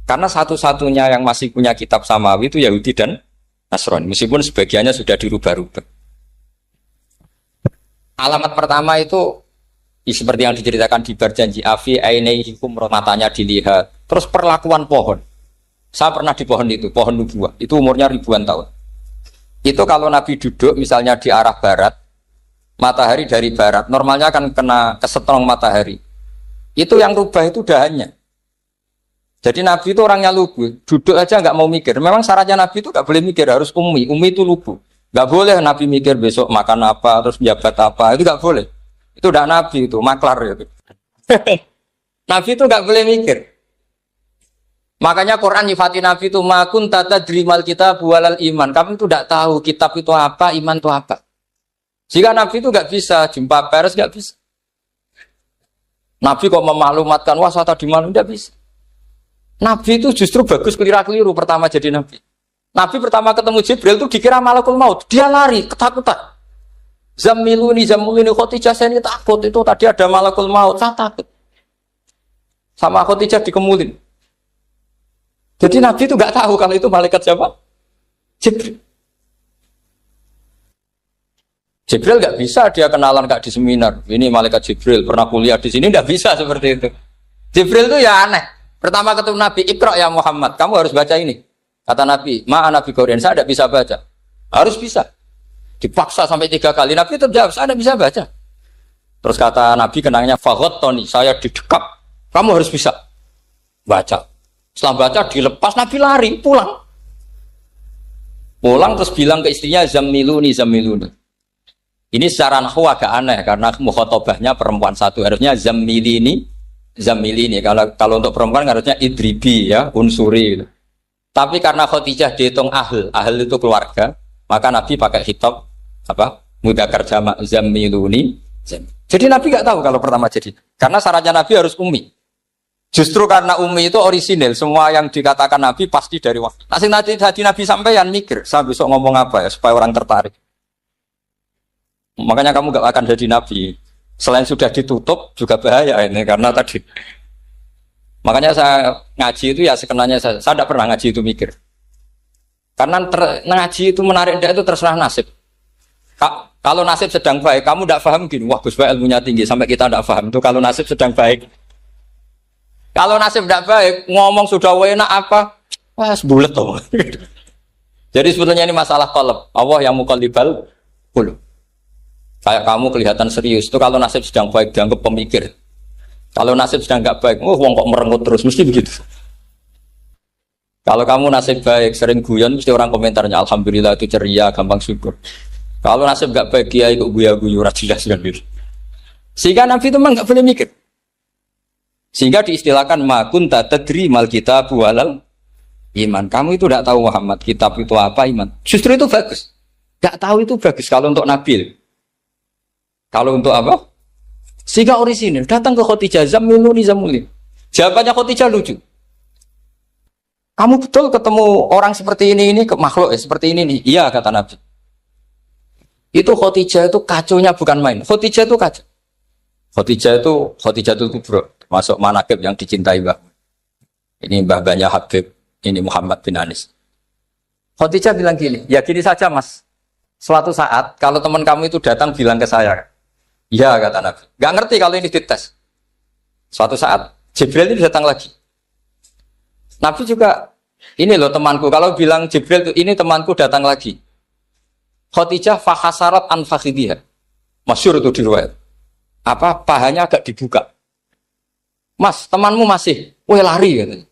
Speaker 1: Karena satu-satunya yang masih punya kitab samawi itu Yahudi dan Nasrani, meskipun sebagiannya sudah dirubah-rubah. Alamat pertama itu seperti yang diceritakan di Berjanji Afi Ainaihikum, matanya dilihat. Terus perlakuan pohon. Saya pernah di pohon itu, pohon nubuah. Itu umurnya ribuan tahun. Itu kalau Nabi duduk misalnya di arah barat, matahari dari barat, normalnya akan kena kesetrong matahari. Itu yang rubah itu dahannya. Jadi Nabi itu orangnya lugu, duduk aja nggak mau mikir. Memang syaratnya Nabi itu nggak boleh mikir, harus umi itu lugu. Nggak boleh Nabi mikir besok makan apa, terus jabat apa, itu nggak boleh. Itu udah Nabi itu, maklar itu. Nabi itu nggak boleh mikir. Makanya Quran nyifati Nabi itu makun tata drimal kita bualal iman. Kamu itu nggak tahu kitab itu apa, iman itu apa. Jika Nabi itu nggak bisa jumpa pers, nggak bisa. Nabi kok memaklumatkan wah saya tadi malu, nggak bisa. Nabi itu justru bagus keliru pertama jadi Nabi. Nabi pertama ketemu Jibril itu dikira malakul maut. Dia lari, ketakutan. Zamiluni Khadijah, saya ini takut. Itu tadi ada malakul maut, saya takut. Sama Khadijah dikemulin. Jadi Nabi itu nggak tahu kalau itu malaikat siapa? Jibril. Jibril nggak bisa dia kenalan nggak di seminar. Ini malaikat Jibril, pernah kuliah di sini, nggak bisa seperti itu. Jibril itu ya aneh. Pertama ketemu Nabi, Iqra ya Muhammad, kamu harus baca ini. Kata Nabi, Nabi Qur'an, saya tidak bisa baca. Harus bisa. Dipaksa sampai 3 kali, Nabi tetap jawab, saya tidak bisa baca. Terus kata Nabi kenangnya, Tony, saya didekap, kamu harus bisa baca. Setelah baca, dilepas, Nabi lari, pulang. Pulang terus bilang ke istrinya, Zamiluni. Ini secara nahwu agak aneh, karena mukhotobahnya perempuan satu, harusnya Zamilini. Kalau untuk perempuan harusnya idribi ya, unsuri gitu. Tapi karena Khadijah dihitung ahl itu keluarga, maka Nabi pakai khitab apa? Mudzakkar jamak zamiluni. Jadi Nabi nggak tahu kalau pertama jadi. Karena syaratnya Nabi harus ummi. Justru karena ummi itu orisinil, semua yang dikatakan Nabi pasti dari waktu. Nanti Nabi sampeyan mikir, saya besok ngomong apa ya supaya orang tertarik. Makanya kamu nggak akan jadi Nabi. Selain sudah ditutup juga bahaya ini karena tadi. Makanya saya ngaji itu ya sekenanya saya tidak pernah ngaji itu mikir. Karena ngaji itu menarik itu terserah nasib. Kalau nasib sedang baik, kamu tidak paham gini, wah Gus Baik ilmunya tinggi sampai kita tidak paham itu kalau nasib sedang baik. Kalau nasib tidak baik, ngomong sudah enak apa, wah sebulet tuh. Jadi sebetulnya ini masalah qalb. Allah yang muqallibal qulub. Kayak kamu kelihatan serius itu kalau nasib sedang baik dianggap pemikir. Kalau nasib sedang nggak baik, wong kok merengut terus, mesti begitu. Kalau kamu nasib baik, sering guyon, mesti orang komentarnya alhamdulillah itu ceria, gampang syukur. Kalau nasib nggak baik, kiai kok guya-guyu, jelas kan gitu. Sehingga Nabi itu memang nggak boleh mikir. Sehingga diistilahkan makun tadri mal kitab walal iman. Kamu itu tidak tahu Muhammad kitab itu apa iman. Justru itu bagus. Nggak tahu itu bagus kalau untuk Nabi. Kalau untuk apa? Sehingga orisinil datang ke Khadijah zamiluni. Jawabannya Khadijah lucu. Kamu betul ketemu orang seperti ini ke makhluk seperti ini nih. Iya kata Nabi. Itu Khadijah itu kacaunya bukan main. Khadijah itu kacau. Khadijah itu kubro, masuk manaqib yang dicintai Mbah. Ini mbah-mbahnya Habib ini Muhammad bin Anis. Khadijah bilang gini, ya gini saja mas. Suatu saat kalau teman kamu itu datang bilang ke saya, ya kata Nabi. Gak ngerti kalau ini dites. Suatu saat Jibril itu datang lagi. Nabi juga, ini loh temanku. Kalau bilang Jibril itu ini temanku datang lagi. Khadijah fahasarat an fakhidhiha. Masyhur itu di riwayat. Apa pahanya agak dibuka. Mas, temanmu masih, weh lari katanya.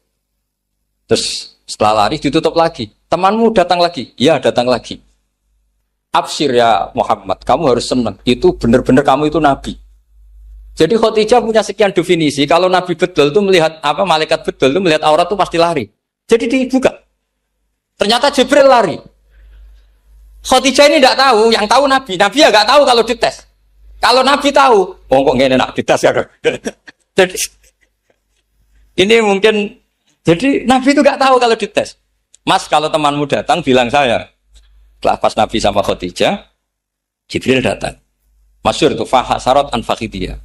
Speaker 1: Terus setelah lari ditutup lagi. Temanmu datang lagi. Iya, datang lagi. Absyir ya Muhammad, kamu harus senang. Itu benar-benar kamu itu nabi. Jadi Khadijah punya sekian definisi. Kalau nabi betul itu melihat apa malaikat betul itu melihat aurat itu pasti lari. Jadi dibuka. Ternyata Jibril lari. Khadijah ini tidak tahu, yang tahu nabi. Nabi ya nggak tahu kalau dites. Kalau nabi tahu, oh kok nggak enak dites ya. Jadi ini mungkin. Jadi Nabi itu gak tahu kalau dites. Mas, kalau temanmu datang bilang saya. Setelah pas Nabi sama Khadijah, Jibril datang. Masyhur itu fahasarat an fakhidhiha.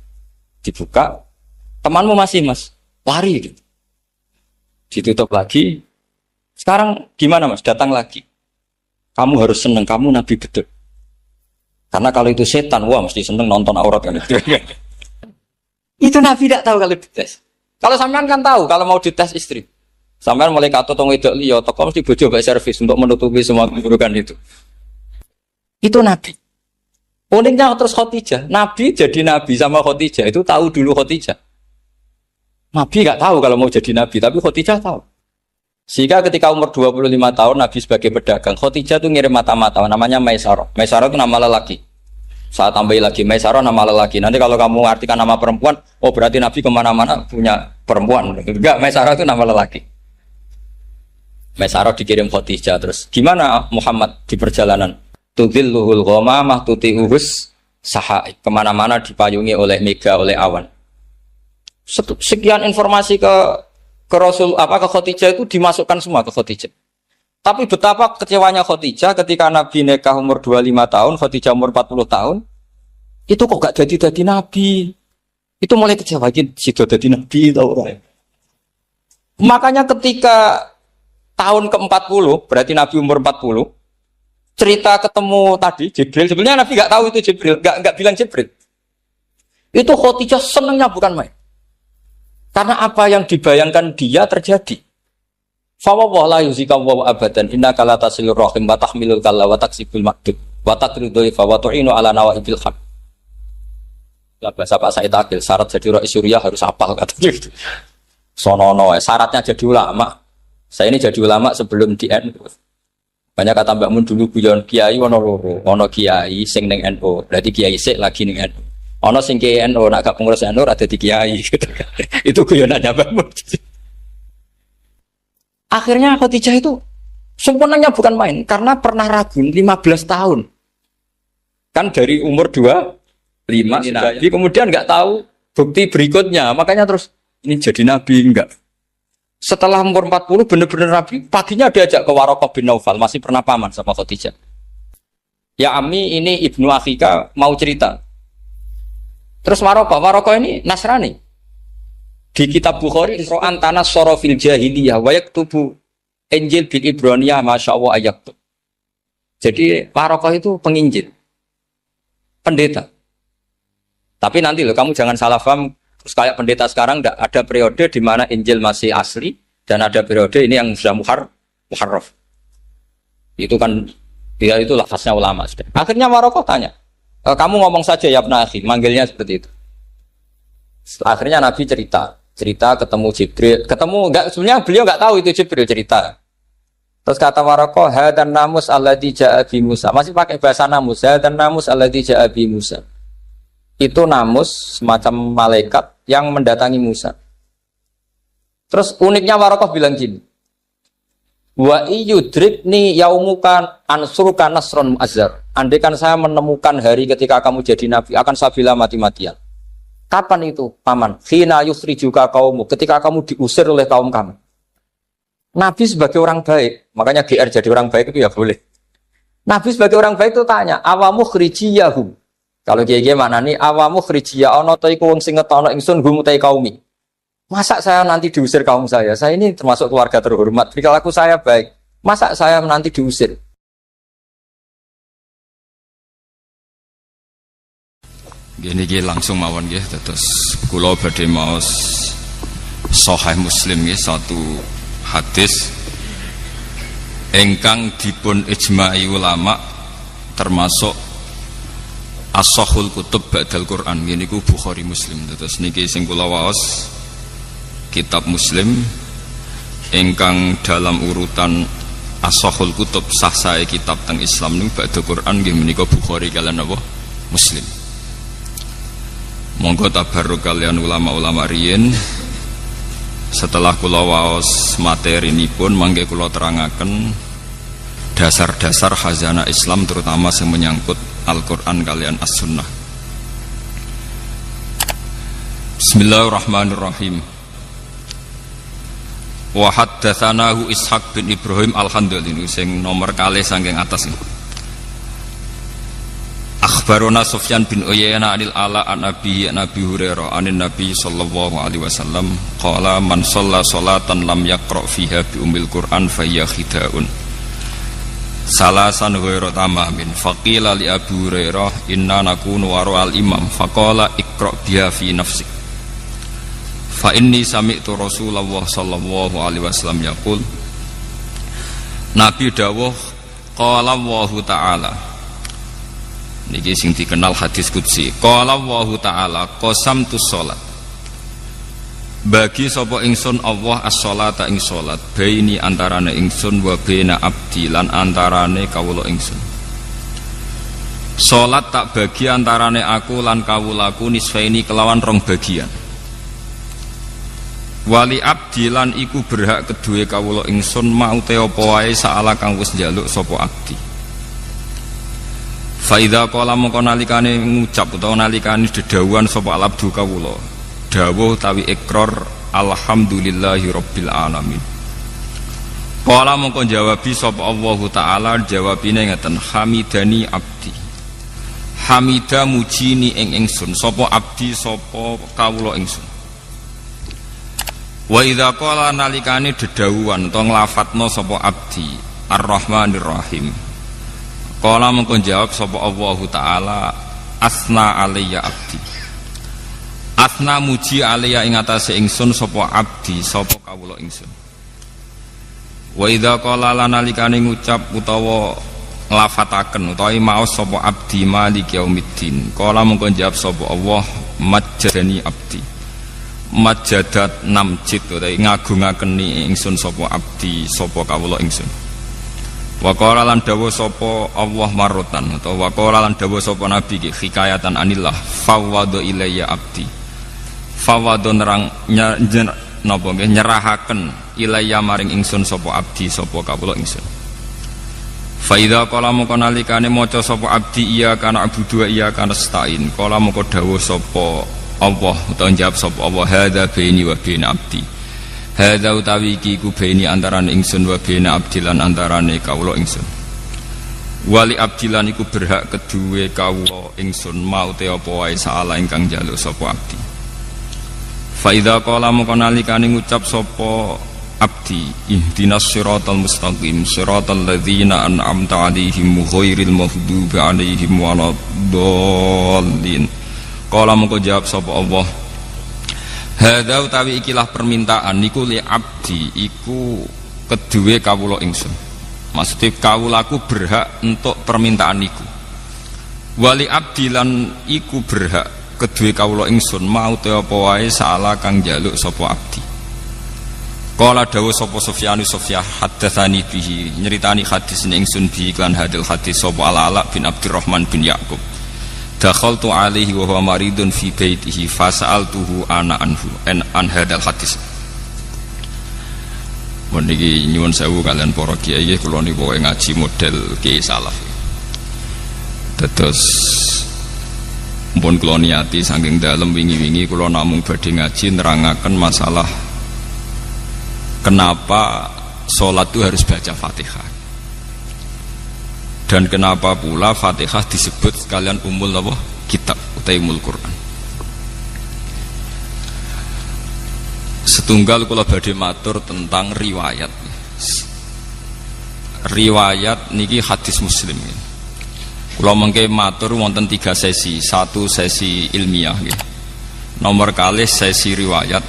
Speaker 1: Dibuka, temanmu masih mas, lari gitu. Ditutup lagi. Sekarang gimana mas? Datang lagi. Kamu harus seneng, kamu Nabi betul. Karena kalau itu setan, wah mesti seneng nonton aurat kan. Itu Nabi tidak tahu kalau dites. Kalau sampean kan tahu kalau mau dites istri. Sampean mulai kata tong wedok liya toko mesti bojo mbak servis untuk menutupi semua keburukan itu. Itu Nabi. Uniknya terus Khadijah. Nabi jadi Nabi sama Khadijah itu tahu dulu Khadijah. Nabi enggak tahu kalau mau jadi Nabi, tapi Khadijah tahu. Sehingga ketika umur 25 tahun Nabi sebagai pedagang, Khadijah itu ngirim mata-mata namanya Maisarah. Maisarah itu nama lelaki. Saya tambahin lagi, Maisarah nama lelaki. Nanti kalau kamu artikan nama perempuan, oh berarti Nabi kemana-mana punya perempuan. Enggak, Maisarah itu nama lelaki. Maisarah dikirim Khadijah. Terus gimana Muhammad di perjalanan? Tudhilluhul ghamamah tuti'uhus sahaik. Kemana-mana dipayungi oleh mega, oleh awan. Sekian informasi ke Rasul, ke Khadijah itu dimasukkan semua ke Khadijah. Tapi betapa kecewanya Khadijah ketika Nabi nikah umur 25 tahun, Khadijah umur 40 tahun. Itu kok gak jadi Nabi. Itu mulai kecewa, sudah jadi Nabi. Tahu. Makanya ketika tahun ke-40, berarti Nabi umur 40, cerita ketemu tadi, Jibril. Sebenarnya Nabi gak tahu itu Jibril, gak bilang Jibril. Itu Khadijah senangnya bukan main. Karena apa yang dibayangkan dia terjadi. Fawwah la yuzika wa abadan innaka la tasilur rahim wa tahmilul kalla wa taksibul maqdud wa taqridu fa wa tu'inu ala nawaibil haq. Bahasa Pak Said Akil syarat jadi rais Suriah harus hafal katanya gitu. Sonono syaratnya jadi ulama. Saya ini jadi ulama sebelum di NU. Banyak kata Mbak Mun dulu guyon kiai ono loro, ono kiai sing ning NU, berarti kiai sik lagi ning NU. Ono sing kiai NU nak gak pengurus NU ada di kiai gitu. Itu guyonannya Mbak Mun. Akhirnya Khadijah itu sempurnanya bukan main karena pernah ragu 15 tahun. Kan dari umur 25 Nabi kemudian nggak tahu bukti berikutnya. Makanya terus ini jadi Nabi enggak. Setelah umur 40 benar-benar Nabi, paginya diajak ke Waraqah bin Naufal, masih pernah paman sama Khadijah. Ya Ami ini Ibnu Akhika mau cerita. Terus Waraqah ini Nasrani. Di kitab Bukhari Ro'an tanah sorofil jahiliyah wayak tubuh Injil bil Ibroniyah Masya Allah ayat. Jadi Waraqah itu penginjil, pendeta. Tapi nanti loh kamu jangan salah paham. Terus kayak pendeta sekarang ada periode di mana Injil masih asli dan ada periode ini yang sudah muharraf. Itu kan dia itu lafaznya ulama sudah. Akhirnya Waraqah tanya, kamu ngomong saja ya Ibnu Akhi, manggilnya seperti itu. Akhirnya Nabi cerita ketemu Jibril, sebenarnya beliau nggak tahu itu Jibril cerita. Terus kata Waraqah, hadan namus alladzi ja'a bi Musa. Masih pakai bahasa namus, hadan namus alladzi ja'a bi Musa. Itu namus semacam malaikat yang mendatangi Musa. Terus uniknya Waraqah bilang gini, wa iyudrikni yaumuka ansuruka nasron mu'azzar. Andaikan saya menemukan hari ketika kamu jadi nabi, akan saya bila mati-matian. Kapan itu, paman? Khina yukhrijuka kaumu, ketika kamu diusir oleh kaum kamu. Nabi sebagai orang baik, makanya GR jadi orang baik itu ya boleh. Nabi sebagai orang baik itu tanya, awamu khrijiyahum. Kalau kiai mana nih, awamu khrijiyah ono ta iku wong sing ngetono ingsun gum utai kaumi. Masa saya nanti diusir kaum saya? Saya ini termasuk keluarga terhormat. Perilaku saya baik. Masa saya nanti diusir?
Speaker 3: Gini langsung mawon nggih terus kula badhe maos Sahih Muslim nggih satu hadis ingkang dipun ijma'i ulama termasuk as-sahhul kutub ba'dal Quran niku Bukhari Muslim. Terus niki sing kula waos kitab Muslim ingkang dalam urutan as-sahhul kutub sah sae kitab teng Islam niku ba'dal Quran nggih menika Bukhari kaliyan apa Muslim. Monggo tabarruk kalian ulama-ulama riyin. Setelah kula waos materi nipun mangke kula terangaken dasar-dasar khazanah Islam terutama yang menyangkut Al-Quran kalian As-Sunnah. Bismillahirrahmanirrahim. Wa haddatsanahu Ishaq bin Ibrahim Al-Handali sing nomor kalih saking atas. Akhbarona Sufyan bin Uyainah anil Ala an Nabi Hurairah anin Nabi sallallahu alaihi wasallam qala man shalla sholatan lam yaqra fiha bi ummil Qur'an fa hiya khida'un. Salasan ghairu tamamin faqila li Abu Hurairah inna nakunu wara al imam faqala iqra biha fi nafsik fa inni sami'tu Rasulullah sallallahu alaihi wasallam yaqul. Nabi dawuh qala Allahu ta'ala niki sing dikenal hadis qudsi qala Allahu ta'ala qasamtu sholat bagi sapa ingsun Allah as-sholata ing salat baini antarane ingsun wa baina abdi lan antarane kawula ingsun. Salat tak bagi antarane aku lan kawulaku nisfaini kelawan rong bagian. Wali abdi lan iku berhak kedue kawula ingsun mau te apa wae saala kang wis njaluk sapa abdi. Fa idza qala mongko nalikane ngucap utawa nalikane dedawuhan sapa abdu kawula dawuh tawi ikrar alhamdulillahi rabbil alamin. Qala mongko jawabi sapa Allah taala jawabine ngeten hamidani abdi. Hamida mujini ing ingsun sapa abdi sapa kawula ingsun. Wa idza qala nalikane dedawuhan utawa nglafatna sapa abdi arrahmanir rahim. Qala mongko jawab sapa Allah taala asna alayya abdi. Asna muji alaiya ing atase ingsun sapa abdi sapa kawula ingsun. Wa idza qala lanalikane ngucap utawa nglafataken utawa maos sapa abdi maliki yaumiddin. Qala mongko jawab sapa Allah majjadani abdi. Majjadat namjid utawa ngagungaken ingsun sapa abdi sapa kawula ingsun. Wa qala lan dawuh sapa Allah marutan utawa wa qala lan dawuh sapa nabi ki hikayatan anillah fawwadu ilayya abdi. Fawadon nerang napa nggih nyerahaken ilayya maring ingsun sapa abdi sapa kawula ingsun. Fa idza qala mongko nalikane maca sapa abdi iya kana abudu iya kana stain qala mongko dawuh sapa Allah utawa jawab sapa Allah hadza baini wa baina abdi. Hadza utawi iki ku baini antarane ingsun wa baina abdi lan antarane kawula ingsun. Wali abdi lan iku berhak kedue kawula ingsun mau te apa wae saala ingkang njaluk sapa abdi. Fa idza qala mongko nalikane ngucap sapa abdi ihdinas siratal mustaqim siratal ladzina an'amta 'alaihim ghairil maghdubi 'alaihim waladdallin. Qala mongko jawab sapa Allah hadza utawi ikilah permintaan niku li abdi iku kedue kawula ingsun. Maksudnya kawulaku berhak untuk permintaan niku. Wali abdi lan iku berhak kedue kawula ingsun mau te apa wae saala kang njaluk sapa abdi. Qala dawuh sapa Sufyan haddatsani bihi nyeritani hadis ning ingsun bi kan hadil hadis sapa Ala bin Abdurrahman bin Yaqub. Dakhaltu alaihi wa huwa maridun fi baitihi fa sa'altuhu ana anhu an hadal hadis. Niki nyuwun sewu kalian para kiai kula niku ngaji model kiai salaf. Terus pun kula niati saking dalem wingi-wingi kula namung badhe ngaji nerangaken masalah kenapa sholat itu harus baca Fatihah dan kenapa pula Fatihah disebut sekalian umul apa? Kitab utawa umul Quran. Setunggal kula badhe matur tentang riwayat. Riwayat niki hadis Muslim. Kula mengke matur wonten 3 sesi. 1 sesi ilmiah nggih. Nomor kalih sesi riwayat.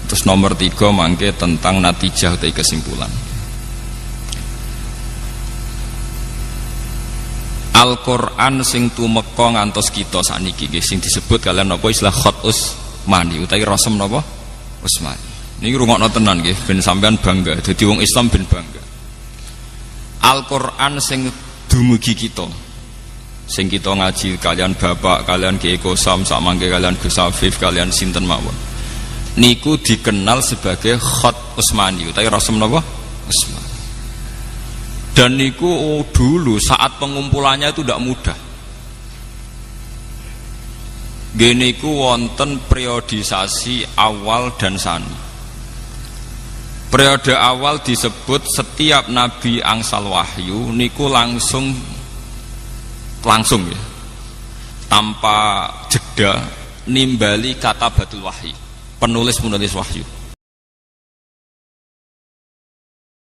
Speaker 3: Terus nomor 3 mangke tentang natijah utawi kesimpulan. Al-Qur'an sing tumeka ngantos kita sakniki nggih sing disebut kalian napa istilah khat Utsmani utawi rasem napa Utsmani. Niki rungokno tenan nggih ben sampean bangga. Dadi wong Islam ben bangga. Al-Qur'an sing dumugi kita. Sing kita ngaji kalian bapak, kalian Kiai Kosam, sakmangke kalian Gus Afif, kalian sinten mawon. Niku dikenal sebagai khat Utsmani utawi rasem napa Utsmani. Dan niku dulu saat pengumpulannya itu tidak mudah. Geniku wonten periodisasi awal dan sani. Periode awal disebut setiap nabi angsal wahyu niku langsung ya, tanpa jeda nimbali kata batul wahyu, penulis wahyu.